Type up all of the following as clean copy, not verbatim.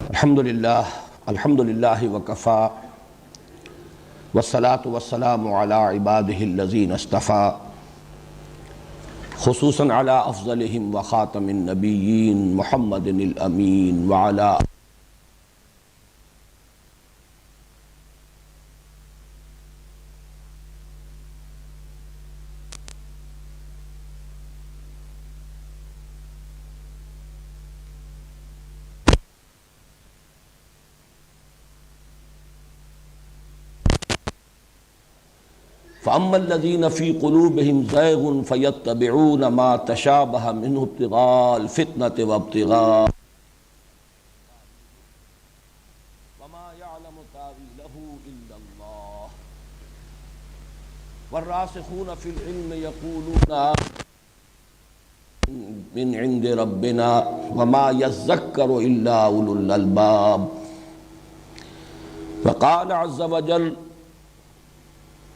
الحمدللہ وکفا والصلاة والسلام علی عباده الذین اصطفا خصوصاً علی افضلہم وخاتم النبیین محمد الامین وعلی فَأَمَّا الَّذِينَ فِي قُلُوبِهِمْ زَيْغٌ فَيَتَّبِعُونَ مَا تَشَابَهَ مِنْهُ ابْتِغَاءَ الْفِتْنَةِ وَابْتِغَاءَ وَمَا يَعْلَمُ تَأْوِيلَهُ إِلَّا اللَّهُ وَالرَّاسِخُونَ فِي الْعِلْمِ يَقُولُونَ مِنْ عِنْدِ رَبِّنَا وَمَا يَذَّكَّرُ إِلَّا أُولُو الْأَلْبَابِ وَقَالَ عَزَّ وَجَلَّ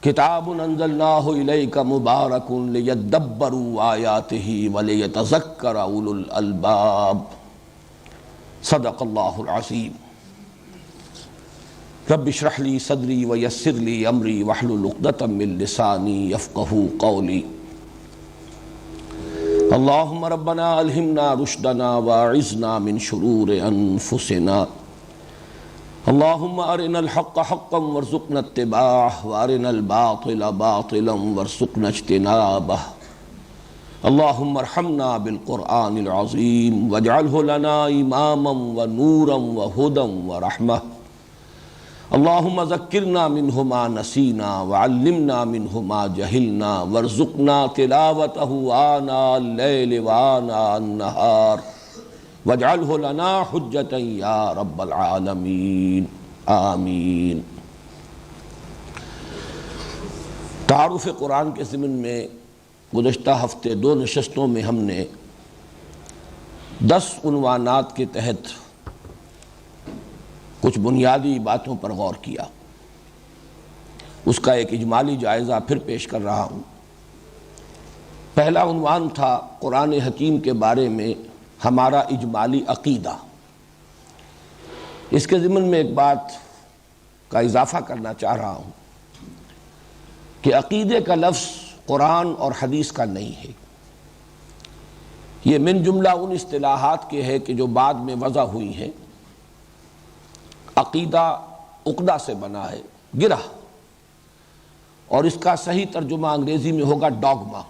کتاب انزلناہ الیک مبارک لیدبروا آیاتہ ولیتذکر اولو الالباب صدق اللہ العظیم رب اشرح لی صدری ویسر لی امری واحلل عقدۃ من لسانی یفقہوا قولی اللہم ربنا الہمنا رشدنا واعذنا من شرور انفسنا اللہم ارنا الحق حقا وارزقنا اتباعہ وارنا الباطل باطلا وارزقنا اجتنابہ اللہم ارحمنا بالقرآن العظیم واجعلہ لنا اماما ونورا وہدا ورحمہ اللہم ذکرنا منہ ما نسینا وعلمنا منہ ما جہلنا وارزقنا تلاوتہ آناء اللیل وآناء النہار وَاجْعَلْهُ لَنَا حُجَّةً يَا رَبَّ الْعَالَمِينَ آمین۔ تعارف قرآن کے ضمن میں گزشتہ ہفتے 2 نشستوں میں ہم نے 10 عنوانات کے تحت کچھ بنیادی باتوں پر غور کیا۔ اس کا ایک اجمالی جائزہ پھر پیش کر رہا ہوں۔ پہلا عنوان تھا قرآن حکیم کے بارے میں ہمارا اجمالی عقیدہ۔ اس کے ضمن میں ایک بات کا اضافہ کرنا چاہ رہا ہوں کہ عقیدے کا لفظ قرآن اور حدیث کا نہیں ہے۔ یہ من جملہ ان اصطلاحات کے ہے کہ جو بعد میں وضع ہوئی ہیں۔ عقیدہ عقدہ سے بنا ہے، گرہ، اور اس کا صحیح ترجمہ انگریزی میں ہوگا ڈاگما۔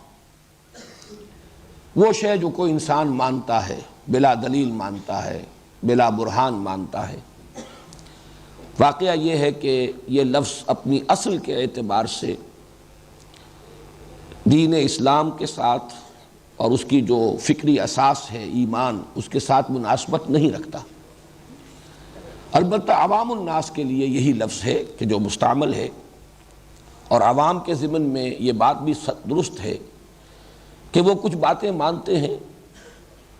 وہ شے جو کوئی انسان مانتا ہے، بلا دلیل مانتا ہے، بلا برہان مانتا ہے۔ واقعہ یہ ہے کہ یہ لفظ اپنی اصل کے اعتبار سے دین اسلام کے ساتھ اور اس کی جو فکری اساس ہے ایمان، اس کے ساتھ مناسبت نہیں رکھتا۔ البتہ عوام الناس کے لیے یہی لفظ ہے کہ جو مستعمل ہے، اور عوام کے ضمن میں یہ بات بھی درست ہے کہ وہ کچھ باتیں مانتے ہیں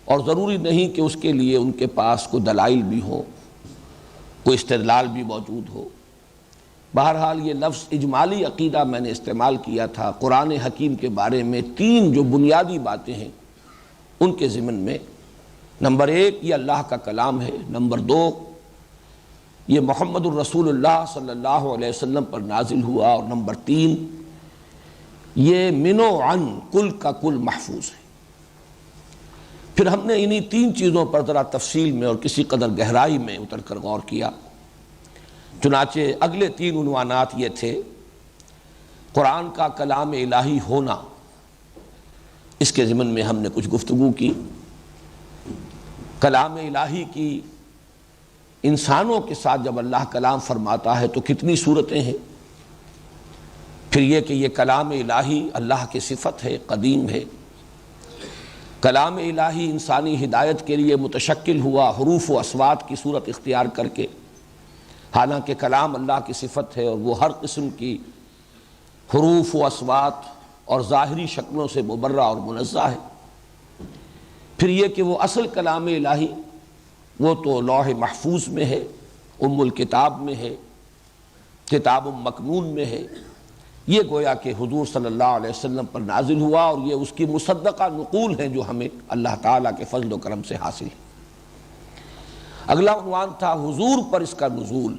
اور ضروری نہیں کہ اس کے لیے ان کے پاس کوئی دلائل بھی ہو، کوئی استدلال بھی موجود ہو۔ بہرحال یہ لفظ اجمالی عقیدہ میں نے استعمال کیا تھا قرآن حکیم کے بارے میں 3 جو بنیادی باتیں ہیں ان کے ضمن میں۔ نمبر 1 یہ اللہ کا کلام ہے، نمبر 2 یہ محمد الرسول اللہ صلی اللہ علیہ وسلم پر نازل ہوا، اور نمبر 3 یہ من و عن کل کا کل محفوظ ہے۔ پھر ہم نے انہی 3 چیزوں پر ذرا تفصیل میں اور کسی قدر گہرائی میں اتر کر غور کیا۔ چنانچہ اگلے 3 عنوانات یہ تھے: قرآن کا کلام الہی ہونا، اس کے ضمن میں ہم نے کچھ گفتگو کی۔ کلام الہی کی انسانوں کے ساتھ جب اللہ کلام فرماتا ہے تو کتنی صورتیں ہیں۔ پھر یہ کہ یہ کلام الہی اللہ کی صفت ہے، قدیم ہے۔ کلام الہی انسانی ہدایت کے لیے متشکل ہوا حروف و اصوات کی صورت اختیار کر کے، حالانکہ کلام اللہ کی صفت ہے اور وہ ہر قسم کی حروف و اصوات اور ظاہری شکلوں سے مبرہ اور منزہ ہے۔ پھر یہ کہ وہ اصل کلام الہی وہ تو لوح محفوظ میں ہے، ام الکتاب میں ہے، کتاب مکنون میں ہے۔ یہ گویا کہ حضور صلی اللہ علیہ وسلم پر نازل ہوا، اور یہ اس کی مصدقہ نقول ہیں جو ہمیں اللہ تعالیٰ کے فضل و کرم سے حاصل ہے۔ اگلا عنوان تھا حضور پر اس کا نزول،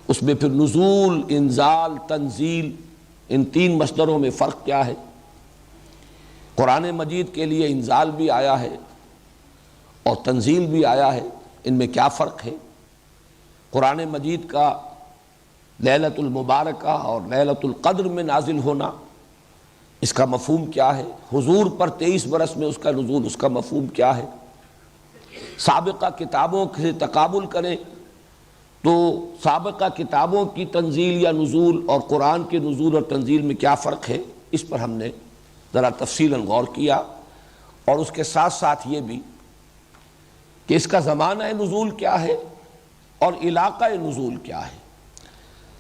اس میں پھر نزول، انزال، تنزیل، ان تین مصدروں میں فرق کیا ہے؟ قرآن مجید کے لیے انزال بھی آیا ہے اور تنزیل بھی آیا ہے، ان میں کیا فرق ہے؟ قرآن مجید کا لیلۃ المبارکہ اور لیلۃ القدر میں نازل ہونا، اس کا مفہوم کیا ہے؟ حضور پر 23 برس میں اس کا نزول، اس کا مفہوم کیا ہے؟ سابقہ کتابوں سے تقابل کریں تو سابقہ کتابوں کی تنزیل یا نزول اور قرآن کے نزول اور تنزیل میں کیا فرق ہے؟ اس پر ہم نے ذرا تفصیلاً غور کیا، اور اس کے ساتھ ساتھ یہ بھی کہ اس کا زمانہ نزول کیا ہے اور علاقہ نزول کیا ہے،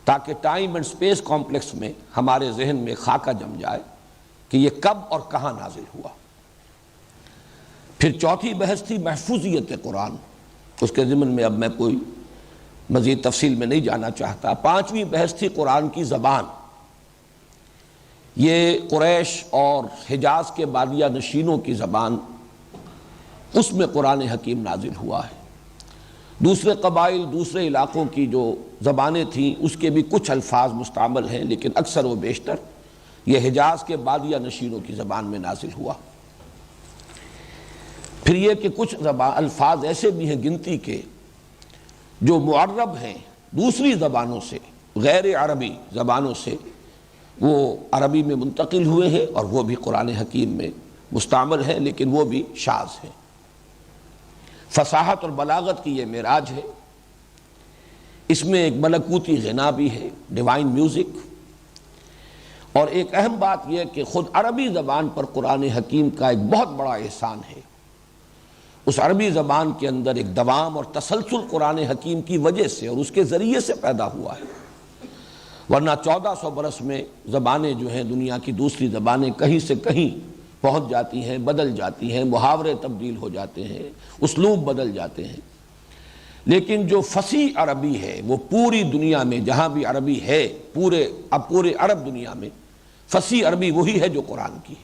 تاکہ ٹائم اینڈ سپیس کمپلیکس میں ہمارے ذہن میں خاکہ جم جائے کہ یہ کب اور کہاں نازل ہوا۔ پھر چوتھی بحث تھی محفوظیت قرآن، اس کے ضمن میں اب میں کوئی مزید تفصیل میں نہیں جانا چاہتا۔ پانچویں بحث تھی قرآن کی زبان، یہ قریش اور حجاز کے بادیہ نشینوں کی زبان، اس میں قرآن حکیم نازل ہوا ہے۔ دوسرے قبائل، دوسرے علاقوں کی جو زبانیں تھیں اس کے بھی کچھ الفاظ مستعمل ہیں، لیکن اکثر و بیشتر یہ حجاز کے بادیہ نشینوں کی زبان میں نازل ہوا۔ پھر یہ کہ کچھ الفاظ ایسے بھی ہیں گنتی کے جو معرب ہیں دوسری زبانوں سے، غیر عربی زبانوں سے، وہ عربی میں منتقل ہوئے ہیں اور وہ بھی قرآن حکیم میں مستعمل ہیں، لیکن وہ بھی شاذ ہیں۔ فصاحت اور بلاغت کی یہ معراج ہے، اس میں ایک ملکوتی غنا بھی ہے، ڈیوائن میوزک، اور ایک اہم بات یہ کہ خود عربی زبان پر قرآن حکیم کا ایک بہت بڑا احسان ہے۔ اس عربی زبان کے اندر ایک دوام اور تسلسل قرآن حکیم کی وجہ سے اور اس کے ذریعے سے پیدا ہوا ہے، ورنہ 1400 برس میں زبانیں جو ہیں دنیا کی دوسری زبانیں کہیں سے کہیں پہنچ جاتی ہیں، بدل جاتی ہیں، محاورے تبدیل ہو جاتے ہیں، اسلوب بدل جاتے ہیں، لیکن جو فصیح عربی ہے وہ پوری دنیا میں جہاں بھی عربی ہے، پورے عرب دنیا میں فصیح عربی وہی ہے جو قرآن کی ہے۔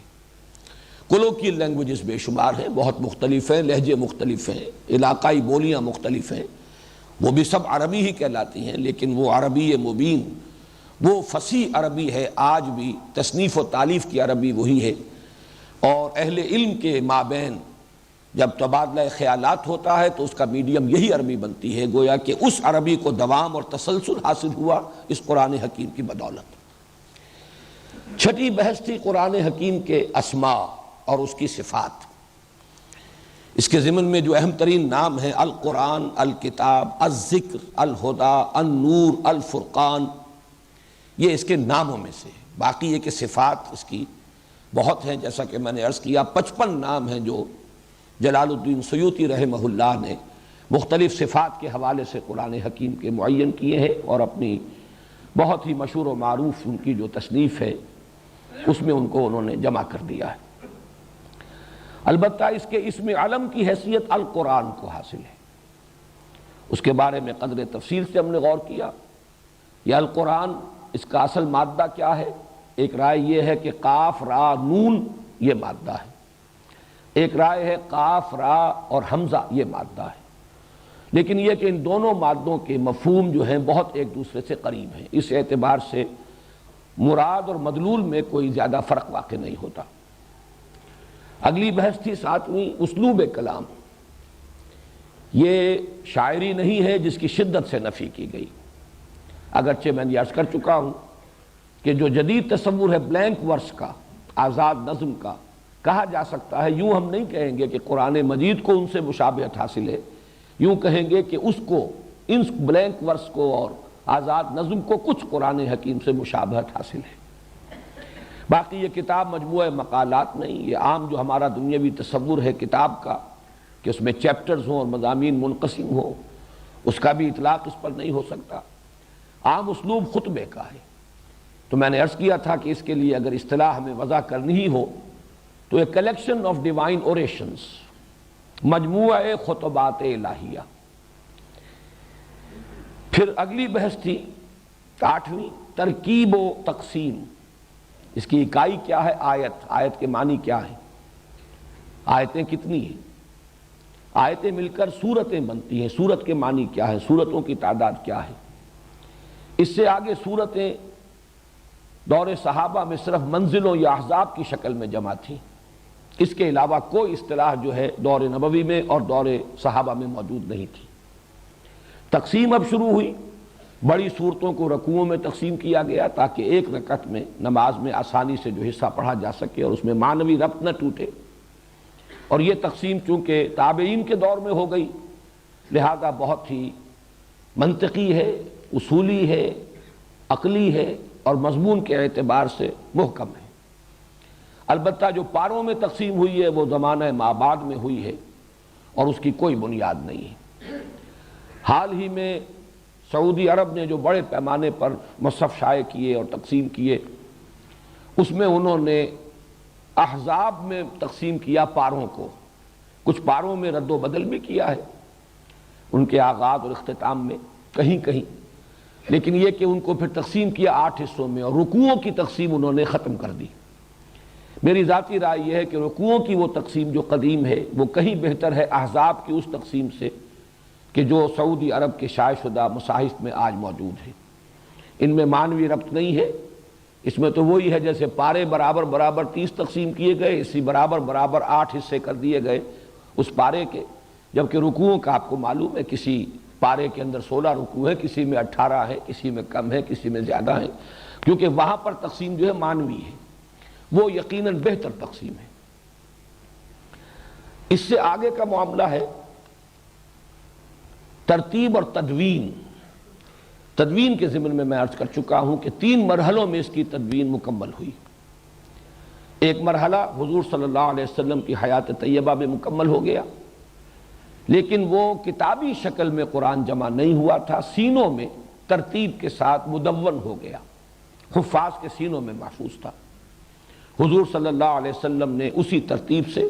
کولوکیل لینگویجز بے شمار ہیں، بہت مختلف ہیں، لہجے مختلف ہیں، علاقائی بولیاں مختلف ہیں، وہ بھی سب عربی ہی کہلاتی ہیں، لیکن وہ عربی مبین، وہ فصیح عربی ہے آج بھی، تصنیف و تالیف کی عربی وہی ہے، اور اہل علم کے مابین جب تبادلہ خیالات ہوتا ہے تو اس کا میڈیم یہی عربی بنتی ہے، گویا کہ اس عربی کو دوام اور تسلسل حاصل ہوا اس قرآن حکیم کی بدولت۔ چھٹی بحث تھی قرآن حکیم کے اسماء اور اس کی صفات، اس کے ضمن میں جو اہم ترین نام ہیں القرآن، الکتاب، الذکر، الہدیٰ، النور، الفرقان، یہ اس کے ناموں میں سے۔ باقی یہ کہ صفات اس کی بہت ہیں، جیسا کہ میں نے عرض کیا 55 نام ہیں جو جلال الدین سیوطی رحمہ اللہ نے مختلف صفات کے حوالے سے قرآن حکیم کے معین کیے ہیں، اور اپنی بہت ہی مشہور و معروف ان کی جو تصنیف ہے اس میں ان کو انہوں نے جمع کر دیا ہے۔ البتہ اس کے اسم علم کی حیثیت القرآن کو حاصل ہے، اس کے بارے میں قدر تفصیل سے ہم نے غور کیا۔ یہ القرآن، اس کا اصل مادہ کیا ہے؟ ایک رائے یہ ہے کہ قاف را نون یہ مادہ ہے، ایک رائے ہے قاف را اور حمزہ یہ مادہ ہے، لیکن یہ کہ ان دونوں مادوں کے مفہوم جو ہیں بہت ایک دوسرے سے قریب ہیں، اس اعتبار سے مراد اور مدلول میں کوئی زیادہ فرق واقع نہیں ہوتا۔ اگلی بحث تھی ساتویں اسلوب کلام، یہ شاعری نہیں ہے جس کی شدت سے نفی کی گئی، اگرچہ میں نے عرض کر چکا ہوں کہ جو جدید تصور ہے بلینک ورس کا، آزاد نظم کا، کہا جا سکتا ہے، یوں ہم نہیں کہیں گے کہ قرآن مجید کو ان سے مشابہت حاصل ہے، یوں کہیں گے کہ اس کو، ان بلینک ورس کو اور آزاد نظم کو کچھ قرآن حکیم سے مشابہت حاصل ہے۔ باقی یہ کتاب مجموعہ مقالات نہیں، یہ عام جو ہمارا دنیاوی تصور ہے کتاب کا کہ اس میں چیپٹرز ہوں اور مضامین منقسم ہوں، اس کا بھی اطلاق اس پر نہیں ہو سکتا۔ عام اسلوب خطبے کا ہے، تو میں نے عرض کیا تھا کہ اس کے لیے اگر اصطلاح ہمیں وضع کرنی ہی ہو تو ایک کلیکشن آف ڈیوائن اوریشنز، مجموعہ خطبات الہیہ۔ پھر اگلی بحث تھی 8ویں ترکیب و تقسیم، اس کی اکائی کیا ہے؟ آیت، آیت کے معنی کیا ہیں، آیتیں کتنی ہیں، آیتیں مل کر سورتیں بنتی ہیں۔ سورت کے معنی کیا ہے، سورتوں کی تعداد کیا ہے؟ اس سے آگے سورتیں دور صحابہ میں صرف منزلوں یا احزاب کی شکل میں جمع تھیں، اس کے علاوہ کوئی اصطلاح جو ہے دور نبوی میں اور دور صحابہ میں موجود نہیں تھی۔ تقسیم اب شروع ہوئی، بڑی صورتوں کو رکوعوں میں تقسیم کیا گیا تاکہ ایک رکعت میں نماز میں آسانی سے جو حصہ پڑھا جا سکے اور اس میں معنوی ربط نہ ٹوٹے، اور یہ تقسیم چونکہ تابعین کے دور میں ہو گئی لہذا بہت ہی منطقی ہے، اصولی ہے، عقلی ہے اور مضمون کے اعتبار سے محکم ہے۔ البتہ جو پاروں میں تقسیم ہوئی ہے وہ زمانہ مابعد میں ہوئی ہے اور اس کی کوئی بنیاد نہیں ہے۔ حال ہی میں سعودی عرب نے جو بڑے پیمانے پر مصحف شائع کیے اور تقسیم کیے، اس میں انہوں نے احزاب میں تقسیم کیا پاروں کو، کچھ پاروں میں رد و بدل بھی کیا ہے ان کے آغاز اور اختتام میں کہیں کہیں، لیکن یہ کہ ان کو پھر تقسیم کیا 8 حصوں میں اور رکوعوں کی تقسیم انہوں نے ختم کر دی۔ میری ذاتی رائے یہ ہے کہ رکوعوں کی وہ تقسیم جو قدیم ہے وہ کہیں بہتر ہے احزاب کی اس تقسیم سے کہ جو سعودی عرب کے شائع شدہ مصاحف میں آج موجود ہے۔ ان میں معنوی ربط نہیں ہے، اس میں تو وہی ہے جیسے پارے برابر برابر 30 تقسیم کیے گئے، اسی برابر برابر 8 حصے کر دیے گئے اس پارے کے، جبکہ رکوعوں کا آپ کو معلوم ہے کسی پارے کے اندر 16 رکوع ہے، کسی میں 18 ہے، کسی میں کم ہے، کسی میں زیادہ ہے، کیونکہ وہاں پر تقسیم جو ہے معنوی ہے، وہ یقیناً بہتر تقسیم ہے۔ اس سے آگے کا معاملہ ہے ترتیب اور تدوین۔ تدوین کے ضمن میں عرض کر چکا ہوں کہ 3 مرحلوں میں اس کی تدوین مکمل ہوئی۔ ایک مرحلہ حضور صلی اللہ علیہ وسلم کی حیات طیبہ میں مکمل ہو گیا، لیکن وہ کتابی شکل میں قرآن جمع نہیں ہوا تھا، سینوں میں ترتیب کے ساتھ مدون ہو گیا، حفاظ کے سینوں میں محفوظ تھا۔ حضور صلی اللہ علیہ وسلم نے اسی ترتیب سے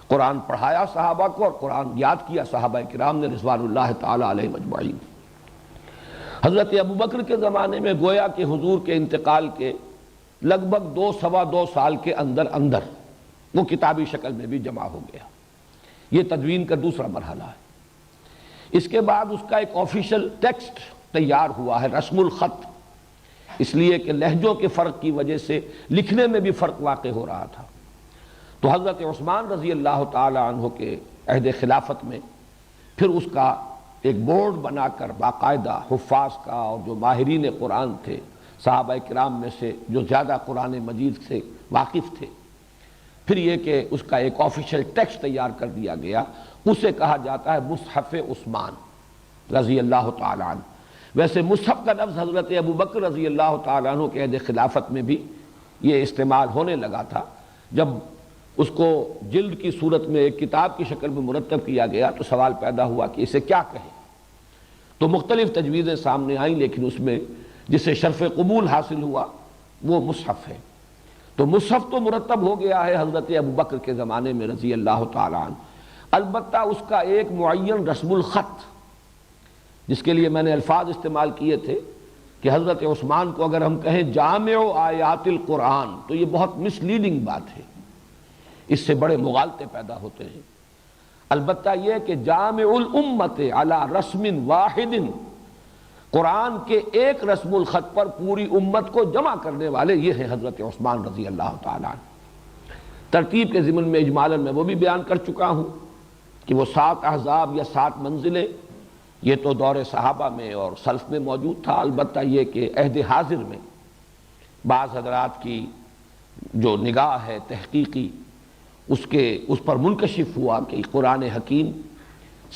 قرآن پڑھایا صحابہ کو اور قرآن یاد کیا صحابہ کرام نے رضوان اللہ تعالی علیہم اجمعین۔ حضرت ابوبکر کے زمانے میں گویا کہ حضور کے انتقال کے لگ بھگ 2 سال کے اندر وہ کتابی شکل میں بھی جمع ہو گیا۔ یہ تدوین کا دوسرا مرحلہ ہے۔ اس کے بعد اس کا ایک آفیشل ٹیکسٹ تیار ہوا ہے، رسم الخط، اس لیے کہ لہجوں کے فرق کی وجہ سے لکھنے میں بھی فرق واقع ہو رہا تھا۔ تو حضرت عثمان رضی اللہ تعالی عنہ کے عہد خلافت میں پھر اس کا ایک بورڈ بنا کر باقاعدہ حفاظ کا اور جو ماہرین قرآن تھے صحابہ کرام میں سے جو زیادہ قرآن مجید سے واقف تھے، پھر یہ کہ اس کا ایک آفیشل ٹیکسٹ تیار کر دیا گیا، اسے کہا جاتا ہے مصحف عثمان رضی اللہ تعالی عنہ۔ ویسے مصحف کا لفظ حضرت ابوبکر رضی اللہ تعالیٰ عنہ کے عہد خلافت میں بھی یہ استعمال ہونے لگا تھا۔ جب اس کو جلد کی صورت میں ایک کتاب کی شکل میں مرتب کیا گیا تو سوال پیدا ہوا کہ اسے کیا کہیں، تو مختلف تجویزیں سامنے آئیں، لیکن اس میں جسے شرف قبول حاصل ہوا وہ مصحف ہے۔ تو مصحف تو مرتب ہو گیا ہے حضرت ابوبکر کے زمانے میں رضی اللہ تعالیٰ عنہ، البتہ اس کا ایک معین رسم الخط، جس کے لیے میں نے الفاظ استعمال کیے تھے کہ حضرت عثمان کو اگر ہم کہیں جامع آیات القرآن تو یہ بہت مس لیڈنگ بات ہے، اس سے بڑے مغالطے پیدا ہوتے ہیں۔ البتہ یہ کہ جامع الامت علی رسم واحد، قرآن کے ایک رسم الخط پر پوری امت کو جمع کرنے والے یہ ہیں حضرت عثمان رضی اللہ تعالیٰ عنہ۔ ترتیب کے ضمن میں اجمالاً میں وہ بھی بیان کر چکا ہوں کہ وہ 7 احزاب یا 7 منزلیں یہ تو دور صحابہ میں اور سلف میں موجود تھا، البتہ یہ کہ عہد حاضر میں بعض حضرات کی جو نگاہ ہے تحقیقی اس پر منکشف ہوا کہ قرآن حکیم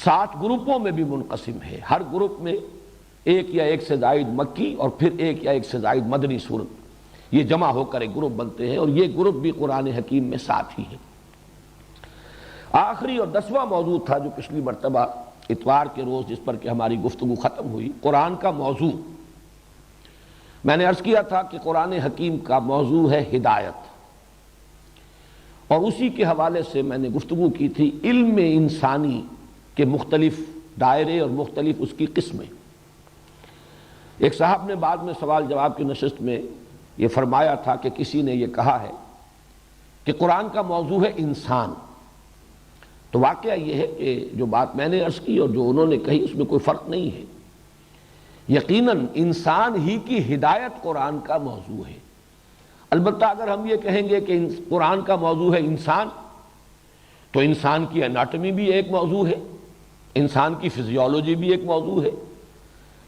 7 گروپوں میں بھی منقسم ہے، ہر گروپ میں ایک یا ایک سے زائد مکی اور پھر ایک یا ایک سے زائد مدنی صورت، یہ جمع ہو کر ایک گروپ بنتے ہیں، اور یہ گروپ بھی قرآن حکیم میں 7 ہی ہے۔ آخری اور 10واں موضوع تھا جو پچھلی مرتبہ اتوار کے روز جس پر کہ ہماری گفتگو ختم ہوئی، قرآن کا موضوع۔ میں نے عرض کیا تھا کہ قرآن حکیم کا موضوع ہے ہدایت، اور اسی کے حوالے سے میں نے گفتگو کی تھی علم انسانی کے مختلف دائرے اور مختلف اس کی قسمیں۔ ایک صاحب نے بعد میں سوال جواب کی نشست میں یہ فرمایا تھا کہ کسی نے یہ کہا ہے کہ قرآن کا موضوع ہے انسان، تو واقعہ یہ ہے کہ جو بات میں نے عرض کی اور جو انہوں نے کہی اس میں کوئی فرق نہیں ہے. یقیناً انسان ہی کی ہدایت قرآن کا موضوع ہے. البتہ اگر ہم یہ کہیں گے کہ قرآن کا موضوع ہے انسان، تو انسان کی اناٹمی بھی ایک موضوع ہے، انسان کی فزیولوجی بھی ایک موضوع ہے،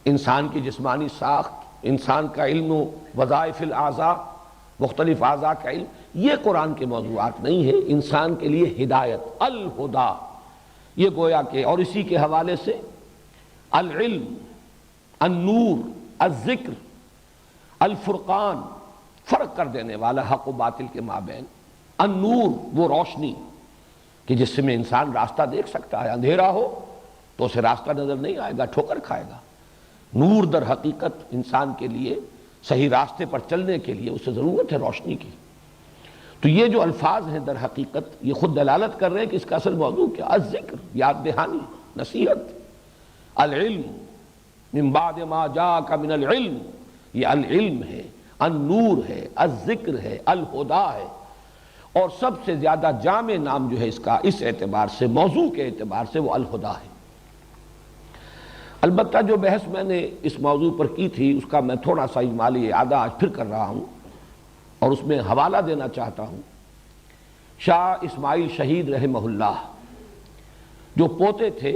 انسان کی جسمانی ساخت، انسان کا علم و وظائف الاعضاء، مختلف اعضاء کا علم، یہ قرآن کے موضوعات نہیں ہے. انسان کے لیے ہدایت، الہدا، یہ گویا کہ، اور اسی کے حوالے سے العلم، النور، الذکر، الفرقان، فرق کر دینے والا حق و باطل کے مابین. النور، وہ روشنی کہ جس میں انسان راستہ دیکھ سکتا ہے. اندھیرا ہو تو اسے راستہ نظر نہیں آئے گا، ٹھوکر کھائے گا. نور در حقیقت انسان کے لیے صحیح راستے پر چلنے کے لیے اسے ضرورت ہے روشنی کی. تو یہ جو الفاظ ہیں در حقیقت یہ خود دلالت کر رہے ہیں کہ اس کا اصل موضوع کیا؟ الذکر، یاد دہانی، نصیحت. العلم من بعد ما جاءک من العلم، یہ العلم ہے، النور ہے، الذکر ہے، الہدا ہے. اور سب سے زیادہ جامع نام جو ہے اس کا، اس اعتبار سے، موضوع کے اعتبار سے، وہ الہدا ہے. البتہ جو بحث میں نے اس موضوع پر کی تھی اس کا میں تھوڑا سا اجمالی اعادہ آج پھر کر رہا ہوں اور اس میں حوالہ دینا چاہتا ہوں. شاہ اسماعیل شہید رحمہ اللہ، جو پوتے تھے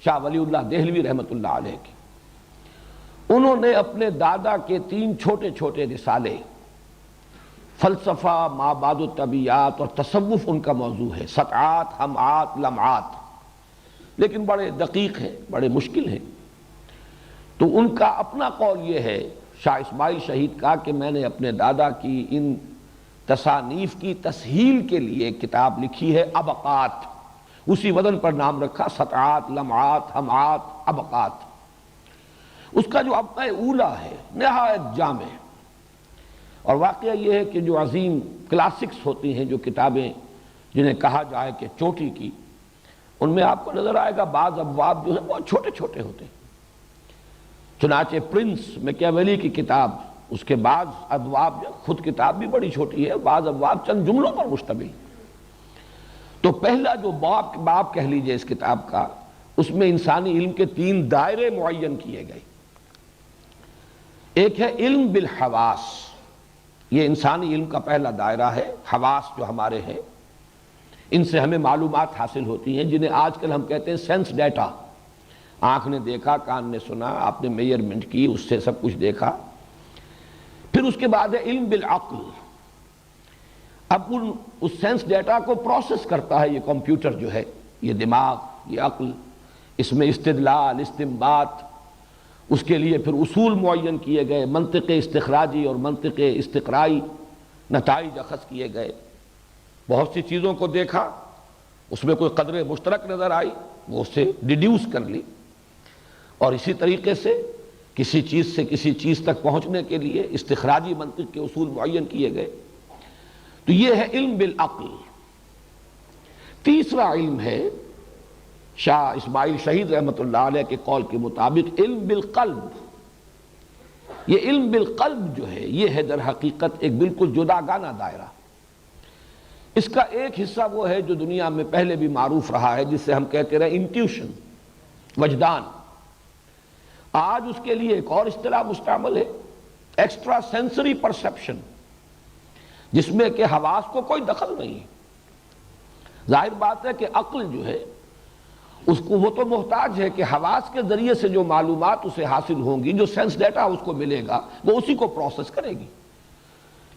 شاہ ولی اللہ دہلوی رحمۃ اللہ علیہ کے، انہوں نے اپنے دادا کے 3 چھوٹے چھوٹے رسالے، فلسفہ، مابعد الطبیعیات اور تصوف ان کا موضوع ہے. سطعات، ہمعات، لمعات، لیکن بڑے دقیق ہیں، بڑے مشکل ہیں. تو ان کا اپنا قول یہ ہے شاہ اسماعیل شہید کا کہ میں نے اپنے دادا کی ان تصانیف کی تسہیل کے لیے کتاب لکھی ہے ابقات. اسی وزن پر نام رکھا، سطعات، لمعات، ہمعات، ابقات. اس کا جو ابقہ اولا ہے نہایت جامع. اور واقعہ یہ ہے کہ جو عظیم کلاسکس ہوتی ہیں، جو کتابیں جنہیں کہا جائے کہ چوٹی کی، ان میں آپ کو نظر آئے گا بعض ابواب جو ہیں بہت چھوٹے چھوٹے ہوتے ہیں. چنانچہ پرنس میکیاویلی کی کتاب، اس کے بعض ابواب جو خود کتاب بھی بڑی چھوٹی ہے، بعض ابواب چند جملوں پر مشتمل. تو پہلا جو باب کہہ لیجئے اس کتاب کا، اس میں انسانی علم کے 3 دائرے معین کیے گئے. ایک ہے علم بالحواس، یہ انسانی علم کا پہلا دائرہ ہے. حواس جو ہمارے ہیں، ان سے ہمیں معلومات حاصل ہوتی ہیں، جنہیں آج کل ہم کہتے ہیں سینس ڈیٹا. آنکھ نے دیکھا، کان نے سنا، آپ نے میئرمنٹ کی، اس سے سب کچھ دیکھا. پھر اس کے بعد ہے علم بالعقل. اب اس سینس ڈیٹا کو پروسیس کرتا ہے یہ کمپیوٹر جو ہے، یہ دماغ، یہ عقل. اس میں استدلال، استنباط، اس کے لیے پھر اصول معین کیے گئے، منطق استخراجی اور منطق استقرائی نتائج اخذ کیے گئے. بہت سی چیزوں کو دیکھا، اس میں کوئی قدر مشترک نظر آئی، وہ اس سے ڈیڈیوس کر لی. اور اسی طریقے سے کسی چیز سے کسی چیز تک پہنچنے کے لیے استخراجی منطق کے اصول معین کیے گئے. تو یہ ہے علم بالعقل. تیسرا علم ہے شاہ اسماعیل شہید رحمۃ اللہ علیہ کے قول کے مطابق علم بالقلب. یہ علم بالقلب جو ہے یہ ہے در حقیقت ایک بالکل جداگانہ دائرہ. اس کا ایک حصہ وہ ہے جو دنیا میں پہلے بھی معروف رہا ہے، جس سے ہم کہتے رہے انٹیوشن، وجدان. آج اس کے لیے ایک اور اصطلاح مستعمل ہے، ایکسٹرا سینسری پرسیپشن، جس میں کہ حواس کو کوئی دخل نہیں. ظاہر بات ہے کہ عقل جو ہے اس کو، وہ تو محتاج ہے کہ حواس کے ذریعے سے جو معلومات اسے حاصل ہوں گی، جو سینس ڈیٹا اس کو ملے گا، وہ اسی کو پروسیس کرے گی.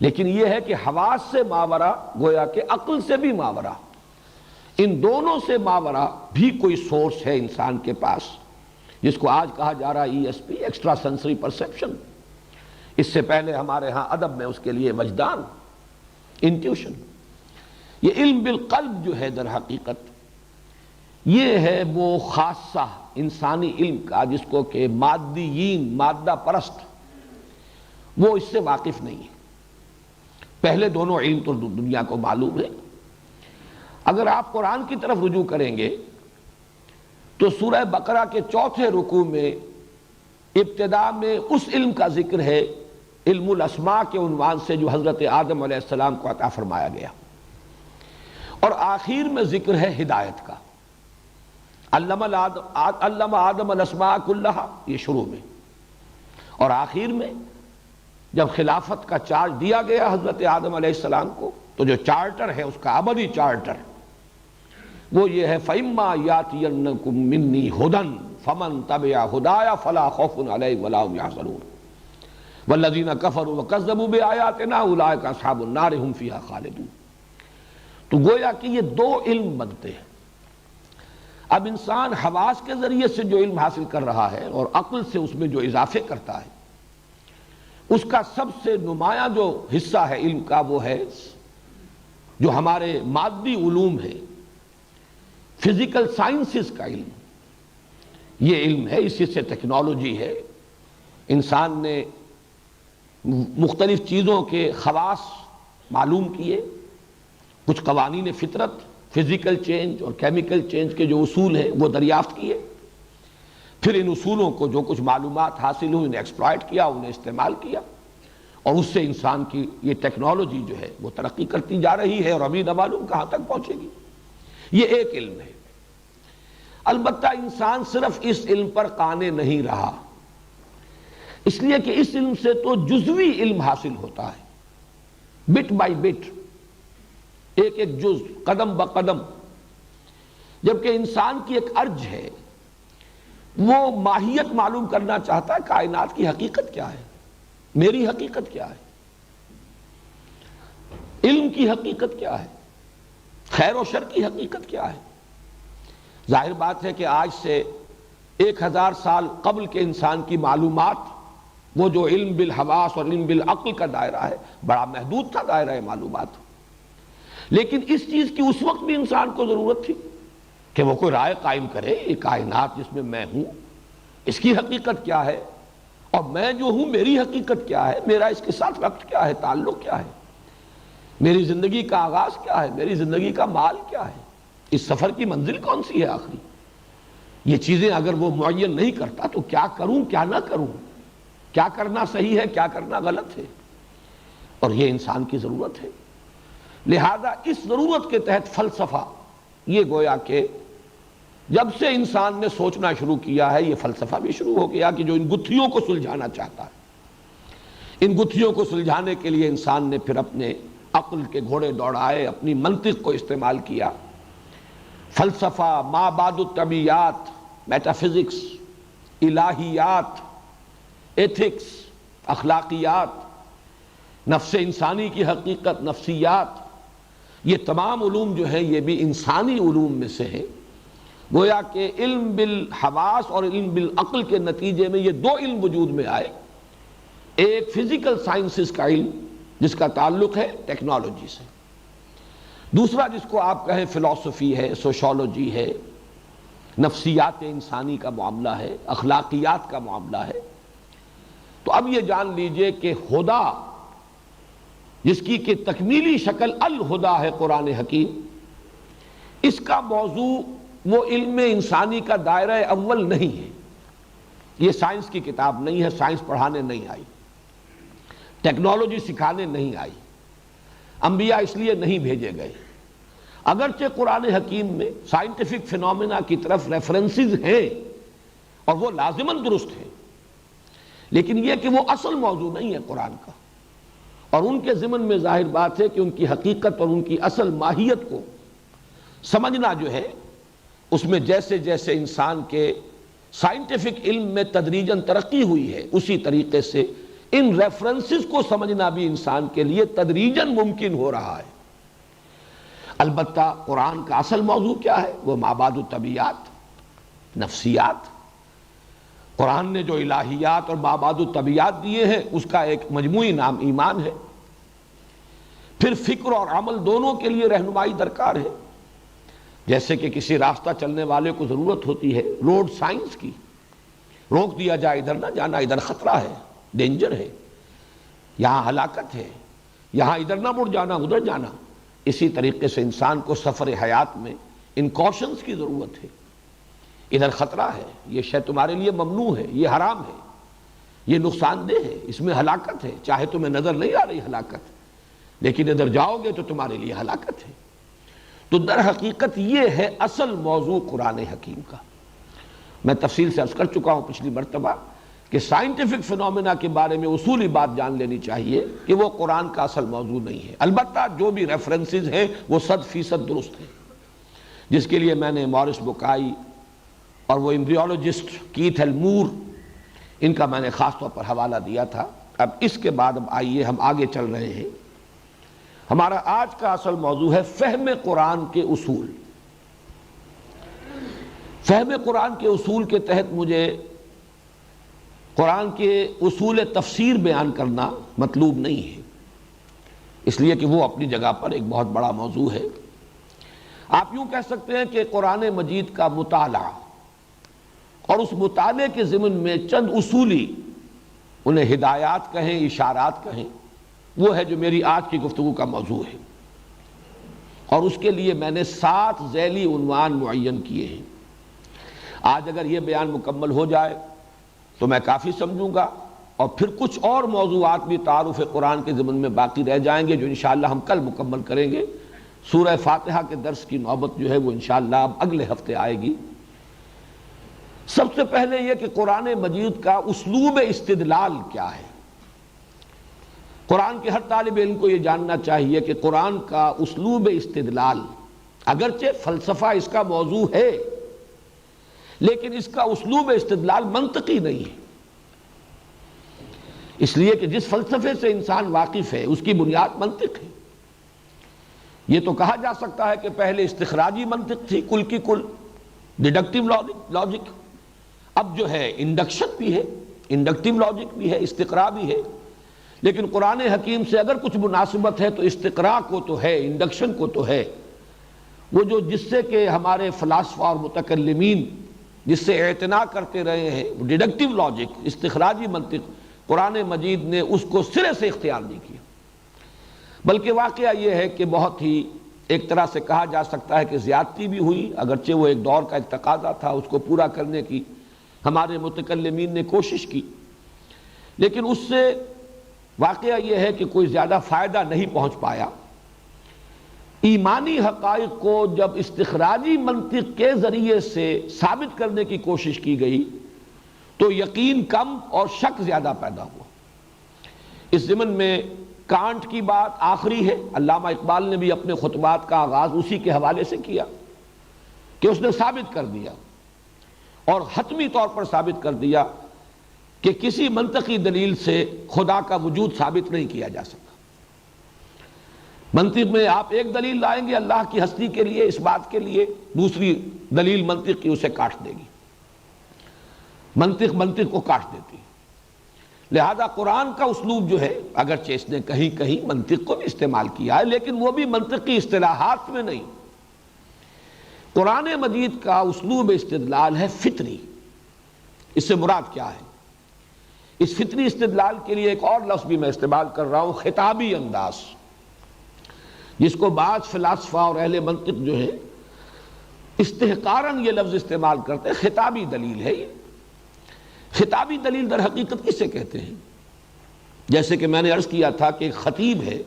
لیکن یہ ہے کہ حواس سے ماورا، گویا کہ عقل سے بھی ماورا، ان دونوں سے ماورا بھی کوئی سورس ہے انسان کے پاس، جس کو آج کہا جا رہا ہے ESP، ایکسٹرا سینسری پرسیپشن. اس سے پہلے ہمارے ہاں ادب میں اس کے لیے وجدان، انٹیوشن. یہ علم بالقلب جو ہے در حقیقت یہ ہے وہ خاصہ انسانی علم کا جس کو کہ مادیین، مادہ پرست، وہ اس سے واقف نہیں ہے. پہلے دونوں علم تو دنیا کو معلوم ہے. اگر آپ قرآن کی طرف رجوع کریں گے تو سورہ بقرہ کے 4 رکوع میں ابتدا میں اس علم کا ذکر ہے، علم الاسماء کے عنوان سے، جو حضرت آدم علیہ السلام کو عطا فرمایا گیا. اور آخر میں ذکر ہے ہدایت کا، علم آدم الاسماء کلہا، یہ شروع میں، اور آخر میں جب خلافت کا چارج دیا گیا حضرت آدم علیہ السلام کو، تو جو چارٹر ہے اس کا ابدی چارٹر وہ یہ ہے فَإِمَّا يَأْتِيَنَّكُم مِّنِّي هُدًى فَمَن تَبِعَ هُدَايَ فَلَا خَوْفٌ عَلَيْهِمْ وَلَا هُمْ يَحْزَنُونَ وَالَّذِينَ كَفَرُوا وَكَذَّبُوا بِآيَاتِنَا أُولَٰئِكَ أَصْحَابُ النَّارِ هُمْ فِيهَا خَالِدُونَ۔ تو گویا کہ یہ دو علم بنتے ہیں۔ اب انسان حواس کے ذریعے سے جو علم حاصل کر رہا ہے اور عقل سے اس میں جو اضافے کرتا ہے، اس کا سب سے نمایاں جو حصہ ہے علم کا وہ ہے جو ہمارے مادی علوم ہے، فزیکل سائنسز کا علم۔ یہ علم ہے، اسی سے ٹیکنالوجی ہے۔ انسان نے مختلف چیزوں کے خواص معلوم کیے، کچھ قوانین فطرت، فزیکل چینج اور کیمیکل چینج کے جو اصول ہیں وہ دریافت کیے، پھر ان اصولوں کو جو کچھ معلومات حاصل ہوئی انہیں ایکسپلائٹ کیا، انہیں استعمال کیا، اور اس سے انسان کی یہ ٹیکنالوجی جو ہے وہ ترقی کرتی جا رہی ہے اور ابھی نہ معلوم کہاں تک پہنچے گی۔ یہ ایک علم ہے۔ البتہ انسان صرف اس علم پر قانع نہیں رہا، اس لیے کہ اس علم سے تو جزوی علم حاصل ہوتا ہے، بٹ بائی بٹ، ایک ایک جز، قدم بقدم، جبکہ انسان کی ایک ارج ہے، وہ ماہیت معلوم کرنا چاہتا ہے، کائنات کی حقیقت کیا ہے، میری حقیقت کیا ہے، علم کی حقیقت کیا ہے، خیر و شر کی حقیقت کیا ہے۔ ظاہر بات ہے کہ آج سے 1000 سال قبل کے انسان کی معلومات، وہ جو علم بالحواس اور علم بالعقل کا دائرہ ہے، بڑا محدود تھا دائرہ معلومات، لیکن اس چیز کی اس وقت بھی انسان کو ضرورت تھی کہ وہ کوئی رائے قائم کرے، یہ کائنات جس میں میں ہوں اس کی حقیقت کیا ہے، اور میں جو ہوں میری حقیقت کیا ہے، میرا اس کے ساتھ وقت کیا ہے، تعلق کیا ہے، میری زندگی کا آغاز کیا ہے، میری زندگی کا مال کیا ہے، اس سفر کی منزل کون سی ہے آخری۔ یہ چیزیں اگر وہ معین نہیں کرتا تو کیا کروں کیا نہ کروں، کیا کرنا صحیح ہے کیا کرنا غلط ہے، اور یہ انسان کی ضرورت ہے۔ لہذا اس ضرورت کے تحت فلسفہ، یہ گویا کہ جب سے انسان نے سوچنا شروع کیا ہے، یہ فلسفہ بھی شروع ہو گیا کہ جو ان گتھیوں کو سلجھانا چاہتا ہے۔ ان گتھیوں کو سلجھانے کے لیے انسان نے پھر اپنے عقل کے گھوڑے دوڑائے، اپنی منطق کو استعمال کیا۔ فلسفہ، ما بعد الطبیعیات، میٹافزکس، الہیات، ایتھکس، اخلاقیات، نفس انسانی کی حقیقت، نفسیات، یہ تمام علوم جو ہیں یہ بھی انسانی علوم میں سے ہیں۔ گویا کہ علم بالحواس اور علم بالعقل کے نتیجے میں یہ دو علم وجود میں آئے، ایک فزیکل سائنسز کا علم جس کا تعلق ہے ٹیکنالوجی سے، دوسرا جس کو آپ کہیں فلسفی ہے، سوشالوجی ہے، نفسیات انسانی کا معاملہ ہے، اخلاقیات کا معاملہ ہے۔ تو اب یہ جان لیجئے کہ خدا، جس کی کہ تکمیلی شکل الہدا ہے قرآن حکیم، اس کا موضوع وہ علم انسانی کا دائرہ اول نہیں ہے۔ یہ سائنس کی کتاب نہیں ہے، سائنس پڑھانے نہیں آئی، ٹیکنالوجی سکھانے نہیں آئی، انبیاء اس لیے نہیں بھیجے گئے۔ اگرچہ قرآن حکیم میں سائنٹیفک فینومینا کی طرف ریفرنسز ہیں اور وہ لازماً درست ہیں، لیکن یہ کہ وہ اصل موضوع نہیں ہے قرآن کا، اور ان کے ضمن میں ظاہر بات ہے کہ ان کی حقیقت اور ان کی اصل ماہیت کو سمجھنا جو ہے، اس میں جیسے جیسے انسان کے سائنٹیفک علم میں تدریجاً ترقی ہوئی ہے، اسی طریقے سے ان ریفرنسز کو سمجھنا بھی انسان کے لیے تدریجاً ممکن ہو رہا ہے۔ البتہ قرآن کا اصل موضوع کیا ہے؟ وہ مابعد الطبیعیات، نفسیات۔ قرآن نے جو الہیات اور مابعد الطبیعیات دیے ہیں اس کا ایک مجموعی نام ایمان ہے۔ پھر فکر اور عمل دونوں کے لیے رہنمائی درکار ہے، جیسے کہ کسی راستہ چلنے والے کو ضرورت ہوتی ہے روڈ سائنس کی، روک دیا جائے ادھر نہ جانا، ادھر خطرہ ہے، ڈینجر ہے، یہاں ہلاکت ہے، یہاں ادھر نہ مڑ جانا ادھر جانا۔ اسی طریقے سے انسان کو سفر حیات میں ان کوشنز کی ضرورت ہے، ادھر خطرہ ہے، یہ شے تمہارے لیے ممنوع ہے، یہ حرام ہے، یہ نقصان دہ ہے، اس میں ہلاکت ہے، چاہے تمہیں نظر نہیں آ رہی ہلاکت، لیکن ادھر جاؤ گے تو تمہارے لیے ہلاکت ہے۔ تو در حقیقت یہ ہے اصل موضوع قرآن حکیم کا۔ میں تفصیل سے عرض کر چکا ہوں پچھلی مرتبہ کہ سائنٹیفک فنومینا کے بارے میں اصولی بات جان لینی چاہیے کہ وہ قرآن کا اصل موضوع نہیں ہے، البتہ جو بھی ریفرنسز ہیں وہ 100% درست ہیں، جس کے لیے میں نے مورس بکائی اور وہ ایمبریولوجسٹ کیتھ ایلمور، ان کا میں نے خاص طور پر حوالہ دیا تھا۔ اب اس کے بعد آئیے ہم آگے چل رہے ہیں۔ ہمارا آج کا اصل موضوع ہے فہم قرآن کے اصول۔ فہم قرآن کے اصول کے تحت مجھے قرآن کے اصول تفسیر بیان کرنا مطلوب نہیں ہے، اس لیے کہ وہ اپنی جگہ پر ایک بہت بڑا موضوع ہے۔ آپ یوں کہہ سکتے ہیں کہ قرآن مجید کا مطالعہ اور اس مطالعے کے ضمن میں چند اصولی، انہیں ہدایات کہیں، اشارات کہیں، وہ ہے جو میری آج کی گفتگو کا موضوع ہے، اور اس کے لیے میں نے 7 ذیلی عنوان معین کیے ہیں۔ آج اگر یہ بیان مکمل ہو جائے تو میں کافی سمجھوں گا، اور پھر کچھ اور موضوعات بھی تعارف قرآن کے ضمن میں باقی رہ جائیں گے جو انشاءاللہ ہم کل مکمل کریں گے۔ سورہ فاتحہ کے درس کی نوبت جو ہے وہ انشاءاللہ اب اگلے ہفتے آئے گی۔ سب سے پہلے یہ کہ قرآن مجید کا اسلوب استدلال کیا ہے۔ قرآن کے ہر طالب علم کو یہ جاننا چاہیے کہ قرآن کا اسلوب استدلال، اگرچہ فلسفہ اس کا موضوع ہے، لیکن اس کا اسلوب استدلال منطقی نہیں ہے، اس لیے کہ جس فلسفے سے انسان واقف ہے اس کی بنیاد منطق ہے۔ یہ تو کہا جا سکتا ہے کہ پہلے استخراجی منطق تھی، کل کی کل ڈیڈکٹیو لاجک، اب جو ہے انڈکشن بھی ہے، انڈکٹیو لاجک بھی ہے، استقراء بھی ہے، لیکن قرآن حکیم سے اگر کچھ مناسبت ہے تو استقراء کو تو ہے، انڈکشن کو تو ہے۔ وہ جو جس سے کہ ہمارے فلاسفہ اور متکلمین جس سے اعتناء کرتے رہے ہیں، ڈیڈکٹیو لاجک، استخراجی منطق، قرآن مجید نے اس کو سرے سے اختیار نہیں کیا، بلکہ واقعہ یہ ہے کہ بہت ہی ایک طرح سے کہا جا سکتا ہے کہ زیادتی بھی ہوئی، اگرچہ وہ ایک دور کا ایک تقاضا تھا، اس کو پورا کرنے کی ہمارے متکلمین نے کوشش کی، لیکن اس سے واقعہ یہ ہے کہ کوئی زیادہ فائدہ نہیں پہنچ پایا۔ ایمانی حقائق کو جب استخراجی منطق کے ذریعے سے ثابت کرنے کی کوشش کی گئی تو یقین کم اور شک زیادہ پیدا ہوا۔ اس ضمن میں کانٹ کی بات آخری ہے، علامہ اقبال نے بھی اپنے خطبات کا آغاز اسی کے حوالے سے کیا کہ اس نے ثابت کر دیا اور حتمی طور پر ثابت کر دیا کہ کسی منطقی دلیل سے خدا کا وجود ثابت نہیں کیا جا سکتا۔ منطق میں آپ ایک دلیل لائیں گے اللہ کی ہستی کے لیے، اس بات کے لیے، دوسری دلیل منطق کی اسے کاٹ دے گی، منطق کو کاٹ دیتی۔ لہذا قرآن کا اسلوب جو ہے، اگرچہ اس نے کہیں کہیں منطق کو بھی استعمال کیا ہے، لیکن وہ بھی منطقی اصطلاحات میں نہیں۔ قرآن مجید کا اسلوب استدلال ہے فطری۔ اس سے مراد کیا ہے؟ اس فطری استدلال کے لیے ایک اور لفظ بھی میں استعمال کر رہا ہوں، خطابی انداز، جس کو بعض فلاسفہ اور اہل منطق جو ہے استحقاراً یہ لفظ استعمال کرتے ہیں، خطابی دلیل ہے۔ یہ خطابی دلیل در حقیقت کسے کہتے ہیں؟ جیسے کہ میں نے عرض کیا تھا کہ ایک خطیب ہے،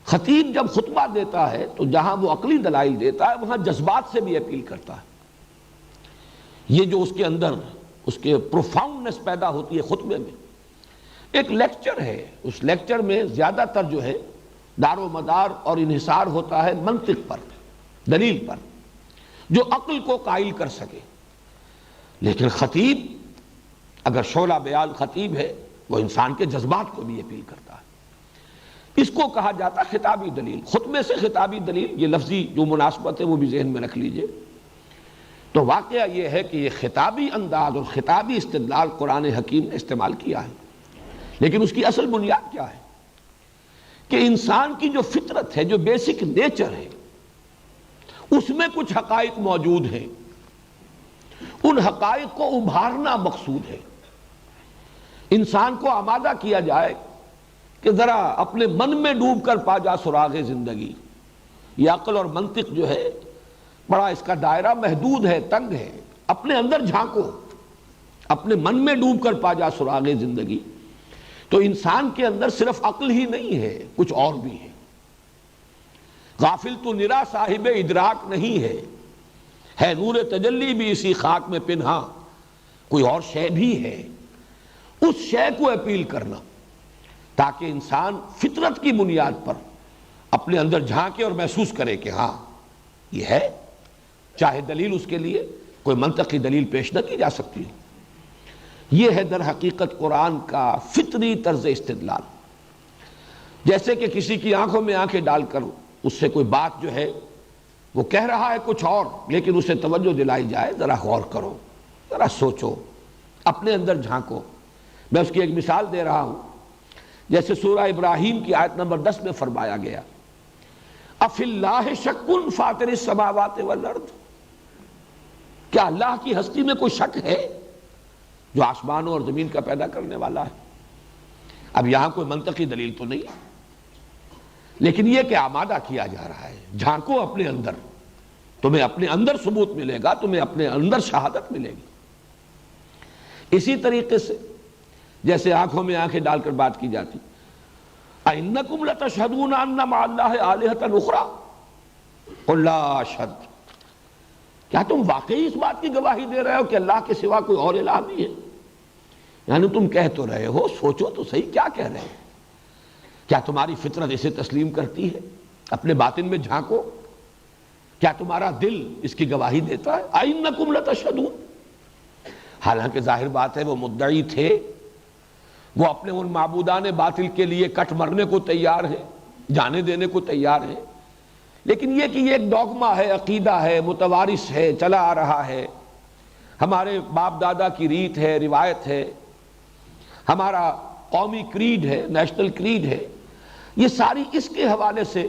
خطیب جب خطبہ دیتا ہے تو جہاں وہ عقلی دلائل دیتا ہے وہاں جذبات سے بھی اپیل کرتا ہے۔ یہ جو اس کے اندر اس کے پروفاؤنڈنس پیدا ہوتی ہے خطبے میں۔ ایک لیکچر ہے، اس لیکچر میں زیادہ تر جو ہے دار و مدار اور انحصار ہوتا ہے منطق پر، دلیل پر، جو عقل کو قائل کر سکے۔ لیکن خطیب، اگر شعلہ بیان خطیب ہے، وہ انسان کے جذبات کو بھی اپیل کرتا ہے۔ اس کو کہا جاتا ہے خطابی دلیل۔ خطبے سے خطابی دلیل، یہ لفظی جو مناسبت ہے وہ بھی ذہن میں رکھ لیجئے۔ تو واقعہ یہ ہے کہ یہ خطابی انداز اور خطابی استدلال قرآن حکیم نے استعمال کیا ہے، لیکن اس کی اصل بنیاد کیا ہے؟ کہ انسان کی جو فطرت ہے، جو بیسک نیچر ہے، اس میں کچھ حقائق موجود ہیں، ان حقائق کو ابھارنا مقصود ہے۔ انسان کو آمادہ کیا جائے کہ ذرا اپنے من میں ڈوب کر پا جا سراغ زندگی۔ یہ عقل اور منطق جو ہے بڑا، اس کا دائرہ محدود ہے، تنگ ہے۔ اپنے اندر جھانکو، اپنے من میں ڈوب کر پا جا سراغ زندگی۔ تو انسان کے اندر صرف عقل ہی نہیں ہے، کچھ اور بھی ہے۔ غافل تو نرا صاحب ادراک نہیں ہے نور تجلی بھی اسی خاک میں پنہاں، کوئی اور شے بھی ہے، اس شے کو اپیل کرنا تاکہ انسان فطرت کی بنیاد پر اپنے اندر جھانکے اور محسوس کرے کہ ہاں یہ ہے، چاہے دلیل اس کے لیے کوئی منطقی دلیل پیش نہ کی جا سکتی ہے۔ یہ ہے در حقیقت قرآن کا فطری طرز استدلال۔ جیسے کہ کسی کی آنکھوں میں آنکھیں ڈال کر اس سے کوئی بات جو ہے وہ کہہ رہا ہے کچھ اور، لیکن اسے توجہ دلائی جائے، ذرا غور کرو، ذرا سوچو، اپنے اندر جھانکو۔ میں اس کی ایک مثال دے رہا ہوں، جیسے سورہ ابراہیم کی آیت نمبر 10 میں فرمایا گیا اَفِي اللَّهِ شَكٌّ فَاطِرِ السَّمَاوَاتِ وَالْأَرْضِ، کیا اللہ کی ہستی میں کوئی شک ہے جو آسمانوں اور زمین کا پیدا کرنے والا ہے؟ اب یہاں کوئی منطقی دلیل تو نہیں، لیکن یہ کہ آمادہ کیا جا رہا ہے، جھانکو اپنے اندر، تمہیں اپنے اندر ثبوت ملے گا، تمہیں اپنے اندر شہادت ملے گی۔ اسی طریقے سے جیسے آنکھوں میں آنکھیں ڈال کر بات کی جاتی، اَإِنَّكُمْ لَتَشْهَدُونَ أَنَّ مَعَ اللَّهِ آلِهَةً أُخْرَىٰ قُل لَّا أَشْهَدُ، کیا تم واقعی اس بات کی گواہی دے رہے ہو کہ اللہ کے سوا کوئی اور الہ بھی ہے؟ یعنی تم کہہ تو رہے ہو، سوچو تو صحیح کیا کہہ رہے ہو؟ کیا تمہاری فطرت اسے تسلیم کرتی ہے؟ اپنے باطن میں جھانکو، کیا تمہارا دل اس کی گواہی دیتا ہے؟ اَإِنَّكُمْ لَتَشْهَدُونَ، حالانکہ ظاہر بات ہے وہ مدعی تھے، وہ اپنے ان معبودان باطل کے لیے کٹ مرنے کو تیار ہے، جانے دینے کو تیار ہے، لیکن یہ کہ یہ ایک ڈوگما ہے، عقیدہ ہے، متوارث ہے، چلا آ رہا ہے، ہمارے باپ دادا کی ریت ہے، روایت ہے، ہمارا قومی کریڈ ہے، نیشنل کریڈ ہے، یہ ساری اس کے حوالے سے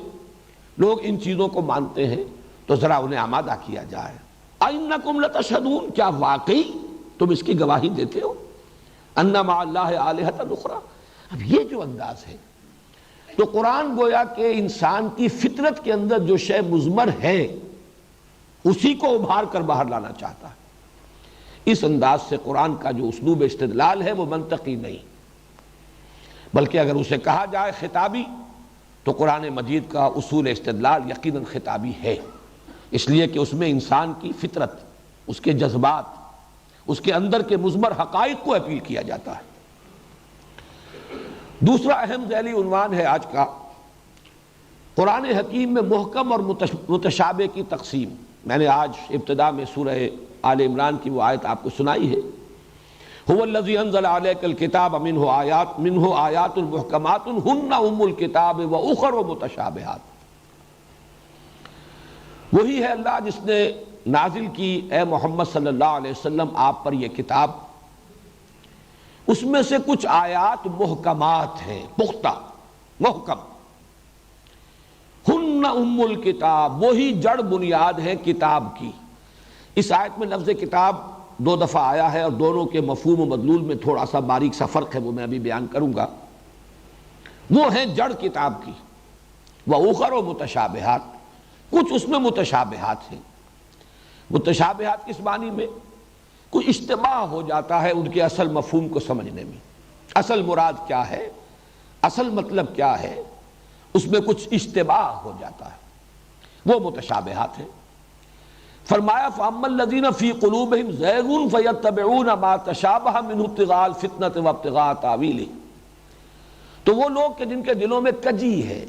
لوگ ان چیزوں کو مانتے ہیں، تو ذرا انہیں آمادہ کیا جائے۔ اَإِنَّكُمْ لَتَشْهَدُونَ، کیا واقعی تم اس کی گواہی دیتے ہو اَنَّ مَعَ اللَّهِ آلِهَةً أُخْرَىٰ؟ اب یہ جو انداز ہے تو قرآن گویا کہ انسان کی فطرت کے اندر جو شے مضمر ہے اسی کو ابھار کر باہر لانا چاہتا ہے۔ اس انداز سے قرآن کا جو اسلوب استدلال ہے وہ منطقی نہیں، بلکہ اگر اسے کہا جائے خطابی تو قرآن مجید کا اصول استدلال یقیناً خطابی ہے، اس لیے کہ اس میں انسان کی فطرت، اس کے جذبات، اس کے اندر کے مضمر حقائق کو اپیل کیا جاتا ہے۔ دوسرا اہم ذیلی عنوان ہے آج کا، قرآن حکیم میں محکم اور متشابہ کی تقسیم۔ میں نے آج ابتدا میں سورہ آل عمران کی وہ آیت آپ کو سنائی ہے، هو الذی انزل علیک الکتاب منہ آیات محکمات ہن ام الکتاب واخر متشابہات۔ وہی ہے اللہ جس نے نازل کی اے محمد صلی اللہ علیہ وسلم آپ پر یہ کتاب، اس میں سے کچھ آیات محکمات ہیں، پختہ، محکم، ہن ام الکتاب، وہی جڑ بنیاد ہے کتاب کی۔ اس آیت میں لفظ کتاب دو دفعہ آیا ہے اور دونوں کے مفہوم و مدلول میں تھوڑا سا باریک سا فرق ہے، وہ میں ابھی بیان کروں گا۔ وہ ہیں جڑ کتاب کی، وَأُخَرُ متشابہات، کچھ اس میں متشابہات ہیں۔ متشابہات کس معنی میں؟ کوئی اشتباہ ہو جاتا ہے ان کے اصل مفہوم کو سمجھنے میں، اصل مراد کیا ہے، اصل مطلب کیا ہے، اس میں کچھ اشتباہ ہو جاتا ہے، وہ متشابہات ہیں۔ فرمایا فَأَمَّا الَّذِينَ فِي قُلُوبِهِمْ زَيْغٌ فَيَتَّبِعُونَ مَا تَشَابَهَ مِنْهُ ابْتِغَاءَ الْفِتْنَةِ وَابْتِغَاءَ تَأْوِيلِهِ، تو وہ لوگ کہ جن کے دلوں میں کجی ہے،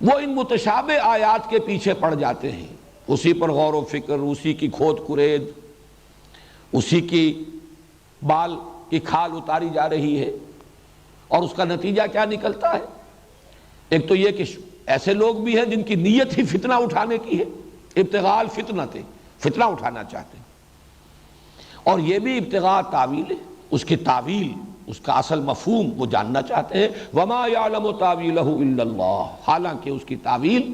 وہ ان متشابہ آیات کے پیچھے پڑ جاتے ہیں، اسی پر غور و فکر، اسی کی کھود کرید، اسی کی بال کی کھال اتاری جا رہی ہے، اور اس کا نتیجہ کیا نکلتا ہے؟ ایک تو یہ کہ ایسے لوگ بھی ہیں جن کی نیت ہی فتنہ اٹھانے کی ہے، ابتغاء الفتنہ، فتنہ اٹھانا چاہتے ہیں، اور یہ بھی ابتغاء تعویل ہے، اس کی تعویل، اس کا اصل مفہوم وہ جاننا چاہتے ہیں۔ وما یعلم تاویلہ الا اللہ، حالانکہ اس کی تعویل،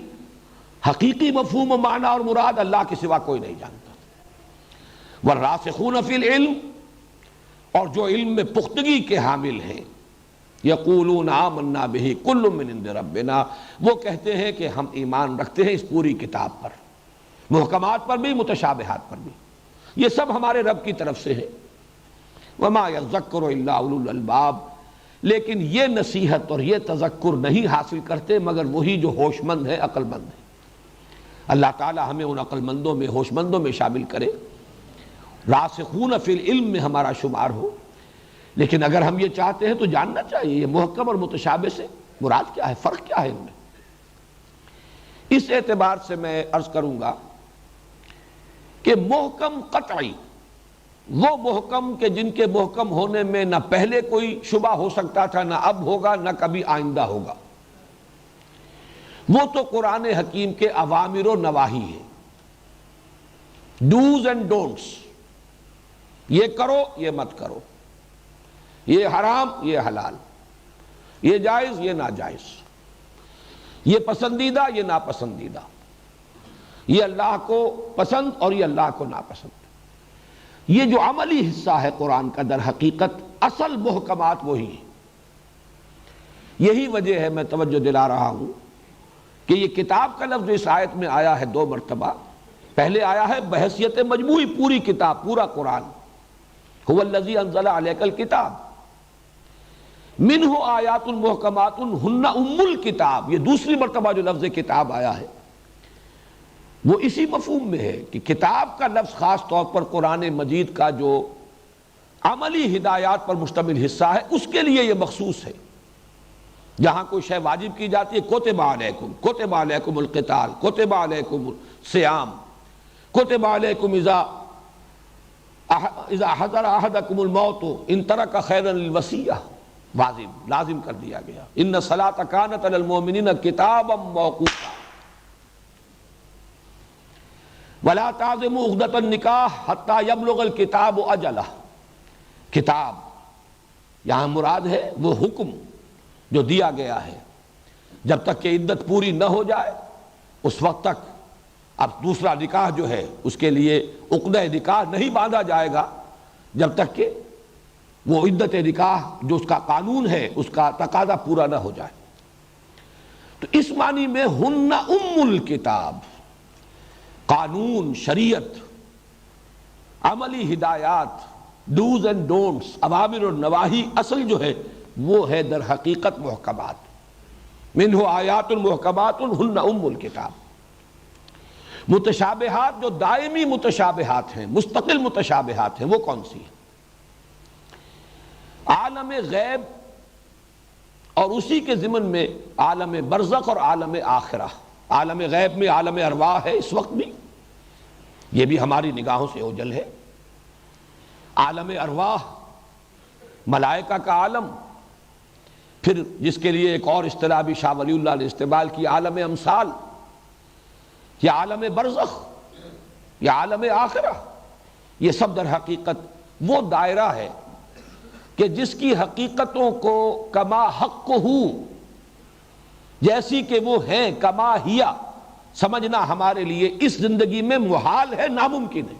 حقیقی مفہوم و معنی اور مراد اللہ کے سوا کوئی نہیں جانتا۔ والراسخون فی العلم، اور جو علم میں پختگی کے حامل ہیں، یقولون آمنا بہ کل من عند ربنا، وہ کہتے ہیں کہ ہم ایمان رکھتے ہیں اس پوری کتاب پر، محکمات پر بھی، متشابہات پر بھی، یہ سب ہمارے رب کی طرف سے ہے۔ وما یذکر الا اولو الالباب، لیکن یہ نصیحت اور یہ تذکر نہیں حاصل کرتے مگر وہی جو ہوش مند ہے، عقل مند ہے۔ اللہ تعالی ہمیں ان عقل مندوں میں، ہوش مندوں میں شامل کرے، راسخون فی العلم میں ہمارا شمار ہو۔ لیکن اگر ہم یہ چاہتے ہیں تو جاننا چاہیے یہ محکم اور متشابہ سے مراد کیا ہے، فرق کیا ہے ان میں۔ اس اعتبار سے میں عرض کروں گا کہ محکم قطعی وہ محکم کہ جن کے محکم ہونے میں نہ پہلے کوئی شبہ ہو سکتا تھا، نہ اب ہوگا، نہ کبھی آئندہ ہوگا، وہ تو قرآن حکیم کے اوامر و نواہی ہیں، ڈوز اینڈ ڈونٹس، یہ کرو یہ مت کرو، یہ حرام یہ حلال، یہ جائز یہ ناجائز، یہ پسندیدہ یہ ناپسندیدہ، یہ اللہ کو پسند اور یہ اللہ کو ناپسند۔ یہ جو عملی حصہ ہے قرآن کا در حقیقت اصل محکمات وہی ہیں۔ یہی وجہ ہے میں توجہ دلا رہا ہوں کہ یہ کتاب کا لفظ اس آیت میں آیا ہے 2 مرتبہ۔ پہلے آیا ہے بحیثیت مجموعی پوری کتاب، پورا قرآن، هو الذی انزل علیک الکتاب منہ آیات محکمات ہن ام الکتاب۔ یہ دوسری مرتبہ جو لفظ کتاب آیا ہے وہ اسی مفہوم میں ہے کہ کتاب کا لفظ خاص طور پر قرآن مجید کا جو عملی ہدایات پر مشتمل حصہ ہے اس کے لیے یہ مخصوص ہے۔ جہاں کوئی شے واجب کی جاتی ہے، کتب علیکم القتال، کتب علیکم الصیام، کتب علیکم اذا حضر احدکم الموت ان ترک خیرا للوصیہ، واجب لازم کر دیا گیا، ان الصلاۃ کانت علی المؤمنین کتابا موقوتا، ولا تعزموا عقدۃ النکاح حتی یبلغ الکتاب اجلہ۔ کتاب یہاں مراد ہے وہ حکم جو دیا گیا ہے، جب تک کہ عدت پوری نہ ہو جائے اس وقت تک اب دوسرا نکاح جو ہے اس کے لیے عقدہ نکاح نہیں باندھا جائے گا جب تک کہ وہ عدت نکاح جو اس کا قانون ہے اس کا تقاضا پورا نہ ہو جائے۔ تو اس معنی میں ہن ام الکتاب، قانون، شریعت، عملی ہدایات، ڈوز اینڈ ڈونٹس، اوامر اور نواہی اصل جو ہے وہ ہے در حقیقت محکمات، منہ آیات محکمات ہن ام الکتاب۔ متشابہات جو دائمی متشابہات ہیں، مستقل متشابہات ہیں، وہ کون سی ہیں؟ عالم غیب اور اسی کے ضمن میں عالم برزخ اور عالم آخرہ۔ عالم غیب میں عالم ارواح ہے اس وقت بھی، یہ بھی ہماری نگاہوں سے اوجھل ہے۔ عالم ارواح ملائکہ کا عالم، پھر جس کے لیے ایک اور اصطلاح بھی شاہ ولی اللہ نے استعمال کی، عالم امثال، یا عالم برزخ یا عالم آخرہ، یہ سب در حقیقت وہ دائرہ ہے کہ جس کی حقیقتوں کو کما حق ہو، جیسی کہ وہ ہیں، کما ہیا، سمجھنا ہمارے لیے اس زندگی میں محال ہے، ناممکن ہے۔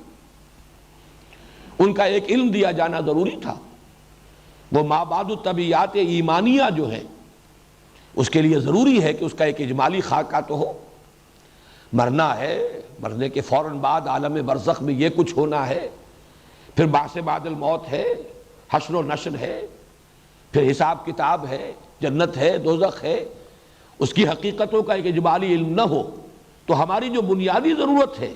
ان کا ایک علم دیا جانا ضروری تھا۔ وہ مابعد الطبیعات ایمانیہ جو ہے اس کے لیے ضروری ہے کہ اس کا ایک اجمالی خاکہ تو ہو۔ مرنا ہے، مرنے کے فوراً بعد عالم برزخ میں یہ کچھ ہونا ہے، پھر بعث بعد الموت ہے، حشر و نشر ہے، پھر حساب کتاب ہے، جنت ہے، دوزخ ہے، اس کی حقیقتوں کا ایک اجمالی علم نہ ہو تو ہماری جو بنیادی ضرورت ہے،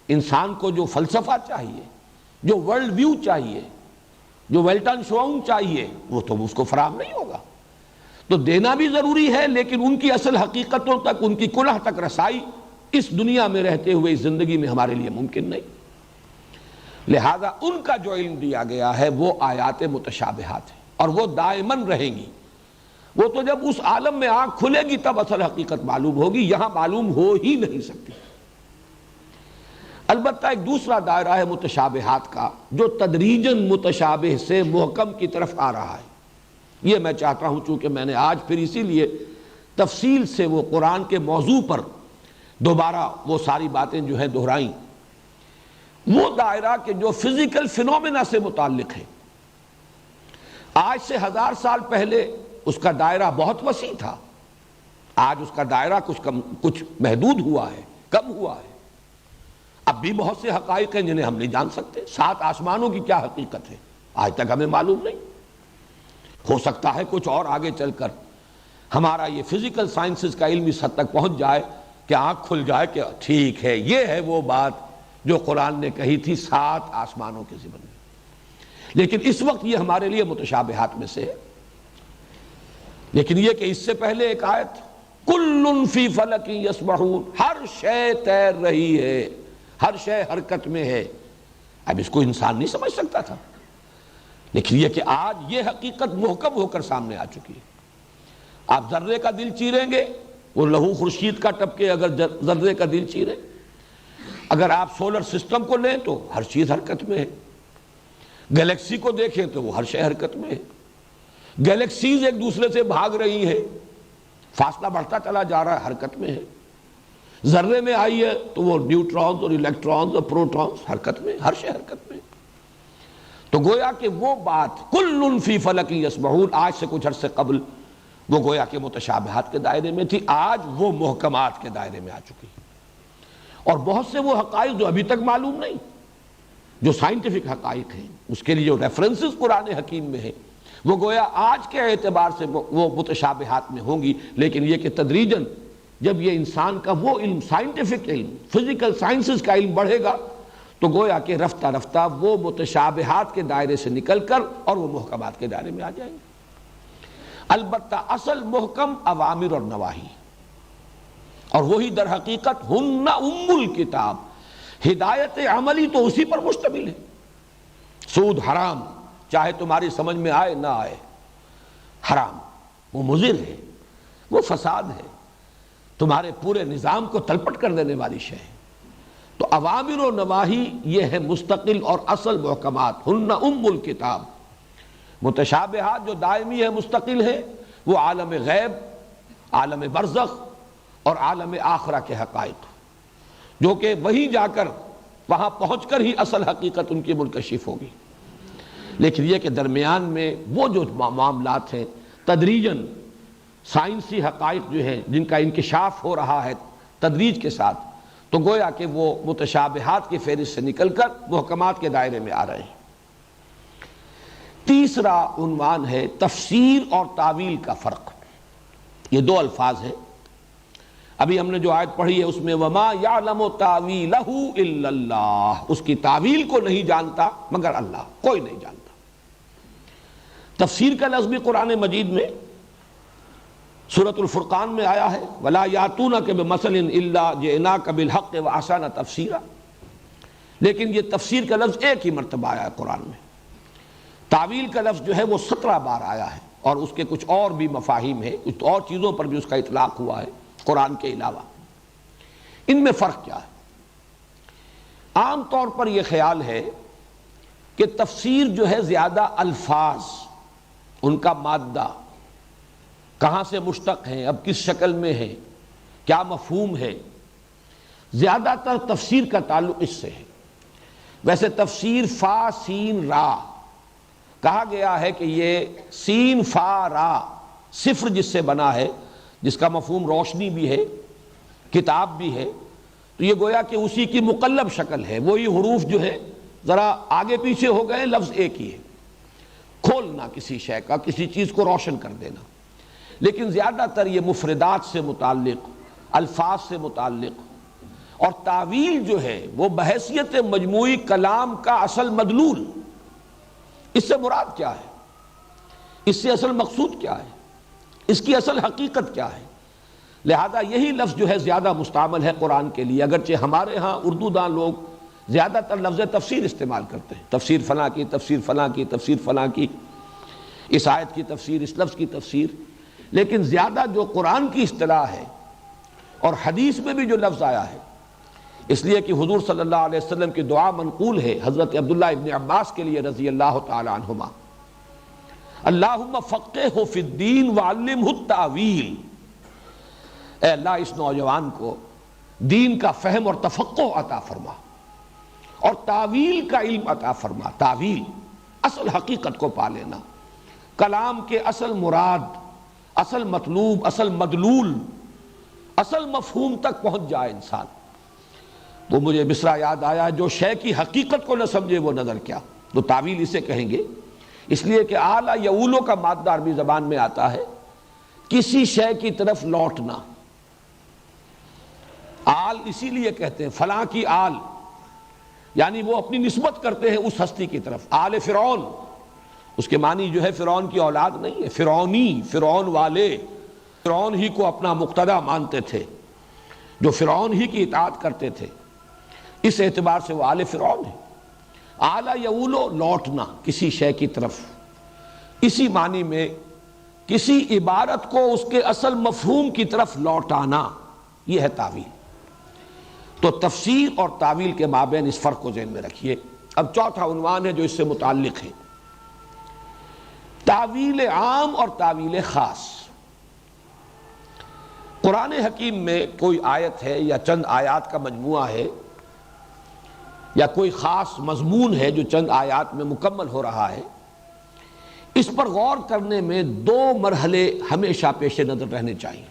انسان کو جو فلسفہ چاہیے، جو ورلڈ ویو چاہیے، جو ویلٹن شوؤنگ چاہیے، وہ تو اس کو فراہم نہیں ہوگا۔ تو دینا بھی ضروری ہے، لیکن ان کی اصل حقیقتوں تک، ان کی کنہ تک رسائی اس دنیا میں رہتے ہوئے اس زندگی میں ہمارے لیے ممکن نہیں۔ لہذا ان کا جو علم دیا گیا ہے وہ آیات متشابہات ہیں، اور وہ دائماً رہیں گی۔ وہ تو جب اس عالم میں آنکھ کھلے گی تب اصل حقیقت معلوم ہوگی، یہاں معلوم ہو ہی نہیں سکتی۔ البتہ ایک دوسرا دائرہ ہے متشابہات کا جو تدریجاً متشابہ سے محکم کی طرف آ رہا ہے۔ یہ میں چاہتا ہوں، چونکہ میں نے آج پھر اسی لیے تفصیل سے وہ قرآن کے موضوع پر دوبارہ وہ ساری باتیں جو ہیں دہرائیں، وہ دائرہ کہ جو فزیکل فینومینا سے متعلق ہے۔ آج سے 1000 سال پہلے اس کا دائرہ بہت وسیع تھا، آج اس کا دائرہ کچھ محدود ہوا ہے، کم ہوا ہے۔ اب بھی بہت سے حقائق ہیں جنہیں ہم نہیں جان سکتے۔ 7 آسمانوں کی کیا حقیقت ہے آج تک ہمیں معلوم نہیں۔ ہو سکتا ہے کچھ اور آگے چل کر ہمارا یہ فزیکل سائنسز کا علم اس حد تک پہنچ جائے کہ آنکھ کھل جائے کہ ٹھیک ہے، یہ ہے وہ بات جو قرآن نے کہی تھی 7 آسمانوں کے ضمن میں۔ لیکن اس وقت یہ ہمارے لیے متشابہات میں سے ہے۔ لیکن یہ کہ اس سے پہلے ایک آیت کل فی فلک یسبحون، ہر شے تیر رہی ہے، ہر شے حرکت میں ہے۔ اب اس کو انسان نہیں سمجھ سکتا تھا، لیکن یہ کہ آج یہ حقیقت محکم ہو کر سامنے آ چکی ہے۔ آپ ذرے کا دل چیریں گے، وہ لہو خورشید کا ٹپکے اگر ذرے کا دل چیرے، اگر آپ سولر سسٹم کو لیں تو ہر چیز حرکت میں ہے، گلیکسی کو دیکھیں تو وہ ہر شے حرکت میں ہے، گلیکسیز ایک دوسرے سے بھاگ رہی ہے، فاصلہ بڑھتا چلا جا رہا ہے، حرکت میں ہے۔ ذرے میں آئی ہے تو وہ نیوٹرونز اور الیکٹرونز اور پروٹونز حرکت میں، ہر شے حرکت میں۔ تو گویا کہ وہ بات کل فی فلک یسبحون آج سے کچھ عرصے قبل وہ گویا کہ متشابہات کے دائرے میں تھی، آج وہ محکمات کے دائرے میں آ چکی۔ اور بہت سے وہ حقائق جو ابھی تک معلوم نہیں، جو سائنٹیفک حقائق ہیں، اس کے لیے جو ریفرنسز قرآن حکیم میں ہیں، وہ گویا آج کے اعتبار سے وہ متشابہات میں ہوں گی۔ لیکن یہ کہ تدریجاً جب یہ انسان کا وہ علم، سائنٹیفک علم، فزیکل سائنسز کا علم بڑھے گا تو گویا کہ رفتہ رفتہ وہ متشابہات کے دائرے سے نکل کر اور وہ محکمات کے دائرے میں آ جائیں گے۔ البتہ اصل محکم اوامر اور نواہی، اور وہی در حقیقت ہن ام الکتاب، ہدایت عملی تو اسی پر مشتمل ہے۔ سود حرام، چاہے تمہاری سمجھ میں آئے نہ آئے، حرام، وہ مضر ہے، وہ فساد ہے، تمہارے پورے نظام کو تلپٹ کر دینے والی شے ہے۔ تو اوامر و نواہی یہ ہے مستقل اور اصل محکمات، ہن ام الکتاب۔ متشابہات جو دائمی ہے، مستقل ہے، وہ عالم غیب، عالم برزخ اور عالم آخرہ کے حقائق، جو کہ وہیں جا کر وہاں پہنچ کر ہی اصل حقیقت ان کی منکشف ہوگی۔ لیکن یہ کہ درمیان میں وہ جو معاملات ہیں تدریجاً سائنسی حقائق جو ہیں جن کا انکشاف ہو رہا ہے تدریج کے ساتھ، تو گویا کہ وہ متشابہات کی فہرست سے نکل کر محکمات کے دائرے میں آ رہے ہیں۔ تیسرا عنوان ہے تفسیر اور تعویل کا فرق۔ یہ 2 الفاظ ہیں۔ ابھی ہم نے جو آیت پڑھی ہے اس میں وَمَا يَعْلَمُ تَعْوِيلَهُ إِلَّا اللَّهُ، اس کی تعویل کو نہیں جانتا مگر اللہ، کوئی نہیں جانتا۔ تفسیر کا لفظ بھی قرآن مجید میں سورۃ الفرقان میں آیا ہے وَلَا يَأْتُونَكَ بِمَثَلٍ إِلَّا جِئْنَاكَ بِالْحَقِّ وَأَحْسَنَ تَفْسِيرًا، لیکن یہ تفسیر کا لفظ ایک ہی مرتبہ آیا ہے قرآن میں۔ تعویل کا لفظ جو ہے وہ 17 بار آیا ہے، اور اس کے کچھ اور بھی مفاہیم ہیں، کچھ اور چیزوں پر بھی اس کا اطلاق ہوا ہے قرآن کے علاوہ۔ ان میں فرق کیا ہے؟ عام طور پر یہ خیال ہے کہ تفسیر جو ہے زیادہ الفاظ، ان کا مادہ، کہاں سے مشتق ہیں، اب کس شکل میں ہے، کیا مفہوم ہے، زیادہ تر تفسیر کا تعلق اس سے ہے۔ ویسے تفسیر فا سین را کہا گیا ہے کہ یہ سین فا را، صفر جس سے بنا ہے، جس کا مفہوم روشنی بھی ہے، کتاب بھی ہے، تو یہ گویا کہ اسی کی مقلب شکل ہے، وہی حروف جو ہے ذرا آگے پیچھے ہو گئے، لفظ ایک ہی ہے، کھولنا کسی شے کا، کسی چیز کو روشن کر دینا۔ لیکن زیادہ تر یہ مفردات سے متعلق، الفاظ سے متعلق، اور تعویل جو ہے وہ بحیثیت مجموعی کلام کا اصل مدلول، اس سے مراد کیا ہے، اس سے اصل مقصود کیا ہے، اس کی اصل حقیقت کیا ہے۔ لہذا یہی لفظ جو ہے زیادہ مستعمل ہے قرآن کے لیے، اگرچہ ہمارے ہاں اردو داں لوگ زیادہ تر لفظ تفسیر استعمال کرتے ہیں، تفسیر فلاں کی، تفسیر فلاں کی، تفسیر فلاں کی، اس آیت کی تفسیر، اس لفظ کی تفسیر۔ لیکن زیادہ جو قرآن کی اصطلاح ہے اور حدیث میں بھی جو لفظ آیا ہے، اس لیے کہ حضور صلی اللہ علیہ وسلم کی دعا منقول ہے حضرت عبداللہ ابن عباس کے لیے رضی اللہ تعالی عنہما، اللہم فقہہ فی الدین وعلمہ التاویل، اے اللہ اس نوجوان کو دین کا فہم اور تفقہ عطا فرما اور تعویل کا علم عطا فرما۔ تعویل، اصل حقیقت کو پا لینا، کلام کے اصل مراد، اصل مطلوب، اصل مدلول، اصل مفہوم تک پہنچ جائے انسان۔ وہ مجھے مصرع یاد آیا، جو شے کی حقیقت کو نہ سمجھے وہ نظر کیا، تو تعویل اسے کہیں گے اس لیے کہ آلا یعولو کا مادہ عربی زبان میں آتا ہے کسی شے کی طرف لوٹنا. آل اسی لیے کہتے ہیں فلاں کی آل، یعنی وہ اپنی نسبت کرتے ہیں اس ہستی کی طرف. آل فرعون، اس کے معنی جو ہے فرعون کی اولاد نہیں ہے، فرعونی، فرعون والے، فرعون ہی کو اپنا مقتدی مانتے تھے، جو فرعون ہی کی اطاعت کرتے تھے، اس اعتبار سے وہ آل فرعون ہے. آلا یعولو لوٹنا کسی شے کی طرف، اسی معنی میں کسی عبارت کو اس کے اصل مفہوم کی طرف لوٹانا، یہ ہے تعویل. تو تفسیر اور تعویل کے مابین اس فرق کو ذہن میں رکھیے. اب چوتھا عنوان ہے جو اس سے متعلق ہے، تعویل عام اور تعویل خاص. قرآن حکیم میں کوئی آیت ہے یا چند آیات کا مجموعہ ہے یا کوئی خاص مضمون ہے جو چند آیات میں مکمل ہو رہا ہے، اس پر غور کرنے میں دو مرحلے ہمیشہ پیش نظر رہنے چاہیے.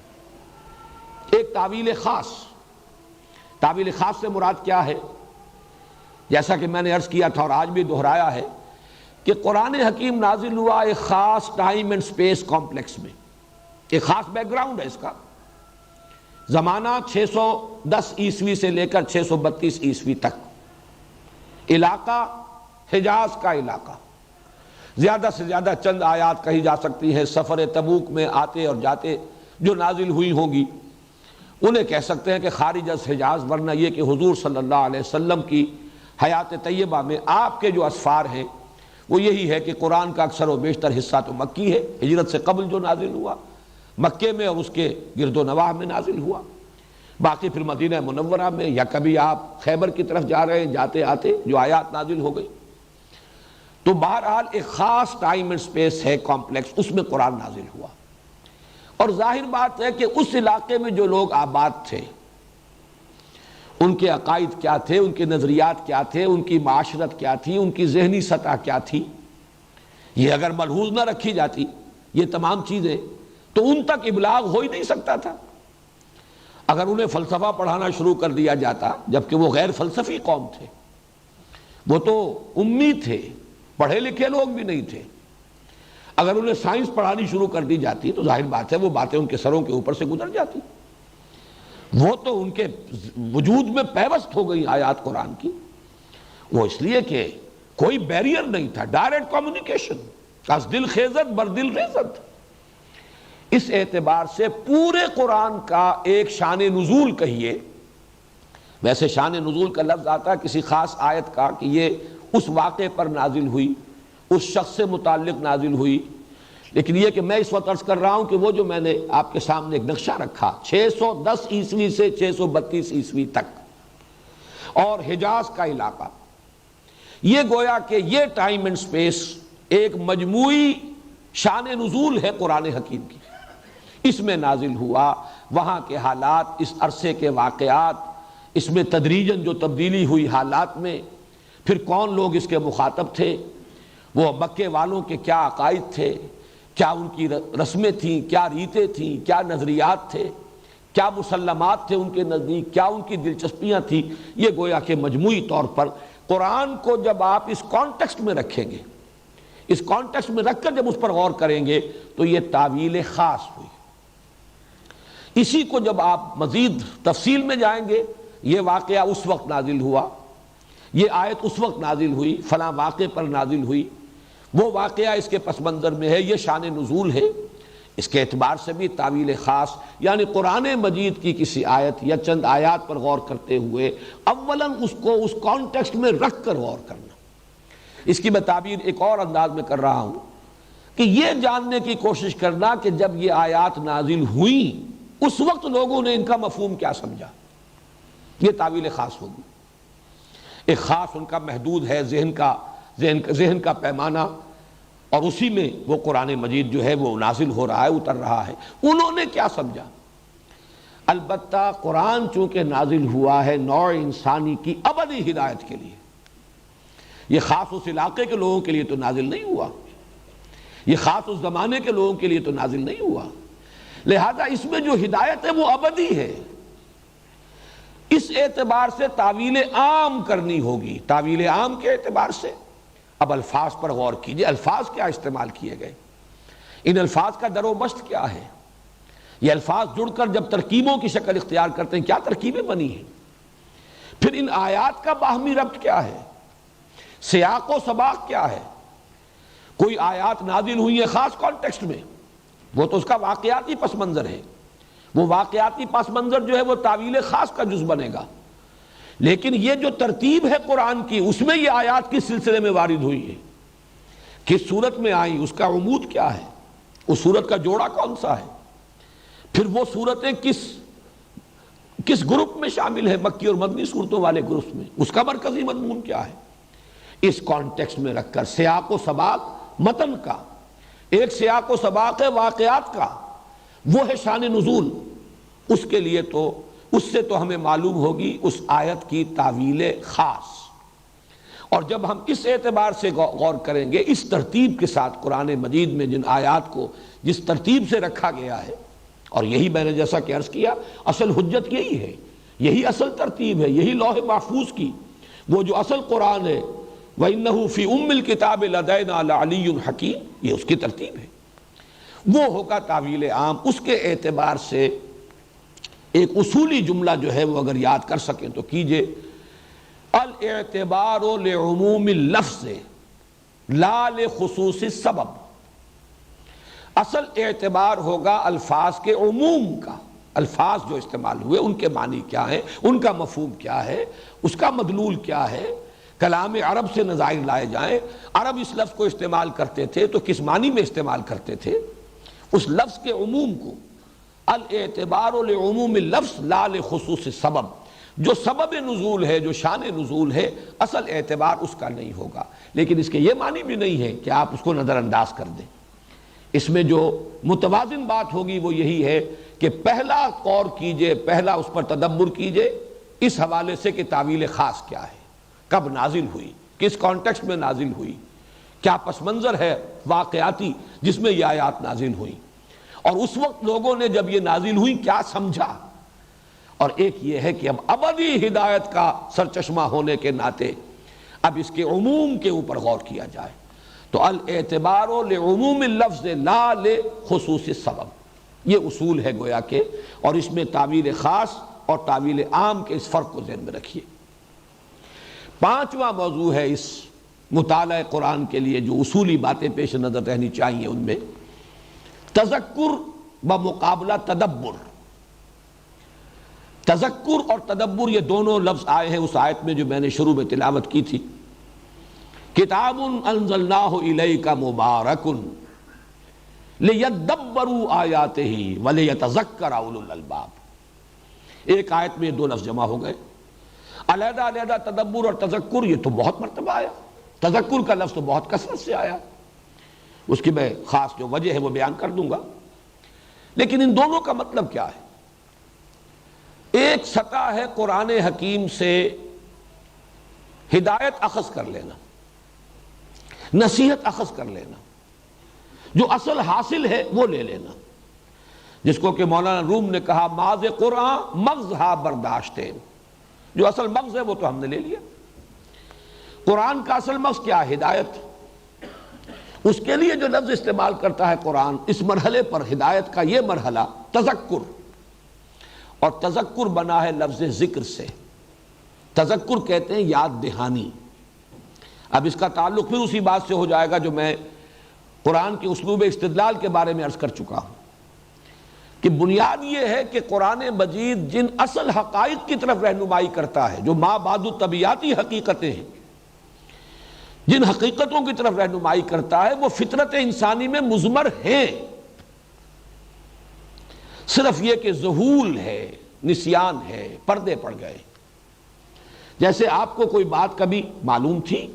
ایک تعویل خاص. تعویل خاص سے مراد کیا ہے؟ جیسا کہ میں نے عرض کیا تھا اور آج بھی دہرایا ہے کہ قرآن حکیم نازل ہوا ایک خاص ٹائم اینڈ سپیس کمپلیکس میں، ایک خاص بیک گراؤنڈ ہے اس کا. زمانہ 610 عیسوی سے لے کر 632 عیسوی تک. علاقہ حجاز کا علاقہ. زیادہ سے زیادہ چند آیات کہی جا سکتی ہیں سفر تبوک میں آتے اور جاتے جو نازل ہوئی ہوں گی، انہیں کہہ سکتے ہیں کہ خارج از حجاز، ورنہ یہ کہ حضور صلی اللہ علیہ وسلم کی حیات طیبہ میں آپ کے جو اسفار ہیں وہ یہی ہے کہ قرآن کا اکثر و بیشتر حصہ تو مکی ہے، ہجرت سے قبل جو نازل ہوا مکے میں اور اس کے گرد و نواح میں نازل ہوا. باقی پھر مدینہ منورہ میں یا کبھی آپ خیبر کی طرف جا رہے ہیں جاتے آتے جو آیات نازل ہو گئی. تو بہرحال ایک خاص ٹائم اینڈ سپیس ہے کمپلیکس، اس میں قرآن نازل ہوا. اور ظاہر بات ہے کہ اس علاقے میں جو لوگ آباد تھے ان کے عقائد کیا تھے، ان کے نظریات کیا تھے، ان کی معاشرت کیا تھی، ان کی ذہنی سطح کیا تھی، یہ اگر ملحوظ نہ رکھی جاتی یہ تمام چیزیں تو ان تک ابلاغ ہو ہی نہیں سکتا تھا. اگر انہیں فلسفہ پڑھانا شروع کر دیا جاتا، جبکہ وہ غیر فلسفی قوم تھے، وہ تو امی تھے، پڑھے لکھے لوگ بھی نہیں تھے، اگر انہیں سائنس پڑھانی شروع کر دی جاتی تو ظاہر بات ہے وہ باتیں ان کے سروں کے اوپر سے گزر جاتی. وہ تو ان کے وجود میں پیوست ہو گئی آیات قرآن کی. وہ اس لیے کہ کوئی بیریئر نہیں تھا، ڈائریکٹ کمیونیکیشن، از دل خیزت بر دل ریزت. اس اعتبار سے پورے قرآن کا ایک شان نزول کہیے، ویسے شان نزول کا لفظ آتا ہے کسی خاص آیت کا کہ یہ اس واقعے پر نازل ہوئی، اس شخص سے متعلق نازل ہوئی، لیکن یہ کہ میں اس وقت عرض کر رہا ہوں کہ وہ جو میں نے آپ کے سامنے ایک نقشہ رکھا 610 عیسوی سے 632 عیسوی تک اور حجاز کا علاقہ، یہ گویا کہ یہ ٹائم اینڈ سپیس ایک مجموعی شان نزول ہے قرآن حکیم کی. اس میں نازل ہوا، وہاں کے حالات، اس عرصے کے واقعات، اس میں تدریجاً جو تبدیلی ہوئی حالات میں، پھر کون لوگ اس کے مخاطب تھے، وہ مکے والوں کے کیا عقائد تھے، کیا ان کی رسمیں تھیں، کیا ریتیں تھیں، کیا نظریات تھے، کیا مسلمات تھے ان کے نزدیک، کیا ان کی دلچسپیاں تھیں. یہ گویا کہ مجموعی طور پر قرآن کو جب آپ اس کانٹیکسٹ میں رکھیں گے، اس کانٹیکسٹ میں رکھ کر جب اس پر غور کریں گے تو یہ تعویل خاص ہوئی. اسی کو جب آپ مزید تفصیل میں جائیں گے، یہ واقعہ اس وقت نازل ہوا، یہ آیت اس وقت نازل ہوئی، فلاں واقعے پر نازل ہوئی، وہ واقعہ اس کے پس منظر میں ہے، یہ شان نزول ہے. اس کے اعتبار سے بھی تعویل خاص یعنی قرآن مجید کی کسی آیت یا چند آیات پر غور کرتے ہوئے اولاً اس کو اس کانٹیکسٹ میں رکھ کر غور کرنا. اس کی میں تعبیر ایک اور انداز میں کر رہا ہوں کہ یہ جاننے کی کوشش کرنا کہ جب یہ آیات نازل ہوئیں اس وقت لوگوں نے ان کا مفہوم کیا سمجھا، یہ تعویل خاص ہوگی. ایک خاص ان کا محدود ہے ذہن کا پیمانہ، اور اسی میں وہ قرآن مجید جو ہے وہ نازل ہو رہا ہے، اتر رہا ہے. انہوں نے کیا سمجھا؟ البتہ قرآن چونکہ نازل ہوا ہے نوع انسانی کی ابدی ہدایت کے لیے، یہ خاص اس علاقے کے لوگوں کے لیے تو نازل نہیں ہوا، یہ خاص اس زمانے کے لوگوں کے لیے تو نازل نہیں ہوا، لہذا اس میں جو ہدایت ہے وہ ابدی ہے. اس اعتبار سے تعویل عام کرنی ہوگی. تعویل عام کے اعتبار سے اب الفاظ پر غور کیجئے، الفاظ کیا استعمال کیے گئے، ان الفاظ کا در و مشت کیا ہے، یہ الفاظ جڑ کر جب ترکیبوں کی شکل اختیار کرتے ہیں کیا ترکیبیں بنی ہیں، پھر ان آیات کا باہمی ربط کیا ہے، سیاق و سباق کیا ہے۔ کوئی آیات نازل ہوئی ہیں خاص کانٹیکسٹ میں، وہ تو اس کا واقعاتی پس منظر ہے، وہ واقعاتی پس منظر جو ہے وہ تعویل خاص کا جز بنے گا، لیکن یہ جو ترتیب ہے قرآن کی اس میں یہ آیات کس سلسلے میں وارد ہوئی ہے، کس صورت میں آئی، اس کا عمود کیا ہے، اس صورت کا جوڑا کون سا ہے، پھر وہ صورتیں کس گروپ میں شامل ہے، مکی اور مدنی صورتوں والے گروپ میں، اس کا مرکزی مضمون کیا ہے۔ اس کانٹیکسٹ میں رکھ کر سیاق و سباق متن کا، ایک سیاق و سباق ہے واقعات کا، وہ ہے شان نزول، اس کے لیے تو اس سے تو ہمیں معلوم ہوگی اس آیت کی تعویل خاص، اور جب ہم اس اعتبار سے غور کریں گے، اس ترتیب کے ساتھ قرآن مجید میں جن آیات کو جس ترتیب سے رکھا گیا ہے، اور یہی میں نے جیسا کہ عرض کیا اصل حجت یہی ہے، یہی اصل ترتیب ہے، یہی لوح محفوظ کی وہ جو اصل قرآن ہے، وَإِنَّهُ فِي أُمِّ الْكِتَابِ لَدَيْنَا لَعَلِيٌّ حَكِيمٌ، یہ اس کی ترتیب ہے، وہ ہوگا تعویل عام۔ اس کے اعتبار سے ایک اصولی جملہ جو ہے وہ اگر یاد کر سکیں تو کیجئے، الاعتبار لعموم اللفظ لا لخصوص السبب، اصل اعتبار ہوگا الفاظ کے عموم کا، الفاظ جو استعمال ہوئے ان کے معنی کیا ہے، ان کا مفہوم کیا ہے، اس کا مدلول کیا ہے، کلام عرب سے نظائر لائے جائیں، عرب اس لفظ کو استعمال کرتے تھے تو کس معنی میں استعمال کرتے تھے، اس لفظ کے عموم کو، الاعتبار لعموم اللفظ لا لخصوص السبب، جو سبب نزول ہے، جو شان نزول ہے، اصل اعتبار اس کا نہیں ہوگا، لیکن اس کے یہ معنی بھی نہیں ہے کہ آپ اس کو نظر انداز کر دیں۔ اس میں جو متوازن بات ہوگی وہ یہی ہے کہ پہلا غور کیجئے، پہلا اس پر تدبر کیجئے اس حوالے سے کہ تعویل خاص کیا ہے، کب نازل ہوئی، کس کانٹیکسٹ میں نازل ہوئی، کیا پس منظر ہے واقعاتی جس میں یہ آیات نازل ہوئی، اور اس وقت لوگوں نے جب یہ نازل ہوئی کیا سمجھا، اور ایک یہ ہے کہ اب ابدی ہدایت کا سرچشمہ ہونے کے ناطے اب اس کے عموم کے اوپر غور کیا جائے، تو الاعتبار لعموم اللفظ لا لخصوص السبب، یہ اصول ہے گویا کہ، اور اس میں تعویل خاص اور تعویل عام کے اس فرق کو ذہن میں رکھیے۔ پانچواں موضوع ہے اس مطالعہ قرآن کے لیے جو اصولی باتیں پیش نظر رہنی چاہیے، ان میں تذکر بمقابلہ تدبر۔ تذکر اور تدبر یہ دونوں لفظ آئے ہیں اس آیت میں جو میں نے شروع میں تلاوت کی تھی، کتاب انزلناہ الیک مبارک لیدبروا آیاتہ ولیتذکر اولو الالباب۔ ایک آیت میں یہ دو لفظ جمع ہو گئے، علیحدہ علیحدہ تدبر اور تذکر یہ تو بہت مرتبہ آیا، تذکر کا لفظ تو بہت کثرت سے آیا، اس کی میں خاص جو وجہ ہے وہ بیان کر دوں گا، لیکن ان دونوں کا مطلب کیا ہے؟ ایک سطح ہے قرآن حکیم سے ہدایت اخذ کر لینا، نصیحت اخذ کر لینا، جو اصل حاصل ہے وہ لے لینا، جس کو کہ مولانا روم نے کہا ماذ قرآن مغز ہا برداشتے، جو اصل مغز ہے وہ تو ہم نے لے لیا۔ قرآن کا اصل مغز کیا ہے؟ ہدایت۔ اس کے لیے جو لفظ استعمال کرتا ہے قرآن اس مرحلے پر، ہدایت کا یہ مرحلہ تذکر، اور تذکر بنا ہے لفظ ذکر سے، تذکر کہتے ہیں یاد دہانی۔ اب اس کا تعلق پھر اسی بات سے ہو جائے گا جو میں قرآن کے اسلوب استدلال کے بارے میں عرض کر چکا ہوں، کہ بنیاد یہ ہے کہ قرآن مجید جن اصل حقائق کی طرف رہنمائی کرتا ہے، جو ما بعد طبیعتی حقیقتیں ہیں، جن حقیقتوں کی طرف رہنمائی کرتا ہے وہ فطرت انسانی میں مضمر ہیں، صرف یہ کہ ذہول ہے، نسیان ہے، پردے پڑ گئے۔ جیسے آپ کو کوئی بات کبھی معلوم تھی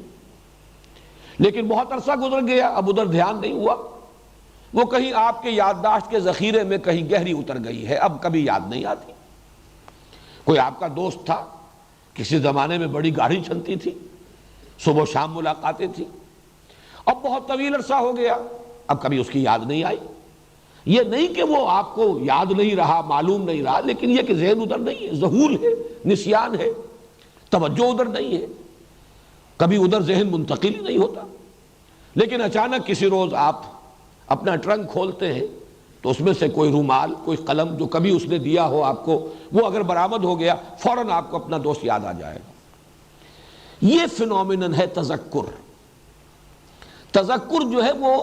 لیکن بہت عرصہ گزر گیا، اب ادھر دھیان نہیں ہوا، وہ کہیں آپ کے یادداشت کے ذخیرے میں کہیں گہری اتر گئی ہے، اب کبھی یاد نہیں آتی۔ کوئی آپ کا دوست تھا، کسی زمانے میں بڑی گاڑی چلتی تھی، صبح و شام ملاقاتیں تھیں، اب بہت طویل عرصہ ہو گیا، اب کبھی اس کی یاد نہیں آئی۔ یہ نہیں کہ وہ آپ کو یاد نہیں رہا، معلوم نہیں رہا، لیکن یہ کہ ذہن ادھر نہیں ہے، ذہول ہے، نسیان ہے، توجہ ادھر نہیں ہے، کبھی ادھر ذہن منتقل ہی نہیں ہوتا۔ لیکن اچانک کسی روز آپ اپنا ٹرنک کھولتے ہیں تو اس میں سے کوئی رومال، کوئی قلم جو کبھی اس نے دیا ہو آپ کو، وہ اگر برآمد ہو گیا، فوراً آپ کو اپنا دوست یاد آ جائے گا۔ یہ فینومینن ہے تذکر۔ تذکر جو ہے وہ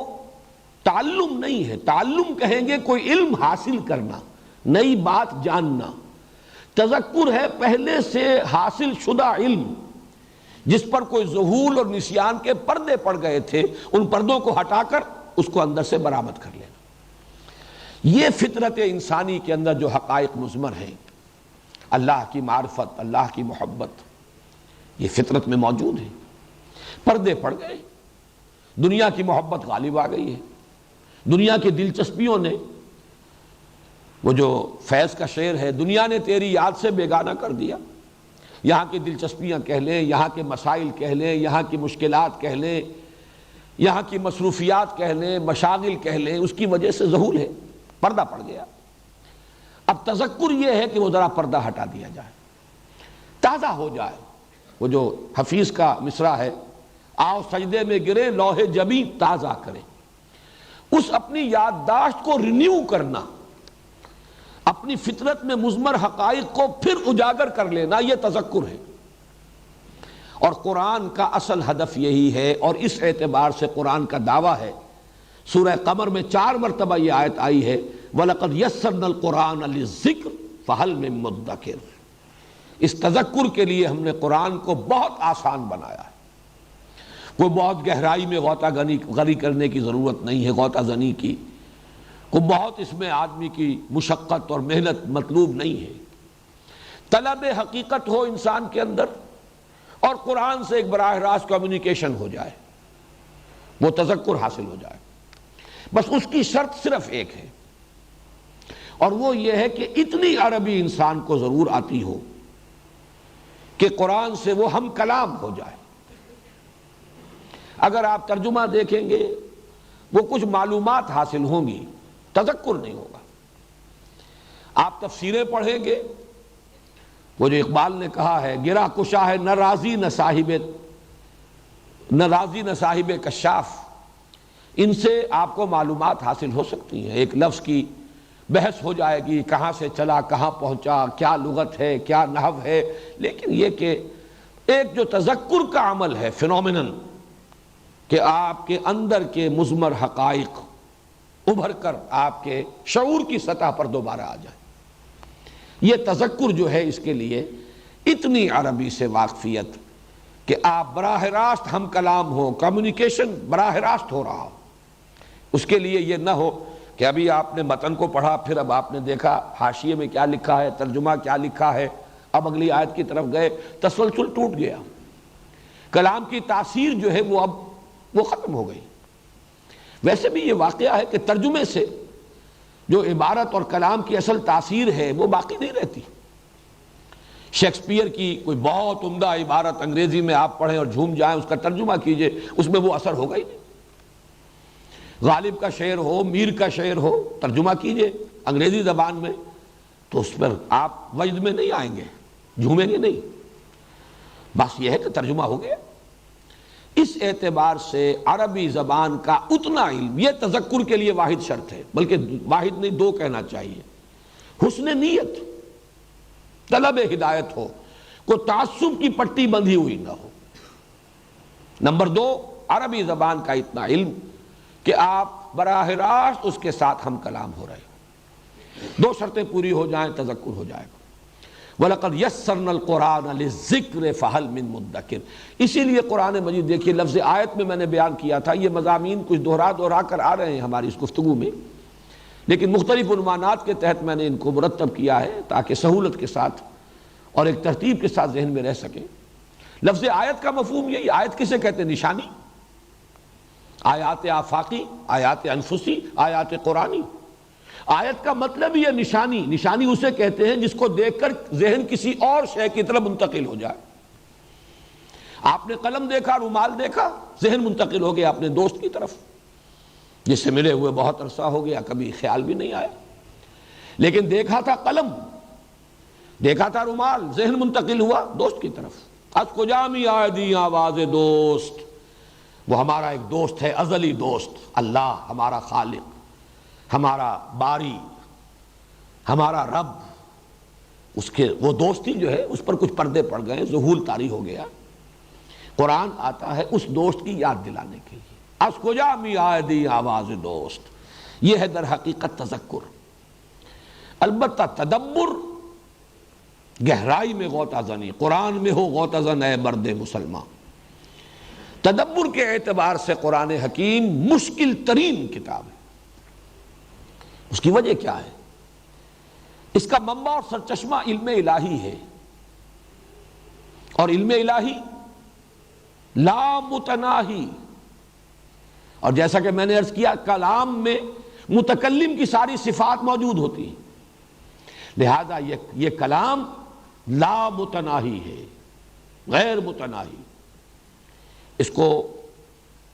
تعلم نہیں ہے، تعلم کہیں گے کوئی علم حاصل کرنا، نئی بات جاننا۔ تذکر ہے پہلے سے حاصل شدہ علم جس پر کوئی ذہول اور نسیان کے پردے پڑ گئے تھے، ان پردوں کو ہٹا کر اس کو اندر سے برآمد کر لینا۔ یہ فطرت انسانی کے اندر جو حقائق مضمر ہیں، اللہ کی معرفت، اللہ کی محبت، یہ فطرت میں موجود ہے۔ پردے پڑ گئے، دنیا کی محبت غالب آ گئی ہے، دنیا کی دلچسپیوں نے، وہ جو فیض کا شعر ہے، دنیا نے تیری یاد سے بیگانہ کر دیا، یہاں کی دلچسپیاں کہہ لیں، یہاں کے مسائل کہہ لیں، یہاں کی مشکلات کہہ لیں، یہاں کی مصروفیات کہہ لیں، مشاغل کہہ لیں، اس کی وجہ سے ذہول ہے، پردہ پڑ گیا۔ اب تذکر یہ ہے کہ وہ ذرا پردہ ہٹا دیا جائے، تازہ ہو جائے۔ وہ جو حفیظ کا مصرع ہے، آؤ سجدے میں گرے لوح جبیں تازہ کریں، اس اپنی یادداشت کو رینیو کرنا، اپنی فطرت میں مضمر حقائق کو پھر اجاگر کر لینا، یہ تذکر ہے۔ اور قرآن کا اصل ہدف یہی ہے، اور اس اعتبار سے قرآن کا دعویٰ ہے۔ سورہ قمر میں 4 مرتبہ یہ آیت آئی ہے، وَلَقَدْ يَسَّرْنَا الْقُرْآنَ لِلذِّكْرِ فَهَلْ مِن مُدَّكِرٍ۔ اس تذکر کے لیے ہم نے قرآن کو بہت آسان بنایا ہے، کوئی بہت گہرائی میں غوطہ غنی کرنے کی ضرورت نہیں ہے، غوطہ زنی کی، کوئی بہت اس میں آدمی کی مشقت اور محنت مطلوب نہیں ہے۔ طلب حقیقت ہو انسان کے اندر اور قرآن سے ایک براہ راست کمیونیکیشن ہو جائے، وہ تذکر حاصل ہو جائے، بس اس کی شرط صرف ایک ہے، اور وہ یہ ہے کہ اتنی عربی انسان کو ضرور آتی ہو کہ قرآن سے وہ ہم کلام ہو جائے۔ اگر آپ ترجمہ دیکھیں گے وہ کچھ معلومات حاصل ہوں گی، تذکر نہیں ہوگا۔ آپ تفسیریں پڑھیں گے، وہ جو اقبال نے کہا ہے، گرہ کشا ہے نہ راضی نہ صاحب کشاف، ان سے آپ کو معلومات حاصل ہو سکتی ہیں۔ ایک لفظ کی بحث ہو جائے گی، کہاں سے چلا کہاں پہنچا، کیا لغت ہے کیا نحو ہے، لیکن یہ کہ ایک جو تذکر کا عمل ہے، فینومینن، کہ آپ کے اندر کے مضمر حقائق ابھر کر آپ کے شعور کی سطح پر دوبارہ آ جائے، یہ تذکر جو ہے اس کے لیے اتنی عربی سے واقفیت کہ آپ براہ راست ہم کلام ہو، کمیونیکیشن براہ راست ہو رہا ہو۔ اس کے لیے یہ نہ ہو کہ ابھی آپ نے متن کو پڑھا، پھر اب آپ نے دیکھا حاشیے میں کیا لکھا ہے، ترجمہ کیا لکھا ہے، اب اگلی آیت کی طرف گئے، تسلسل ٹوٹ گیا، کلام کی تاثیر جو ہے وہ ختم ہو گئی۔ ویسے بھی یہ واقعہ ہے کہ ترجمے سے جو عبارت اور کلام کی اصل تاثیر ہے وہ باقی نہیں رہتی۔ شیکسپیئر کی کوئی بہت عمدہ عبارت انگریزی میں آپ پڑھیں اور جھوم جائیں، اس کا ترجمہ کیجئے، اس میں وہ اثر ہوگا ہی نہیں۔ غالب کا شعر ہو، میر کا شعر ہو، ترجمہ کیجئے انگریزی زبان میں، تو اس پر آپ وجد میں نہیں آئیں گے، جھومیں گے نہیں۔ بس یہ ہے کہ ترجمہ ہو گیا۔ اس اعتبار سے عربی زبان کا اتنا علم، یہ تذکر کے لیے واحد شرط ہے، بلکہ واحد نہیں 2 کہنا چاہیے۔ حسن نیت، طلب ہدایت ہو، کوئی تعصب کی پٹی بندھی ہوئی نہ ہو۔ نمبر 2، عربی زبان کا اتنا علم کہ آپ براہ راست اس کے ساتھ ہم کلام ہو رہے ہیں۔ 2 شرطیں پوری ہو جائیں، تذکر ہو جائے گا۔ وَلَقَدْ يَسَّرْنَا الْقُرْآنَ لِلذِّكْرِ فَهَلْ مِن مُدَّكِرٍ۔ اسی لیے قرآن مجید دیکھیے، لفظ آیت میں نے بیان کیا تھا، یہ مضامین کچھ دہرا کر آ رہے ہیں ہماری اس گفتگو میں، لیکن مختلف عنوانات کے تحت میں نے ان کو مرتب کیا ہے تاکہ سہولت کے ساتھ اور ایک ترتیب کے ساتھ ذہن میں رہ سکے۔ لفظ آیت کا مفہوم یہی، آیت کسے کہتے ہیں؟ نشانی، آیات آفاقی، آیات انفسی، آیات قرآنی۔ آیت کا مطلب یہ نشانی، نشانی اسے کہتے ہیں جس کو دیکھ کر ذہن کسی اور شے کی طرف منتقل ہو جائے۔ آپ نے قلم دیکھا، رومال دیکھا، ذہن منتقل ہو گیا اپنے دوست کی طرف جس سے ملے ہوئے بہت عرصہ ہو گیا، کبھی خیال بھی نہیں آیا، لیکن دیکھا تھا قلم، دیکھا تھا رومال، ذہن منتقل ہوا دوست کی طرف۔ از کجا می آئے دی آواز دوست، وہ ہمارا ایک دوست ہے، ازلی دوست، اللہ ہمارا خالق، ہمارا باری، ہمارا رب۔ اس کے وہ دوستی جو ہے اس پر کچھ پردے پڑ گئے، ذہول طاری ہو گیا۔ قرآن آتا ہے اس دوست کی یاد دلانے کے لیے۔ از کجا می آئے دی آواز دوست، یہ ہے در حقیقت تذکر۔ البتہ تدبر گہرائی میں غوطہ زنی، قرآن میں ہو غوطہ زن اے مرد مسلمان۔ تدبر کے اعتبار سے قرآن حکیم مشکل ترین کتاب ہے۔ اس کی وجہ کیا ہے؟ اس کا منبع اور سرچشمہ علم الہی ہے، اور علم الہی لا متناہی، اور جیسا کہ میں نے عرض کیا کلام میں متکلم کی ساری صفات موجود ہوتی ہیں، لہذا یہ کلام لا متناہی ہے، غیر متناہی۔ اس کو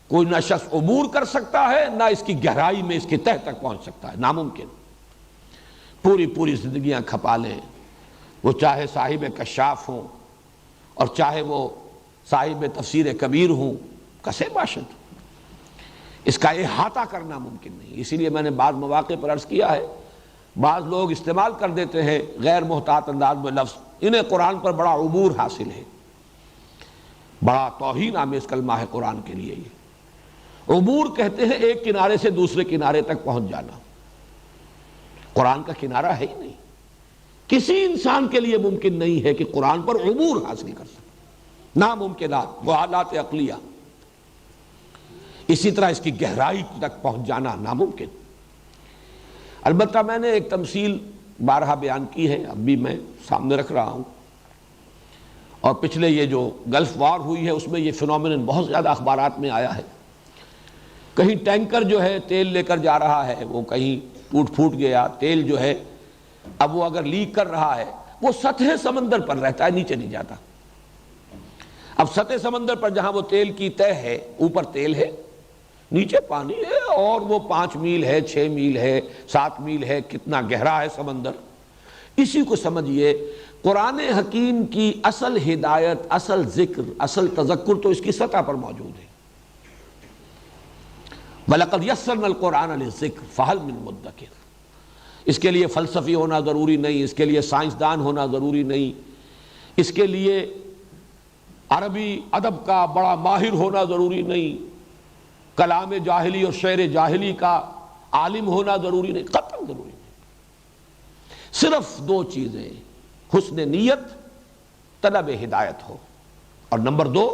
کوئی نہ شخص عبور کر سکتا ہے، نہ اس کی گہرائی میں اس کی تہ تک پہنچ سکتا ہے، ناممکن۔ پوری زندگیاں کھپا لیں، وہ چاہے صاحب کشاف ہوں اور چاہے وہ صاحب تفسیر کبیر ہوں، کسے باشد، اس کا احاطہ کرنا ممکن نہیں۔ اسی لیے میں نے بعض مواقع پر عرض کیا ہے، بعض لوگ استعمال کر دیتے ہیں غیر محتاط انداز میں لفظ، انہیں قرآن پر بڑا عبور حاصل ہے، بڑا توہین آمیز کلمہ ہے قرآن کے لیے۔ یہ عبور کہتے ہیں ایک کنارے سے دوسرے کنارے تک پہنچ جانا، قرآن کا کنارہ ہے ہی نہیں۔ کسی انسان کے لیے ممکن نہیں ہے کہ قرآن پر عبور حاصل کر سکے، ناممکنات، محالات عقلیہ۔ اسی طرح اس کی گہرائی تک پہنچ جانا ناممکن۔ البتہ میں نے ایک تمثیل بارہا بیان کی ہے، اب بھی میں سامنے رکھ رہا ہوں، اور پچھلے یہ جو گلف وار ہوئی ہے اس میں یہ فنومینن بہت زیادہ اخبارات میں آیا ہے۔ کہیں ٹینکر جو ہے تیل لے کر جا رہا ہے، وہ کہیں ٹوٹ پھوٹ گیا، تیل جو ہے اب وہ اگر لیک کر رہا ہے وہ سطح سمندر پر رہتا ہے، نیچے نہیں جاتا۔ اب سطح سمندر پر جہاں وہ تیل کی تہ ہے، اوپر تیل ہے، نیچے پانی ہے، اور وہ 5 میل ہے، 6 میل ہے، 7 میل ہے، کتنا گہرا ہے سمندر۔ اسی کو سمجھیے قرآن حکیم کی اصل ہدایت، اصل ذکر، اصل تذکر تو اس کی سطح پر موجود ہے۔ وَلَقَدْ يَسَّرْنَا الْقُرْآنَ لِلذِّكْرِ فَهَلْ مِن مُدَّكِرٍ۔ اس کے لیے فلسفی ہونا ضروری نہیں، اس کے لیے سائنسدان ہونا ضروری نہیں، اس کے لیے عربی ادب کا بڑا ماہر ہونا ضروری نہیں، کلام جاہلی اور شعر جاہلی کا عالم ہونا ضروری نہیں، قطعاً ضروری نہیں۔ صرف 2 چیزیں، حسن نیت، طلب ہدایت ہو، اور نمبر 2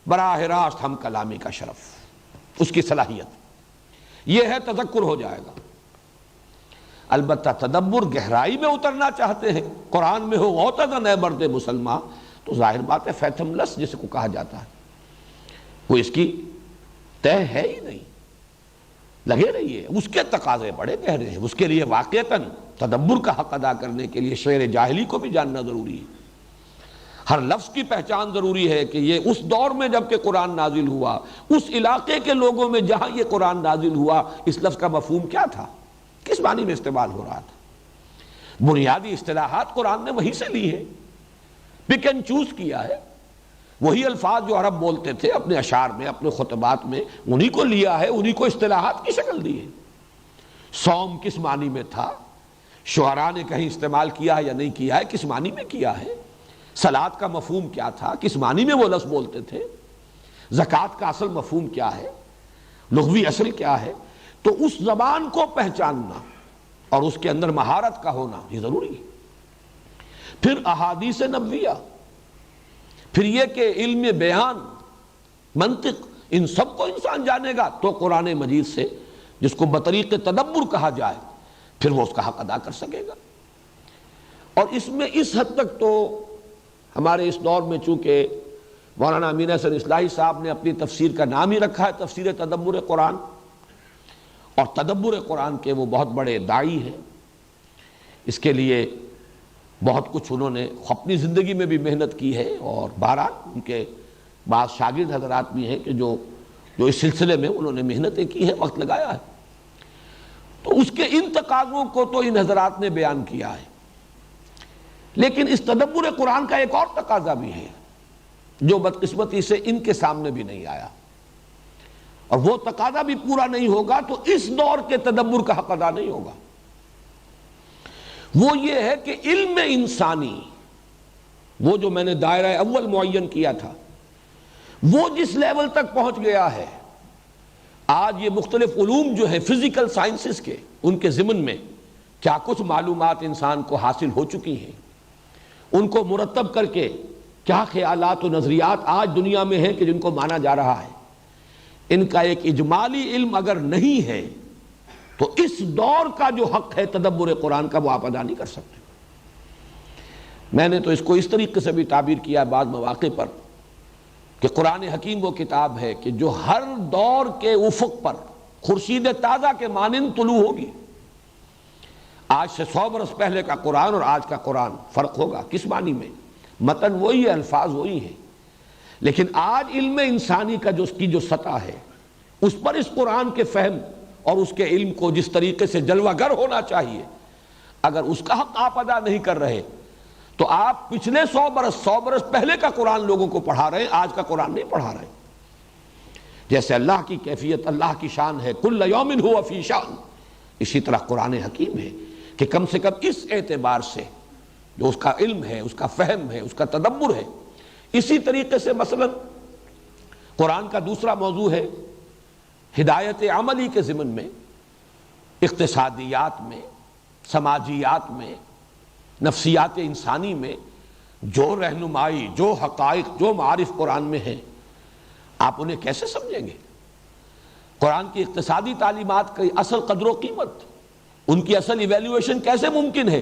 براہ راست ہم کلامی کا شرف، اس کی صلاحیت، یہ ہے تذکر ہو جائے گا۔ البتہ تدبر گہرائی میں اترنا چاہتے ہیں، قرآن میں ہو غوطہ زن اے مرد مسلمان، تو ظاہر بات ہے فیتھم لس جس کو کہا جاتا ہے، وہ اس کی طے ہے ہی نہیں، لگے رہیے۔ اس کے تقاضے بڑے گہرے ہیں، اس کے لیے واقعتاً تدبر کا حق ادا کرنے کے لیے شعر جاہلی کو بھی جاننا ضروری ہے، ہر لفظ کی پہچان ضروری ہے کہ یہ اس دور میں جب کہ قرآن نازل ہوا، اس علاقے کے لوگوں میں جہاں یہ قرآن نازل ہوا، اس لفظ کا مفہوم کیا تھا، کس معنی میں استعمال ہو رہا تھا۔ بنیادی اصطلاحات قرآن نے وہیں سے لی ہے، پک اینڈ چوز کیا ہے، وہی الفاظ جو عرب بولتے تھے اپنے اشعار میں، اپنے خطبات میں، انہی کو لیا ہے، انہی کو اصطلاحات کی شکل دی ہے۔ صوم کس معنی میں تھا، شعراء نے کہیں استعمال کیا ہے یا نہیں کیا ہے، کس معنی میں کیا ہے، صلاۃ کا مفہوم کیا تھا، کس معنی میں وہ لفظ بولتے تھے، زکوٰۃ کا اصل مفہوم کیا ہے، لغوی اصل کیا ہے، تو اس زبان کو پہچاننا اور اس کے اندر مہارت کا ہونا یہ ضروری ہے۔ پھر احادیث نبویہ، پھر یہ کہ علم بیان، منطق، ان سب کو انسان جانے گا تو قرآن مجید سے، جس کو بطریق تدبر کہا جائے، پھر وہ اس کا حق ادا کر سکے گا۔ اور اس میں اس حد تک تو ہمارے اس دور میں چونکہ مولانا امین احسن اصلاحی صاحب نے اپنی تفسیر کا نام ہی رکھا ہے تفسیر تدبر قرآن، اور تدبر قرآن کے وہ بہت بڑے داعی ہیں، اس کے لیے بہت کچھ انہوں نے اپنی زندگی میں بھی محنت کی ہے، اور بہرحال ان کے بعض شاگرد حضرات بھی ہیں کہ جو اس سلسلے میں انہوں نے محنتیں کی ہے، وقت لگایا ہے، تو اس کے ان تقاضوں کو تو ان حضرات نے بیان کیا ہے۔ لیکن اس تدبر قرآن کا ایک اور تقاضا بھی ہے جو بدقسمتی سے ان کے سامنے بھی نہیں آیا، اور وہ تقاضا بھی پورا نہیں ہوگا تو اس دور کے تدبر کا حق ادا نہیں ہوگا۔ وہ یہ ہے کہ علم انسانی، وہ جو میں نے دائرہ اول معین کیا تھا، وہ جس لیول تک پہنچ گیا ہے، آج یہ مختلف علوم جو ہے فزیکل سائنسز کے، ان کے ضمن میں کیا کچھ معلومات انسان کو حاصل ہو چکی ہیں، ان کو مرتب کر کے کیا خیالات و نظریات آج دنیا میں ہیں کہ جن کو مانا جا رہا ہے، ان کا ایک اجمالی علم اگر نہیں ہے تو اس دور کا جو حق ہے تدبر قرآن کا وہ آپ ادا نہیں کر سکتے۔ میں نے تو اس کو اس طریقے سے بھی تعبیر کیا بعض مواقع پر کہ قرآن حکیم وہ کتاب ہے کہ جو ہر دور کے افق پر خورشید تازہ کے مانند طلوع ہوگی۔ آج سے 100 برس پہلے کا قرآن اور آج کا قرآن فرق ہوگا، کس معنی میں؟ متن وہی ہے، الفاظ وہی ہیں، لیکن آج علم انسانی کا جو اس کی جو سطح ہے، اس پر اس قرآن کے فہم اور اس کے علم کو جس طریقے سے جلوہ گر ہونا چاہیے، اگر اس کا حق آپ ادا نہیں کر رہے تو آپ پچھلے 100 برس پہلے کا قرآن لوگوں کو پڑھا رہے ہیں، آج کا قرآن نہیں پڑھا رہے۔ جیسے اللہ کی کیفیت، اللہ کی شان ہے کل یوم ہوا فی شان، اسی طرح قرآن حکیم ہے کہ کم سے کم اس اعتبار سے جو اس کا علم ہے، اس کا فہم ہے، اس کا تدبر ہے۔ اسی طریقے سے مثلا قرآن کا دوسرا موضوع ہے ہدایت عملی کے ضمن میں، اقتصادیات میں، سماجیات میں، نفسیات انسانی میں جو رہنمائی، جو حقائق، جو معارف قرآن میں ہیں، آپ انہیں کیسے سمجھیں گے؟ قرآن کی اقتصادی تعلیمات کی اصل قدر و قیمت، ان کی اصل ایویلیویشن کیسے ممکن ہے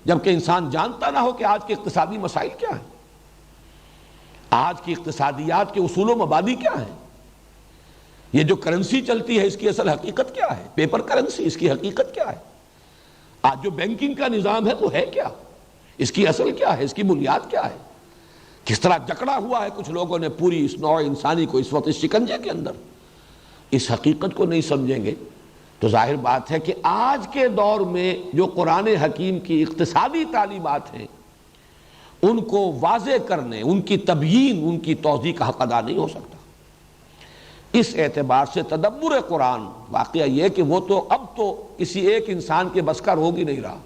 جبکہ انسان جانتا نہ ہو کہ آج کے اقتصادی مسائل کیا ہیں، آج کی اقتصادیات کے اصول و مبادی کیا ہیں، یہ جو کرنسی چلتی ہے اس کی اصل حقیقت کیا ہے، پیپر کرنسی، اس کی حقیقت کیا ہے، آج جو بینکنگ کا نظام ہے وہ ہے کیا، اس کی اصل کیا ہے، اس کی بنیاد کیا ہے، کس طرح جکڑا ہوا ہے کچھ لوگوں نے پوری اس نوع انسانی کو اس وقت اس شکنجے کے اندر۔ اس حقیقت کو نہیں سمجھیں گے تو ظاہر بات ہے کہ آج کے دور میں جو قرآن حکیم کی اقتصادی تعلیمات ہیں ان کو واضح کرنے، ان کی تبیین، ان کی توضیح کا حق ادا نہیں ہو سکتا۔ اس اعتبار سے تدبر قرآن واقعہ یہ کہ وہ تو اب تو کسی ایک انسان کے بس کا روگ ہی نہیں رہا،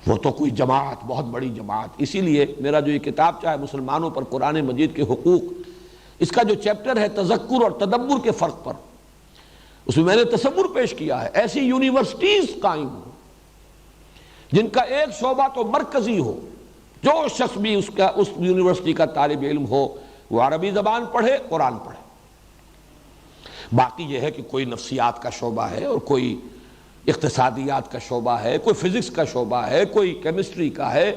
وہ تو کوئی جماعت، بہت بڑی جماعت۔ اسی لیے میرا جو یہ کتاب چاہے مسلمانوں پر قرآن مجید کے حقوق، اس کا جو چیپٹر ہے تذکر اور تدبر کے فرق پر، اس میں نے تصور پیش کیا ہے ایسی یونیورسٹیز قائم ہوں جن کا ایک شعبہ تو مرکزی ہو، جو شخص بھی اس یونیورسٹی کا طالب علم ہو وہ عربی زبان پڑھے، قرآن پڑھے۔ باقی یہ ہے کہ کوئی نفسیات کا شعبہ ہے اور کوئی اقتصادیات کا شعبہ ہے، کوئی فزکس کا شعبہ ہے، کوئی کیمسٹری کا ہے،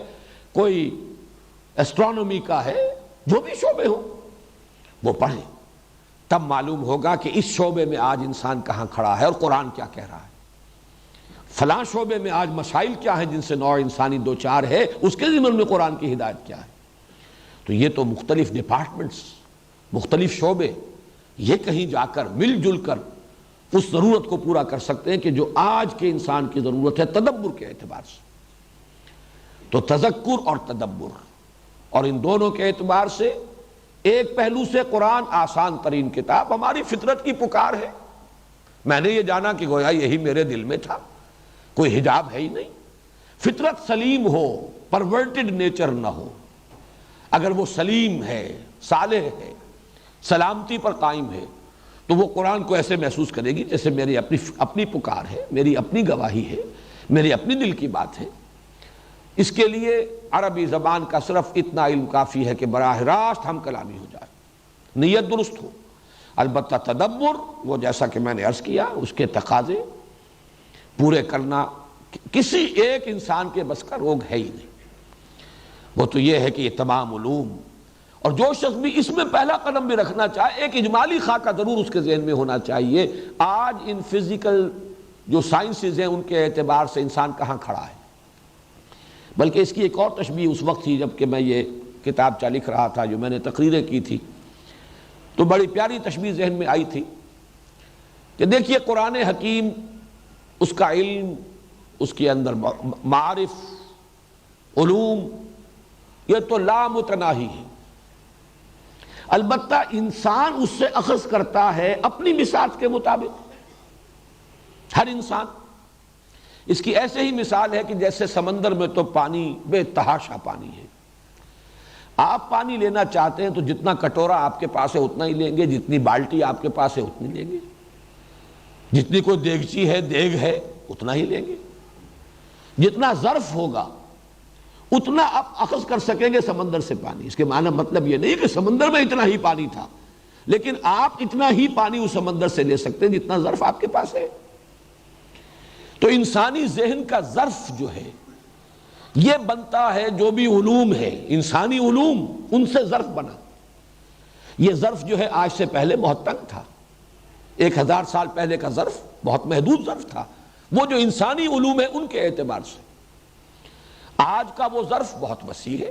کوئی ایسٹرونومی کا ہے، جو بھی شعبے ہوں وہ پڑھیں، تب معلوم ہوگا کہ اس شعبے میں آج انسان کہاں کھڑا ہے اور قرآن کیا کہہ رہا ہے، فلاں شعبے میں آج مسائل کیا ہیں جن سے نوع انسانی دو چار ہے، اس کے ضمن میں قرآن کی ہدایت کیا ہے۔ تو یہ تو مختلف ڈپارٹمنٹس، مختلف شعبے، یہ کہیں جا کر مل جل کر اس ضرورت کو پورا کر سکتے ہیں کہ جو آج کے انسان کی ضرورت ہے تدبر کے اعتبار سے۔ تو تذکر اور تدبر، اور ان دونوں کے اعتبار سے ایک پہلو سے قرآن آسان ترین کتاب، ہماری فطرت کی پکار ہے۔ میں نے یہ جانا کہ گویا یہی میرے دل میں تھا، کوئی حجاب ہے ہی نہیں۔ فطرت سلیم ہو، پرورٹڈ نیچر نہ ہو، اگر وہ سلیم ہے، صالح ہے، سلامتی پر قائم ہے تو وہ قرآن کو ایسے محسوس کرے گی جیسے میری اپنی پکار ہے، میری اپنی گواہی ہے، میری اپنی دل کی بات ہے۔ اس کے لیے عربی زبان کا صرف اتنا علم کافی ہے کہ براہ راست ہم کلامی ہو جائے، نیت درست ہو۔ البتہ تدبر، وہ جیسا کہ میں نے عرض کیا، اس کے تقاضے پورے کرنا کسی ایک انسان کے بس کا روگ ہے ہی نہیں۔ وہ تو یہ ہے کہ یہ تمام علوم، اور جو شخص بھی اس میں پہلا قدم بھی رکھنا چاہے ایک اجمالی خاکہ ضرور اس کے ذہن میں ہونا چاہیے، آج ان فزیکل جو سائنسز ہیں ان کے اعتبار سے انسان کہاں کھڑا ہے۔ بلکہ اس کی ایک اور تشبیہ اس وقت تھی جب کہ میں یہ کتاب لکھ رہا تھا، جو میں نے تقریریں کی تھی، تو بڑی پیاری تشبیہ ذہن میں آئی تھی کہ دیکھیے قرآن حکیم، اس کا علم، اس کے اندر معارف، علوم، یہ تو لامتناہی ہے۔ البتہ انسان اس سے اخذ کرتا ہے اپنی مزاج کے مطابق، ہر انسان۔ اس کی ایسے ہی مثال ہے کہ جیسے سمندر میں تو پانی بے تحاشا پانی ہے، آپ پانی لینا چاہتے ہیں تو جتنا کٹورا آپ کے پاس ہے اتنا ہی لیں گے، جتنی بالٹی آپ کے پاس ہے اتنی لیں گے، جتنی کوئی دیگچی ہے دیگ ہے اتنا ہی لیں گے، جتنا ظرف ہوگا اتنا آپ اخذ کر سکیں گے سمندر سے پانی۔ اس کے معنی مطلب یہ نہیں کہ سمندر میں اتنا ہی پانی تھا، لیکن آپ اتنا ہی پانی اس سمندر سے لے سکتے ہیں جتنا ظرف آپ کے پاس ہے۔ تو انسانی ذہن کا ظرف جو ہے یہ بنتا ہے، جو بھی علوم ہے انسانی علوم ان سے ظرف بنا۔ یہ ظرف جو ہے آج سے پہلے بہت تنگ تھا، 1000 سال پہلے کا ظرف بہت محدود ظرف تھا، وہ جو انسانی علوم ہے ان کے اعتبار سے۔ آج کا وہ ظرف بہت وسیع ہے۔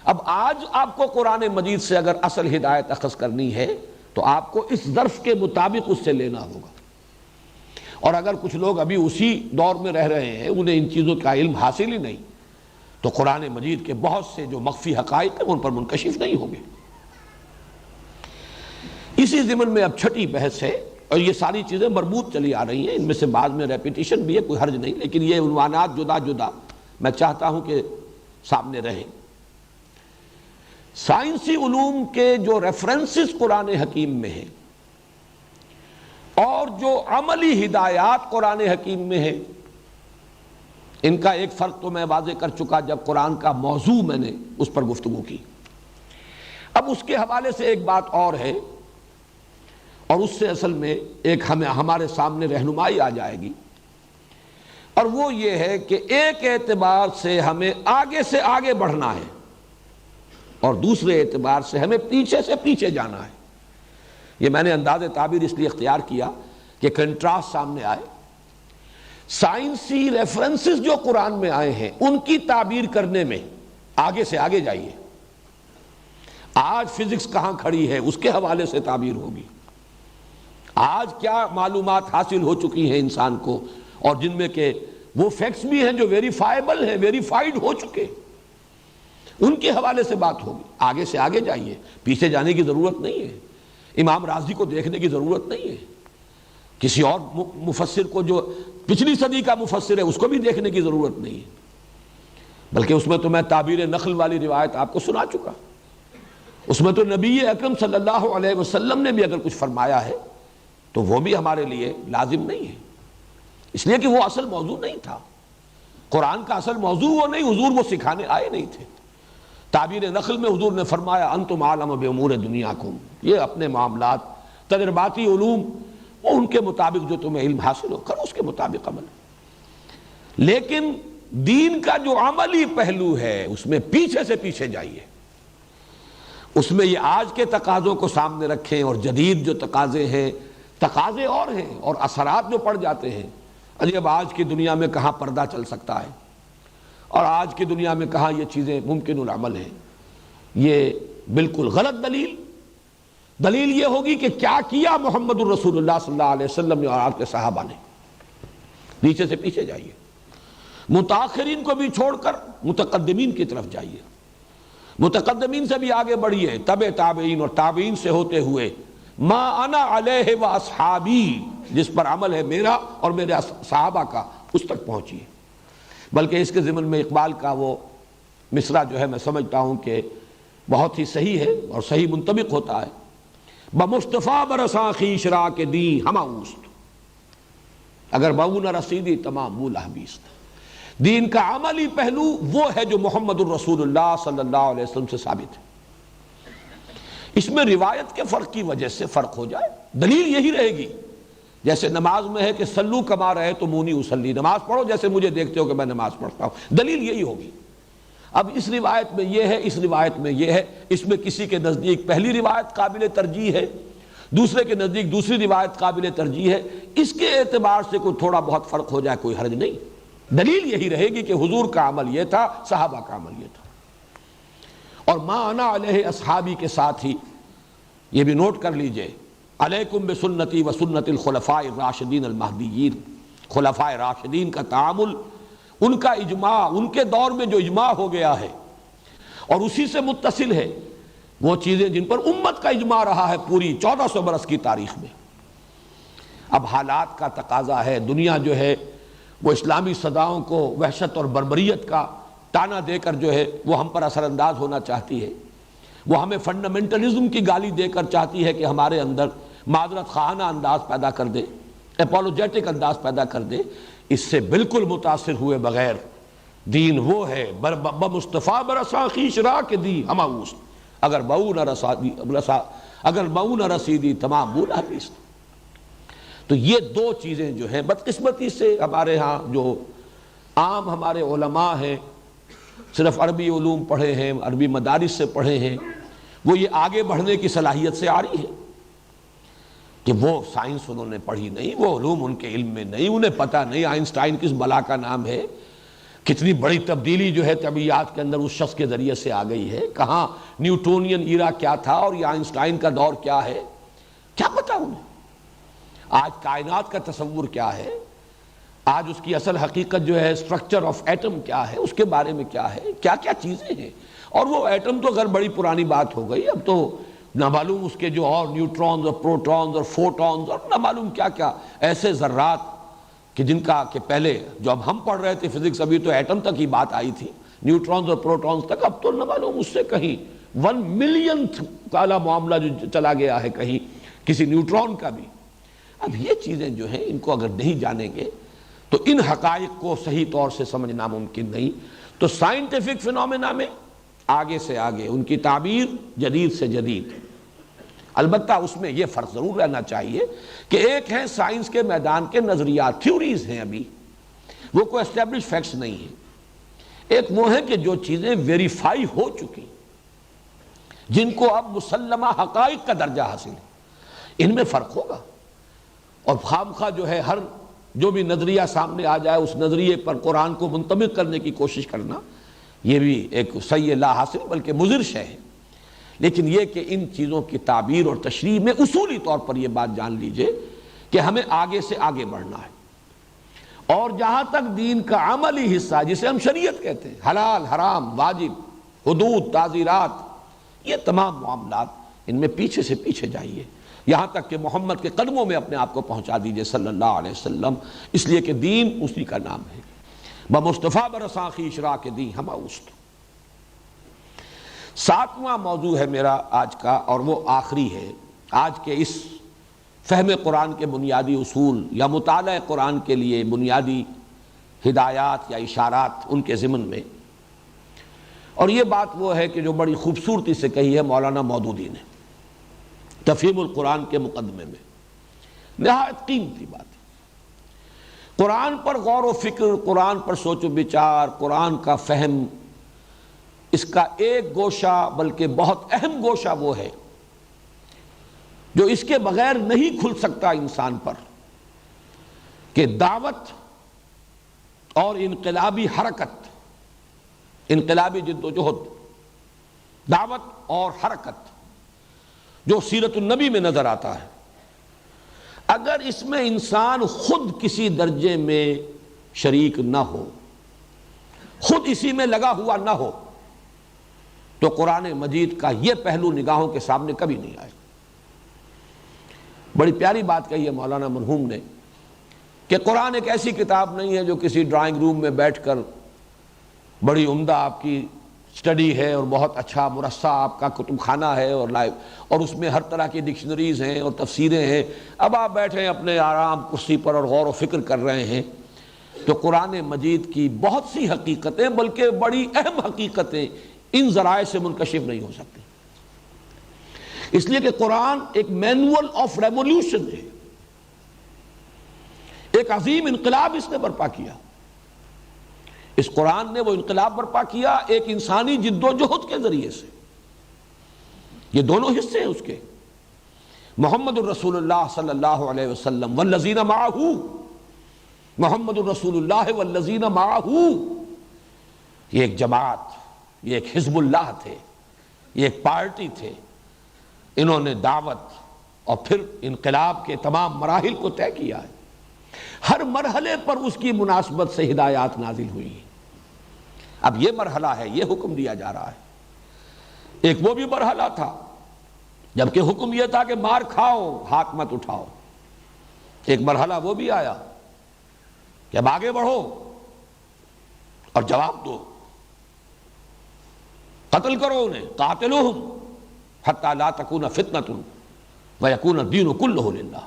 اب آج آپ کو قرآن مجید سے اگر اصل ہدایت اخذ کرنی ہے تو آپ کو اس ظرف کے مطابق اس سے لینا ہوگا۔ اور اگر کچھ لوگ ابھی اسی دور میں رہ رہے ہیں، انہیں ان چیزوں کا علم حاصل ہی نہیں، تو قرآن مجید کے بہت سے جو مخفی حقائق ہیں ان پر منکشف نہیں ہوں گے۔ اسی ضمن میں اب چھٹی بحث ہے، اور یہ ساری چیزیں مربوط چلی آ رہی ہیں، ان میں سے بعض میں ریپیٹیشن بھی ہے، کوئی حرج نہیں، لیکن یہ عنوانات جدا جدا میں چاہتا ہوں کہ سامنے رہیں۔ سائنسی علوم کے جو ریفرنسز قرآن حکیم میں ہیں اور جو عملی ہدایات قرآن حکیم میں ہیں، ان کا ایک فرق تو میں واضح کر چکا جب قرآن کا موضوع میں نے اس پر گفتگو کی۔ اب اس کے حوالے سے ایک بات اور ہے، اور اس سے اصل میں ایک ہمارے سامنے رہنمائی آ جائے گی، اور وہ یہ ہے کہ ایک اعتبار سے ہمیں آگے بڑھنا ہے اور دوسرے اعتبار سے ہمیں پیچھے سے پیچھے جانا ہے۔ یہ میں نے انداز تعبیر اس لیے اختیار کیا کہ کنٹراسٹ سامنے آئے۔ سائنسی ریفرنسز جو قرآن میں آئے ہیں ان کی تعبیر کرنے میں آگے سے آگے جائیے۔ آج فزکس کہاں کھڑی ہے اس کے حوالے سے تعبیر ہوگی، آج کیا معلومات حاصل ہو چکی ہیں انسان کو، اور جن میں کہ وہ فیکٹس بھی ہیں جو ویریفائبل ہیں، ویریفائڈ ہو چکے، ان کے حوالے سے بات ہوگی۔ آگے سے آگے جائیے، پیچھے جانے کی ضرورت نہیں ہے، امام رازی کو دیکھنے کی ضرورت نہیں ہے، کسی اور مفسر کو جو پچھلی صدی کا مفسر ہے اس کو بھی دیکھنے کی ضرورت نہیں ہے، بلکہ اس میں تو میں تعبیر نخل والی روایت آپ کو سنا چکا، اس میں تو نبی اکرم صلی اللہ علیہ وسلم نے بھی اگر کچھ فرمایا ہے تو وہ بھی ہمارے لیے لازم نہیں ہے، اس لیے کہ وہ اصل موضوع نہیں تھا۔ قرآن کا اصل موضوع وہ نہیں، حضور وہ سکھانے آئے نہیں تھے۔ تعبیر نخل میں حضور نے فرمایا انتم عالم بامور دنیاکم، یہ اپنے معاملات تجرباتی علوم وہ ان کے مطابق جو تمہیں علم حاصل ہو کرو، اس کے مطابق عمل۔ لیکن دین کا جو عملی پہلو ہے اس میں پیچھے سے پیچھے جائیے، اس میں یہ آج کے تقاضوں کو سامنے رکھیں، اور جدید جو تقاضے ہیں، تقاضے اور ہیں اور اثرات جو پڑ جاتے ہیں۔ اب آج کی دنیا میں کہاں پردہ چل سکتا ہے، اور آج کی دنیا میں کہاں یہ چیزیں ممکن العمل ہیں، یہ بالکل غلط دلیل یہ ہوگی کہ کیا کیا محمد الرسول اللہ صلی اللہ علیہ وسلم نے اور آپ کے صحابہ نے۔ پیچھے سے پیچھے جائیے، متاخرین کو بھی چھوڑ کر متقدمین کی طرف جائیے، متقدمین سے بھی آگے بڑھیے، تبع تابعین اور تابعین سے ہوتے ہوئے ما انا علیہ و اصحابی، جس پر عمل ہے میرا اور میرے صحابہ کا، اس تک پہنچیے۔ بلکہ اس کے ضمن میں اقبال کا وہ مصرع جو ہے میں سمجھتا ہوں کہ بہت ہی صحیح ہے اور صحیح منطبق ہوتا ہے، بمصطفیٰ برساں خویش را کے دین ہمہ اوست، اگر بہو نہ رسیدی تمام بول حبیست۔ دین کا عملی پہلو وہ ہے جو محمد الرسول اللہ صلی اللہ علیہ وسلم سے ثابت ہے۔ اس میں روایت کے فرق کی وجہ سے فرق ہو جائے، دلیل یہی رہے گی، جیسے نماز میں ہے کہ سلو کما رہے تو مونی اسلی، نماز پڑھو جیسے مجھے دیکھتے ہو کہ میں نماز پڑھتا ہوں، دلیل یہی ہوگی۔ اب اس روایت میں یہ ہے، اس روایت میں یہ ہے، اس میں کسی کے نزدیک پہلی روایت قابل ترجیح ہے، دوسرے کے نزدیک دوسری روایت قابل ترجیح ہے، اس کے اعتبار سے کوئی تھوڑا بہت فرق ہو جائے کوئی حرج نہیں، دلیل یہی رہے گی کہ حضور کا عمل یہ تھا، صحابہ کا عمل یہ تھا۔ اور ما انا علیہ اصحابی کے ساتھ ہی یہ بھی نوٹ کر لیجئے، علیکم بسنتی و سنت الخلفاء الراشدین المہدیین، خلفاء راشدین کا تعامل، ان کا اجماع، ان کے دور میں جو اجماع ہو گیا ہے اور اسی سے متصل ہے وہ چیزیں جن پر امت کا اجماع رہا ہے پوری 1400 برس کی تاریخ میں۔ اب حالات کا تقاضا ہے، دنیا جو ہے وہ اسلامی صداؤں کو وحشت اور بربریت کا تانا دے کر جو ہے وہ ہم پر اثر انداز ہونا چاہتی ہے، وہ ہمیں فنڈامنٹلزم کی گالی دے کر چاہتی ہے کہ ہمارے اندر معذرت خواہانہ انداز پیدا کر دے، اپولوجیٹک انداز پیدا کر دے۔ اس سے بالکل متاثر ہوئے بغیر دین وہ ہے بمصطفیٰ برساں خویش را کے دی ہما اوست، اگر مئو نہ رسیدی تمام بولا بیست۔ تو یہ دو چیزیں جو ہیں بدقسمتی سے ہمارے ہاں جو عام ہمارے علماء ہیں، صرف عربی علوم پڑھے ہیں، عربی مدارس سے پڑھے ہیں، وہ یہ آگے بڑھنے کی صلاحیت سے آ رہی ہے کہ وہ سائنس انہوں نے پڑھی نہیں، وہ علوم ان کے علم میں نہیں، انہیں پتہ نہیں آئنسٹائن کس بلا کا نام ہے، کتنی بڑی تبدیلی جو ہے طبیعیات کے اندر اس شخص کے ذریعے سے آ گئی ہے، کہاں نیوٹونین ایرا کیا تھا اور یہ آئنسٹائن کا دور کیا ہے، کیا پتہ انہیں؟ آج کائنات کا تصور کیا ہے، آج اس کی اصل حقیقت جو ہے اسٹرکچر آف ایٹم کیا ہے، اس کے بارے میں کیا ہے، کیا کیا چیزیں ہیں۔ اور وہ ایٹم تو غیر بڑی پرانی بات ہو گئی، اب تو نہ معلوم اس کے جو اور نیوٹرونز اور پروٹونز اور فوٹونز اور نہ معلوم کیا کیا ایسے ذرات کہ جن کا کہ پہلے جو اب ہم پڑھ رہے تھے فزکس، ابھی تو ایٹم تک ہی بات آئی تھی، نیوٹرونز اور پروٹونز تک، اب تو نہ معلوم اس سے کہیں 1 ملینتھ والا معاملہ جو چلا گیا ہے کہیں کسی نیوٹرون کا بھی۔ اب یہ چیزیں جو ہیں ان کو اگر نہیں جانیں گے تو ان حقائق کو صحیح طور سے سمجھنا ممکن نہیں۔ تو سائنٹیفک فنومینا میں آگے سے آگے ان کی تعبیر جدید سے جدید، البتہ اس میں یہ فرق ضرور رہنا چاہیے کہ ایک ہے سائنس کے میدان کے نظریات، تھیوریز ہیں، ابھی وہ کوئی اسٹیبلش فیکٹس نہیں ہیں، ایک وہ ہے کہ جو چیزیں ویریفائی ہو چکی، جن کو اب مسلمہ حقائق کا درجہ حاصل ہے، ان میں فرق ہوگا۔ اور خامخواہ جو ہے ہر جو بھی نظریہ سامنے آ جائے اس نظریے پر قرآن کو منطبق کرنے کی کوشش کرنا، یہ بھی ایک صحیح لا حاصل بلکہ مضر شے ہے۔ لیکن یہ کہ ان چیزوں کی تعبیر اور تشریح میں اصولی طور پر یہ بات جان لیجئے کہ ہمیں آگے سے آگے بڑھنا ہے، اور جہاں تک دین کا عملی حصہ جسے ہم شریعت کہتے ہیں، حلال حرام واجب حدود تعزیرات، یہ تمام معاملات ان میں پیچھے سے پیچھے جائیے، یہاں تک کہ محمد کے قدموں میں اپنے آپ کو پہنچا دیجئے صلی اللہ علیہ وسلم، اس لیے کہ دین اسی کا نام ہے، بمصطفیٰ برساں خویش را کے دی ہما اوست۔ 7واں موضوع ہے میرا آج کا، اور وہ آخری ہے آج کے اس فہم قرآن کے بنیادی اصول یا مطالعہ قرآن کے لیے بنیادی ہدایات یا اشارات ان کے ضمن میں۔ اور یہ بات وہ ہے کہ جو بڑی خوبصورتی سے کہی ہے مولانا مودودی نے تفہیم القرآن کے مقدمے میں، نہایت قیمتی بات ہے۔ قرآن پر غور و فکر، قرآن پر سوچ و بچار، قرآن کا فہم، اس کا ایک گوشہ بلکہ بہت اہم گوشہ وہ ہے جو اس کے بغیر نہیں کھل سکتا انسان پر، کہ دعوت اور انقلابی حرکت، انقلابی جد و جہد، دعوت اور حرکت جو سیرت النبی میں نظر آتا ہے، اگر اس میں انسان خود کسی درجے میں شریک نہ ہو، خود اسی میں لگا ہوا نہ ہو، تو قرآن مجید کا یہ پہلو نگاہوں کے سامنے کبھی نہیں آئے۔ بڑی پیاری بات کہی ہے مولانا مرحوم نے کہ قرآن ایک ایسی کتاب نہیں ہے جو کسی ڈرائنگ روم میں بیٹھ کر بڑی عمدہ آپ کی سٹڈی ہے اور بہت اچھا مرصع آپ کا کتب خانہ ہے اور لائیو، اور اس میں ہر طرح کی ڈکشنریز ہیں اور تفسیریں ہیں، اب آپ بیٹھے اپنے آرام کرسی پر اور غور و فکر کر رہے ہیں۔ تو قرآن مجید کی بہت سی حقیقتیں بلکہ بڑی اہم حقیقتیں ان ذرائع سے منکشف نہیں ہو سکتی، اس لیے کہ قرآن ایک مینول آف ریولیوشن ہے، ایک عظیم انقلاب اس نے برپا کیا۔ اس قرآن نے وہ انقلاب برپا کیا ایک انسانی جد و جہد کے ذریعے سے۔ یہ دونوں حصے ہیں اس کے، محمد الرسول اللہ صلی اللہ علیہ وسلم والذین معہ، محمد الرسول اللہ والذین معہ، یہ ایک جماعت، یہ ایک حزب اللہ تھے، یہ ایک پارٹی تھے، انہوں نے دعوت اور پھر انقلاب کے تمام مراحل کو طے کیا ہے، ہر مرحلے پر اس کی مناسبت سے ہدایات نازل ہوئی ہیں۔ اب یہ مرحلہ ہے، یہ حکم دیا جا رہا ہے ایک وہ بھی مرحلہ تھا جبکہ حکم یہ تھا کہ مار کھاؤ ہاتھ مت اٹھاؤ، ایک مرحلہ وہ بھی آیا کہ اب آگے بڑھو اور جواب دو، قتل کرو انہیں، قاتلوہم حتی لا تکون فتنۃ ویکون الدین کلہ للہ۔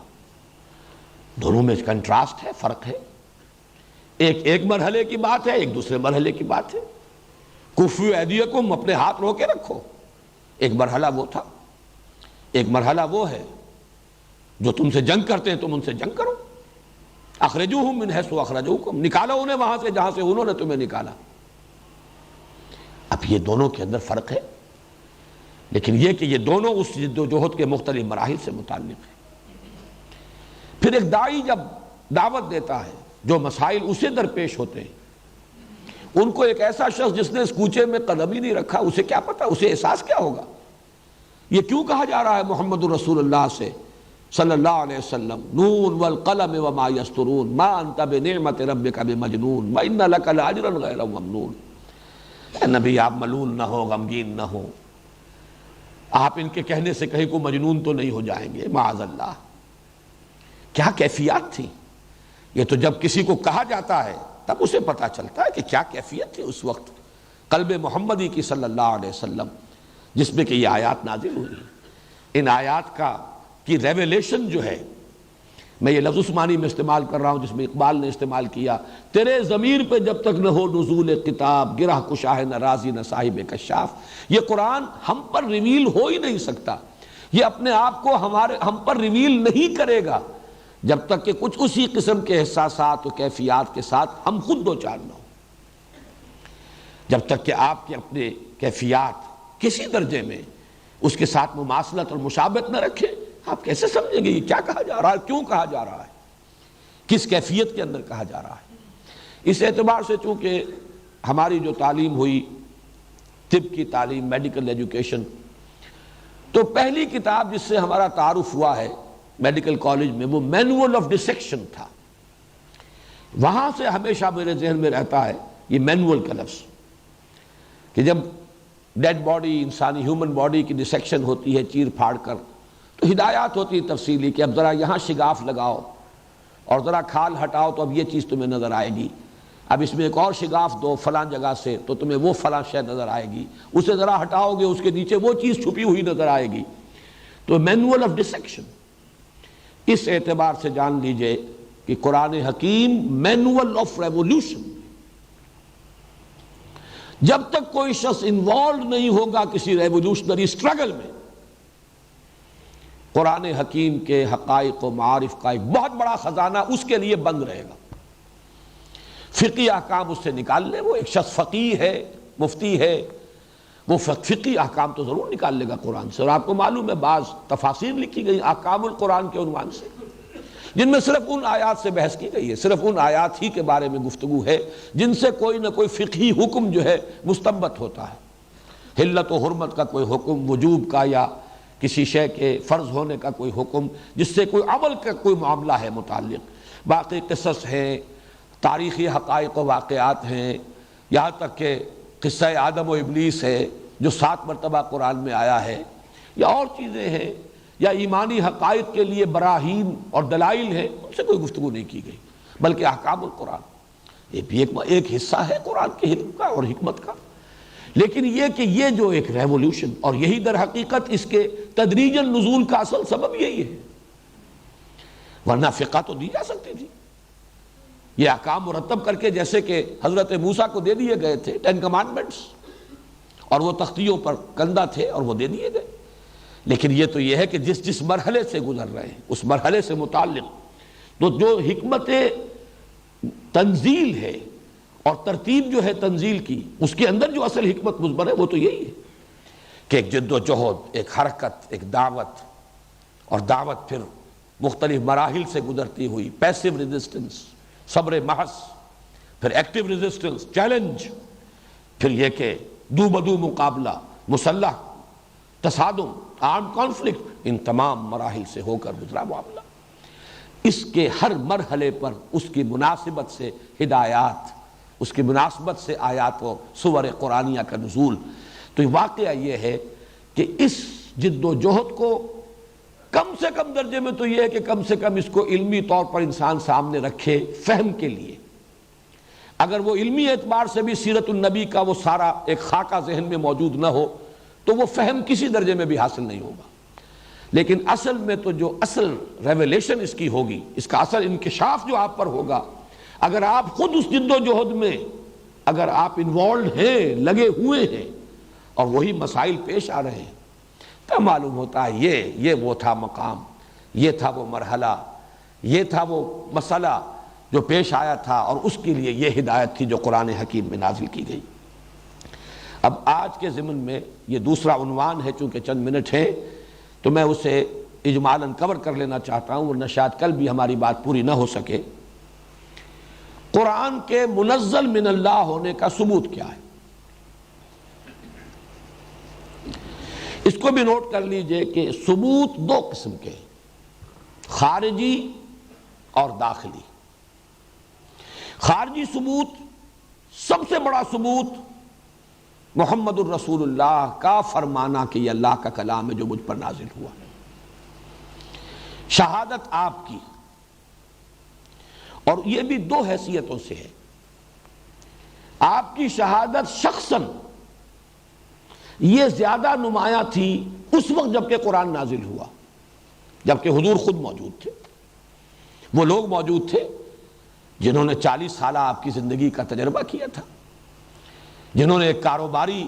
دونوں میں کنٹراسٹ ہے، فرق ہے، ایک مرحلے کی بات ہے، ایک دوسرے مرحلے کی بات ہے۔ کفوا ایدیکم، اپنے ہاتھ رو کے رکھو، ایک مرحلہ وہ تھا، ایک مرحلہ وہ ہے جو تم سے جنگ کرتے ہیں تم ان سے جنگ کرو، اخرجوہم من حیث اخرجوکم، نکالو انہیں وہاں سے جہاں سے انہوں نے تمہیں نکالا۔ اب یہ دونوں کے اندر فرق ہے، لیکن یہ کہ یہ دونوں اس جد و جہد کے مختلف مراحل سے متعلق ہیں۔ پھر ایک داعی جب دعوت دیتا ہے، جو مسائل اسے درپیش ہوتے ہیں، ان کو ایک ایسا شخص جس نے اس کوچے میں قدم ہی نہیں رکھا، اسے کیا پتا، اسے احساس کیا ہوگا؟ یہ کیوں کہا جا رہا ہے محمد رسول اللہ سے صلی اللہ علیہ وسلم، نون والقلم وما یسطرون ما انت بنعمت ربک بمجنون وان لک لاجرا غیر ممنون۔ اے نبی آپ ملول نہ ہو، غمگین نہ ہو، آپ ان کے کہنے سے کہیں کو مجنون تو نہیں ہو جائیں گے، معاذ اللہ۔ کیا کیفیات تھی؟ یہ تو جب کسی کو کہا جاتا ہے تب اسے پتا چلتا ہے کہ کیا کیفیت تھی اس وقت قلب محمدی کی صلی اللہ علیہ وسلم، جس میں کہ یہ آیات نازل ہوئی۔ ان آیات کی ریویلیشن جو ہے، میں یہ لفظ عثمانی میں استعمال کر رہا ہوں جس میں اقبال نے استعمال کیا، تیرے ضمیر پہ جب تک نہ ہو نزول کتاب، گرہ کشا ہے نہ رازی نہ صاحب کشاف۔ یہ قرآن ہم پر ریویل ہو ہی نہیں سکتا، یہ اپنے آپ کو ہم پر ریویل نہیں کرے گا جب تک کہ کچھ اسی قسم کے احساسات و کیفیات کے ساتھ ہم خود دو چار نہ ہوں۔ جب تک کہ آپ کے اپنے کیفیات کسی درجے میں اس کے ساتھ مماثلت اور مشابہت نہ رکھیں، آپ کیسے سمجھیں گے یہ کیا کہا جا رہا ہے، کیوں کہا جا رہا ہے، کس کیفیت کے اندر کہا جا رہا ہے۔ اس اعتبار سے چونکہ ہماری جو تعلیم ہوئی، طب کی تعلیم، میڈیکل ایجوکیشن، تو پہلی کتاب جس سے ہمارا تعارف ہوا ہے میڈیکل کالج میں وہ مینول آف ڈسیکشن تھا۔ وہاں سے ہمیشہ میرے ذہن میں رہتا ہے یہ مینول کا لفظ، کہ جب ڈیڈ باڈی، انسانی ہیومن باڈی کی ڈسیکشن ہوتی ہے چیر پھاڑ کر، تو ہدایات ہوتی ہے تفصیلی کہ اب ذرا یہاں شگاف لگاؤ اور ذرا کھال ہٹاؤ تو اب یہ چیز تمہیں نظر آئے گی، اب اس میں ایک اور شگاف دو فلاں جگہ سے تو تمہیں وہ فلاں شے نظر آئے گی، اسے ذرا ہٹاؤ گے اس کے نیچے وہ چیز چھپی ہوئی نظر آئے گی۔ تو مینول آف ڈسیکشن، اس اعتبار سے جان لیجئے کہ قرآن حکیم مینول آف ریولوشن۔ جب تک کوئی شخص انوالو نہیں ہوگا کسی ریولوشنری اسٹرگل میں، قرآن حکیم کے حقائق و معارف کا ایک بہت بڑا خزانہ اس کے لیے بند رہے گا۔ فقہی احکام اس سے نکال لے، وہ ایک شخص فقیہ ہے، مفتی ہے، وہ فقہی احکام تو ضرور نکال لے گا قرآن سے۔ اور آپ کو معلوم ہے بعض تفاسیر لکھی گئی احکام القرآن کے عنوان سے، جن میں صرف ان آیات سے بحث کی گئی ہے، صرف ان آیات ہی کے بارے میں گفتگو ہے جن سے کوئی نہ کوئی فقہی حکم جو ہے مستنبط ہوتا ہے۔ حلت و حرمت کا کوئی حکم، وجوب کا، یا کسی شے کے فرض ہونے کا کوئی حکم جس سے کوئی عمل کا کوئی معاملہ ہے متعلق۔ باقی قصص ہیں، تاریخی حقائق و واقعات ہیں، یہاں تک کہ قصہ آدم و ابلیس ہے جو 7 مرتبہ قرآن میں آیا ہے، یا اور چیزیں ہیں، یا ایمانی حقائق کے لیے براہین اور دلائل ہیں، ان سے کوئی گفتگو نہیں کی گئی، بلکہ احکام القرآن یہ بھی ایک حصہ ہے قرآن کے حکم کا اور حکمت کا۔ لیکن یہ کہ یہ جو ایک ریولوشن، اور یہی در حقیقت اس کے تدریجاً نزول کا اصل سبب یہی ہے، ورنہ فقہ تو دی جا سکتی تھی، یہ احکام مرتب کر کے، جیسے کہ حضرت موسیٰ کو دے دیے گئے تھے 10 کمانڈمنٹس، اور وہ تختیوں پر کندہ تھے اور وہ دے دیے گئے۔ لیکن یہ تو یہ ہے کہ جس مرحلے سے گزر رہے ہیں اس مرحلے سے متعلق تو جو حکمت تنزیل ہے اور ترتیب جو ہے تنزیل کی، اس کے اندر جو اصل حکمت مضمر ہے وہ تو یہی ہے کہ ایک جد و جہد، ایک حرکت، ایک دعوت، اور دعوت پھر مختلف مراحل سے گزرتی ہوئی، پیسو ریزسٹنس، صبر محض، پھر ایکٹیو ریزسٹنس، چیلنج، پھر یہ کہ دو بدو مقابلہ، مسلح تصادم، آرم کانفلکٹ، ان تمام مراحل سے ہو کر گزرا معاملہ۔ اس کے ہر مرحلے پر اس کی مناسبت سے ہدایات، اس کی مناسبت سے آیات و سور قرآنیہ کا نزول۔ تو واقعہ یہ ہے کہ اس جد و جہد کو کم سے کم درجے میں تو یہ ہے کہ کم سے کم اس کو علمی طور پر انسان سامنے رکھے فہم کے لیے. اگر وہ علمی اعتبار سے بھی سیرت النبی کا وہ سارا ایک خاکہ ذہن میں موجود نہ ہو تو وہ فہم کسی درجے میں بھی حاصل نہیں ہوگا. لیکن اصل میں تو جو اصل ریویلیشن اس کی ہوگی، اس کا اصل انکشاف جو آپ پر ہوگا، اگر آپ خود اس جد و جہد میں اگر آپ انوالوڈ ہیں، لگے ہوئے ہیں اور وہی مسائل پیش آ رہے ہیں، تو معلوم ہوتا ہے یہ وہ تھا مقام، یہ تھا وہ مرحلہ، یہ تھا وہ مسئلہ جو پیش آیا تھا، اور اس کے لیے یہ ہدایت تھی جو قرآن حکیم میں نازل کی گئی. اب آج کے ضمن میں یہ دوسرا عنوان ہے، چونکہ چند منٹ ہے تو میں اسے اجمالاً کور کر لینا چاہتا ہوں، ورنہ شاید کل بھی ہماری بات پوری نہ ہو سکے. قرآن کے منزل من اللہ ہونے کا ثبوت کیا ہے؟ اس کو بھی نوٹ کر لیجئے کہ ثبوت دو قسم کے، خارجی اور داخلی. خارجی ثبوت، سب سے بڑا ثبوت محمد الرسول اللہ کا فرمانا کہ یہ اللہ کا کلام ہے جو مجھ پر نازل ہوا. شہادت آپ کی، اور یہ بھی دو حیثیتوں سے ہے. آپ کی شہادت شخصاً یہ زیادہ نمایاں تھی اس وقت جب کہ قرآن نازل ہوا، جبکہ حضور خود موجود تھے. وہ لوگ موجود تھے جنہوں نے 40 سالہ آپ کی زندگی کا تجربہ کیا تھا، جنہوں نے ایک کاروباری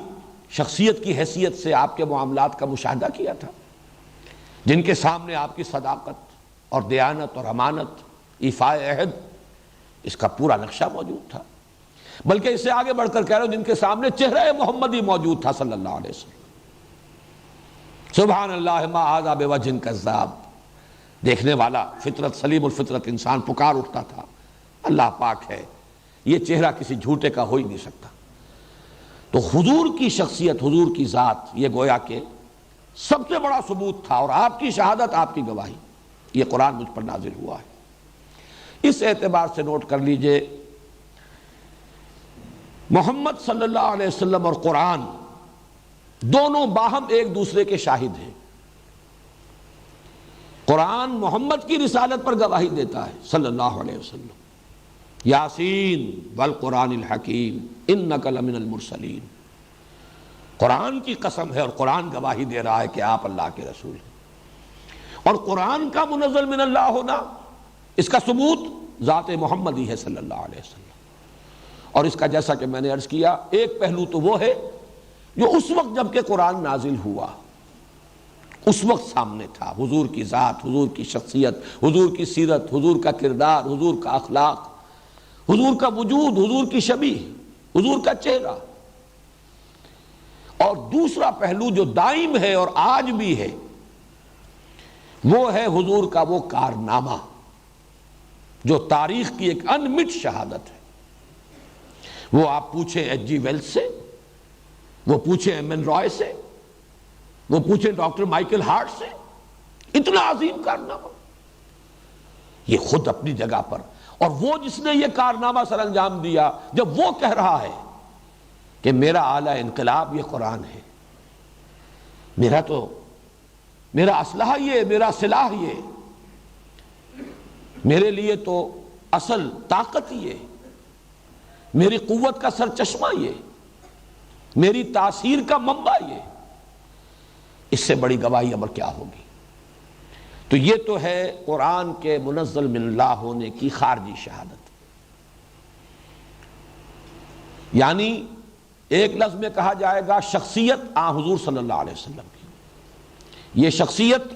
شخصیت کی حیثیت سے آپ کے معاملات کا مشاہدہ کیا تھا، جن کے سامنے آپ کی صداقت اور دیانت اور امانت، ایفاء عہد، اس کا پورا نقشہ موجود تھا. بلکہ اس سے آگے بڑھ کر کہہ رہا ہوں جن کے سامنے چہرہ محمدی موجود تھا صلی اللہ علیہ وسلم. سبحان اللہ ما ھذا بوجہ کذاب، دیکھنے والا فطرت سلیم الفطرت انسان پکار اٹھتا تھا، اللہ پاک ہے، یہ چہرہ کسی جھوٹے کا ہو ہی نہیں سکتا. تو حضور کی شخصیت، حضور کی ذات، یہ گویا کہ سب سے بڑا ثبوت تھا. اور آپ کی شہادت، آپ کی گواہی، یہ قرآن مجھ پر نازل ہوا ہے. اس اعتبار سے نوٹ کر لیجئے محمد صلی اللہ علیہ وسلم اور قرآن دونوں باہم ایک دوسرے کے شاہد ہیں. قرآن محمد کی رسالت پر گواہی دیتا ہے صلی اللہ علیہ وسلم، یاسین والقرآن الحکیم انک لمن المرسلین. قرآن کی قسم ہے اور قرآن گواہی دے رہا ہے کہ آپ اللہ کے رسول ہیں. اور قرآن کا منزل من اللہ ہونا، اس کا ثبوت ذات محمدی ہے صلی اللہ علیہ وسلم. اور اس کا جیسا کہ میں نے عرض کیا، ایک پہلو تو وہ ہے جو اس وقت جب کہ قرآن نازل ہوا اس وقت سامنے تھا، حضور کی ذات، حضور کی شخصیت، حضور کی سیرت، حضور کا کردار، حضور کا اخلاق، حضور کا وجود، حضور کی شبیہ، حضور کا چہرہ. اور دوسرا پہلو جو دائم ہے اور آج بھی ہے، وہ ہے حضور کا وہ کارنامہ جو تاریخ کی ایک انمٹ شہادت ہے. وہ آپ پوچھیں ایچ جی ویلز سے، وہ پوچھیں ایم این رائے سے، وہ پوچھیں ڈاکٹر مائیکل ہارٹ سے، اتنا عظیم کارنامہ یہ خود اپنی جگہ پر. اور وہ جس نے یہ کارنامہ سر انجام دیا، جب وہ کہہ رہا ہے کہ میرا اعلیٰ انقلاب یہ قرآن ہے، میرا اسلحہ یہ، میرا سلاح یہ، میرے لیے تو اصل طاقت یہ، میری قوت کا سر چشمہ یہ، میری تاثیر کا منبع یہ، اس سے بڑی گواہی اب کیا ہوگی. تو یہ تو ہے قرآن کے منزل من اللہ ہونے کی خارجی شہادت. یعنی ایک لفظ میں کہا جائے گا شخصیت حضور صلی اللہ علیہ وسلم کی. یہ شخصیت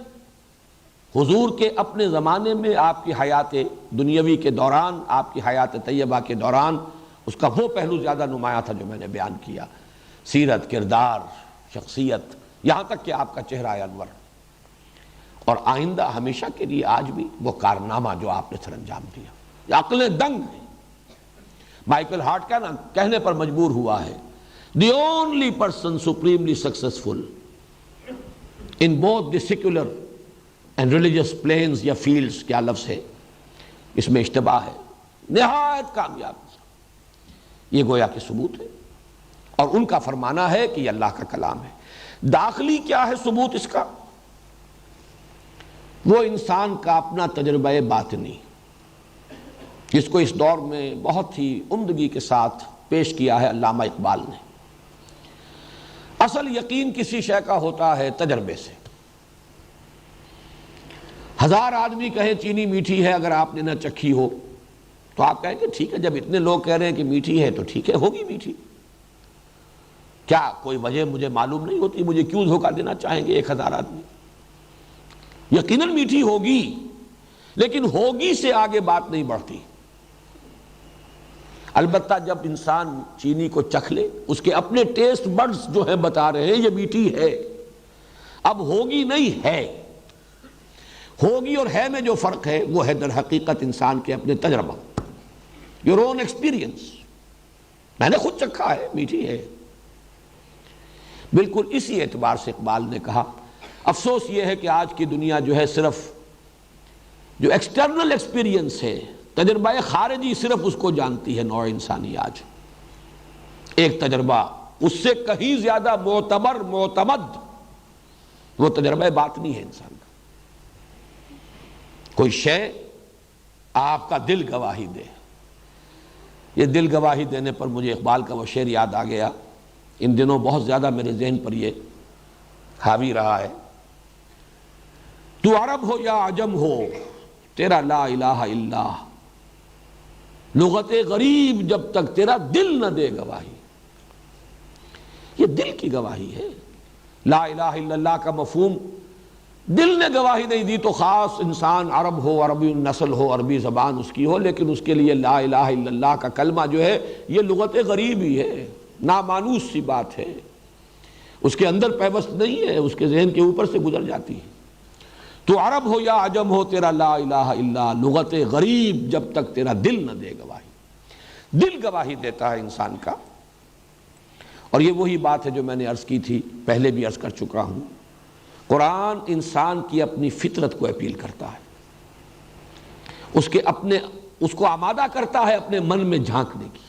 حضور کے اپنے زمانے میں، آپ کی حیات دنیاوی کے دوران، آپ کی حیات طیبہ کے دوران، اس کا وہ پہلو زیادہ نمایاں تھا جو میں نے بیان کیا، سیرت، کردار، شخصیت، یہاں تک کہ آپ کا چہرہ انور. اور آئندہ ہمیشہ کے لیے آج بھی وہ کارنامہ جو آپ نے سر انجام دیا، یہ عقلیں دنگ ہیں. مائیکل ہارٹ کا نا کہنے پر مجبور ہوا ہے، the only person supremely successful in both the secular and religious planes یا fields، کیا لفظ ہے اس میں اشتباہ ہے، نہایت کامیاب. یہ گویا کہ ثبوت ہے، اور ان کا فرمانا ہے کہ یہ اللہ کا کلام ہے. داخلی کیا ہے ثبوت اس کا؟ وہ انسان کا اپنا تجربہ باطنی، جس کو اس دور میں بہت ہی عمدگی کے ساتھ پیش کیا ہے علامہ اقبال نے۔ اصل یقین کسی شے کا ہوتا ہے تجربے سے۔ 1000 آدمی کہیں چینی میٹھی ہے، اگر آپ نے نہ چکھی ہو تو آپ کہیں گے ٹھیک ہے، جب اتنے لوگ کہہ رہے ہیں کہ میٹھی ہے تو ٹھیک ہے، ہوگی میٹھی۔ کیا کوئی وجہ مجھے معلوم نہیں ہوتی؟ مجھے کیوں دھوکہ دینا چاہیں گے 1000 آدمی؟ یقیناً میٹھی ہوگی، لیکن ہوگی سے آگے بات نہیں بڑھتی۔ البتہ جب انسان چینی کو چکھ لے، اس کے اپنے ٹیسٹ بڈز جو ہیں بتا رہے ہیں یہ میٹھی ہے، اب ہوگی نہیں ہے۔ ہوگی اور ہے میں جو فرق ہے وہ ہے در حقیقت انسان کے اپنے تجربہ، یور اون ایکسپیرینس۔ میں نے خود چکھا ہے، میٹھی ہے۔ بالکل اسی اعتبار سے اقبال نے کہا افسوس یہ ہے کہ آج کی دنیا جو ہے صرف جو ایکسٹرنل ایکسپیرینس ہے، تجربہ خارجی، صرف اس کو جانتی ہے نوع انسانی آج۔ ایک تجربہ اس سے کہیں زیادہ معتبر معتمد وہ تجربہ باطنی ہے انسان کا۔ کوئی شے آپ کا دل گواہی دے، یہ دل گواہی دینے پر مجھے اقبال کا وہ شعر یاد آ گیا، ان دنوں بہت زیادہ میرے ذہن پر یہ حاوی رہا ہے۔ تو عرب ہو یا عجم ہو تیرا لا الہ الا، لغت غریب جب تک تیرا دل نہ دے گواہی۔ یہ دل کی گواہی ہے۔ لا الہ الا اللہ کا مفہوم دل نے گواہی نہیں دی تو خاص انسان عرب ہو، عربی نسل ہو، عربی زبان اس کی ہو، لیکن اس کے لیے لا الہ الا اللہ کا کلمہ جو ہے یہ لغت غریب ہی ہے، نامانوس سی بات ہے، اس کے اندر پیوست نہیں ہے، اس کے ذہن کے اوپر سے گزر جاتی ہے۔ تو عرب ہو یا عجم ہو تیرا لا الہ الا، لغت غریب جب تک تیرا دل نہ دے گواہی۔ دل گواہی دیتا ہے انسان کا، اور یہ وہی بات ہے جو میں نے عرض کی تھی، پہلے بھی عرض کر چکا ہوں۔ قرآن انسان کی اپنی فطرت کو اپیل کرتا ہے، اس کو آمادہ کرتا ہے اپنے من میں جھانکنے کی۔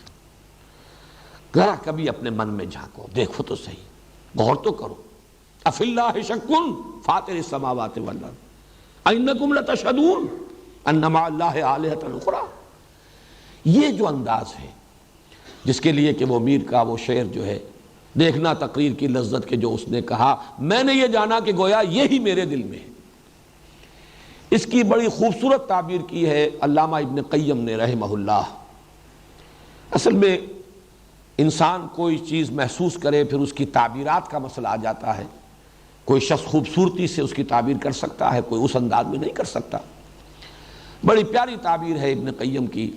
ذرا کبھی اپنے من میں جھانکو، دیکھو تو صحیح، غور تو کرو۔ افی اللہ شک فاطر السماوات والارض انکم لتشہدون ان مع اللہ آلہۃ اخری۔ یہ جو انداز ہے جس کے لیے کہ وہ میر کا وہ شعر جو ہے، دیکھنا تقریر کی لذت کے جو اس نے کہا، میں نے یہ جانا کہ گویا یہی میرے دل میں ہے، اس کی بڑی خوبصورت تعبیر کی ہے علامہ ابن قیم نے رحمہ اللہ۔ اصل میں انسان کوئی چیز محسوس کرے پھر اس کی تعبیرات کا مسئلہ آ جاتا ہے۔ کوئی شخص خوبصورتی سے اس کی تعبیر کر سکتا ہے، کوئی اس انداز میں نہیں کر سکتا۔ بڑی پیاری تعبیر ہے ابن قیم کی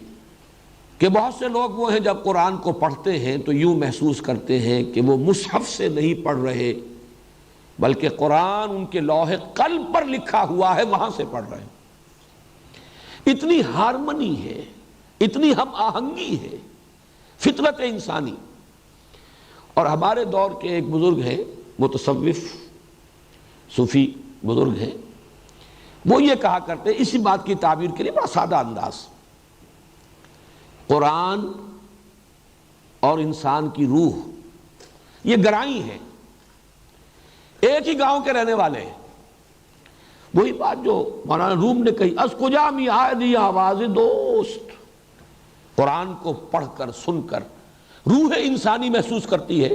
کہ بہت سے لوگ وہ ہیں جب قرآن کو پڑھتے ہیں تو یوں محسوس کرتے ہیں کہ وہ مصحف سے نہیں پڑھ رہے، بلکہ قرآن ان کے لوح قلب پر لکھا ہوا ہے، وہاں سے پڑھ رہے ہیں۔ اتنی ہارمنی ہے، اتنی ہم آہنگی ہے فطرت انسانی۔ اور ہمارے دور کے ایک بزرگ ہیں، متصوف صوفی بزرگ ہیں، وہ یہ کہا کرتے ہیں اسی بات کی تعبیر کے لیے بڑا سادہ انداز، قرآن اور انسان کی روح یہ گرائی ہے، ایک ہی گاؤں کے رہنے والے ہیں۔ وہی بات جو مولانا روم نے کہی، از کجا می آدی آواز دوست۔ قرآن کو پڑھ کر سن کر روح انسانی محسوس کرتی ہے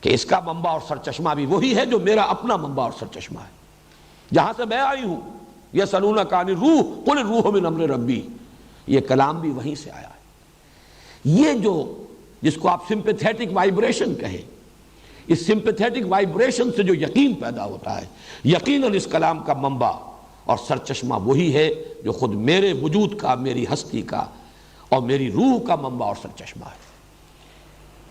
کہ اس کا منبع اور سرچشمہ بھی وہی ہے جو میرا اپنا منبع اور سرچشمہ ہے، جہاں سے میں آئی ہوں۔ یسألونک عن الروح قل الروح من امر ربی، یہ کلام بھی وہیں سے آیا ہے۔ یہ جو جس کو آپ سمپیتھیٹک وائبریشن کہیں، اس سمپیتھیٹک وائبریشن سے جو یقین پیدا ہوتا ہے، یقیناً اس کلام کا منبع اور سرچشمہ وہی ہے جو خود میرے وجود کا، میری ہستی کا اور میری روح کا منبع اور سرچشمہ ہے۔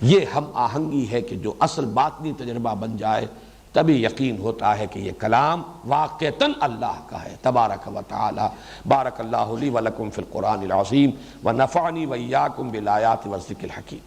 یہ ہم آہنگی ہے کہ جو اصل باطنی تجربہ بن جائے تبھی یقین ہوتا ہے کہ یہ کلام واقعتاً اللہ کا ہے تبارک و تعالی۔ بارک اللہ لی و لکم فی القرآن العظیم ونفعنی و ایاکم بالآیات والذکر الحکیم۔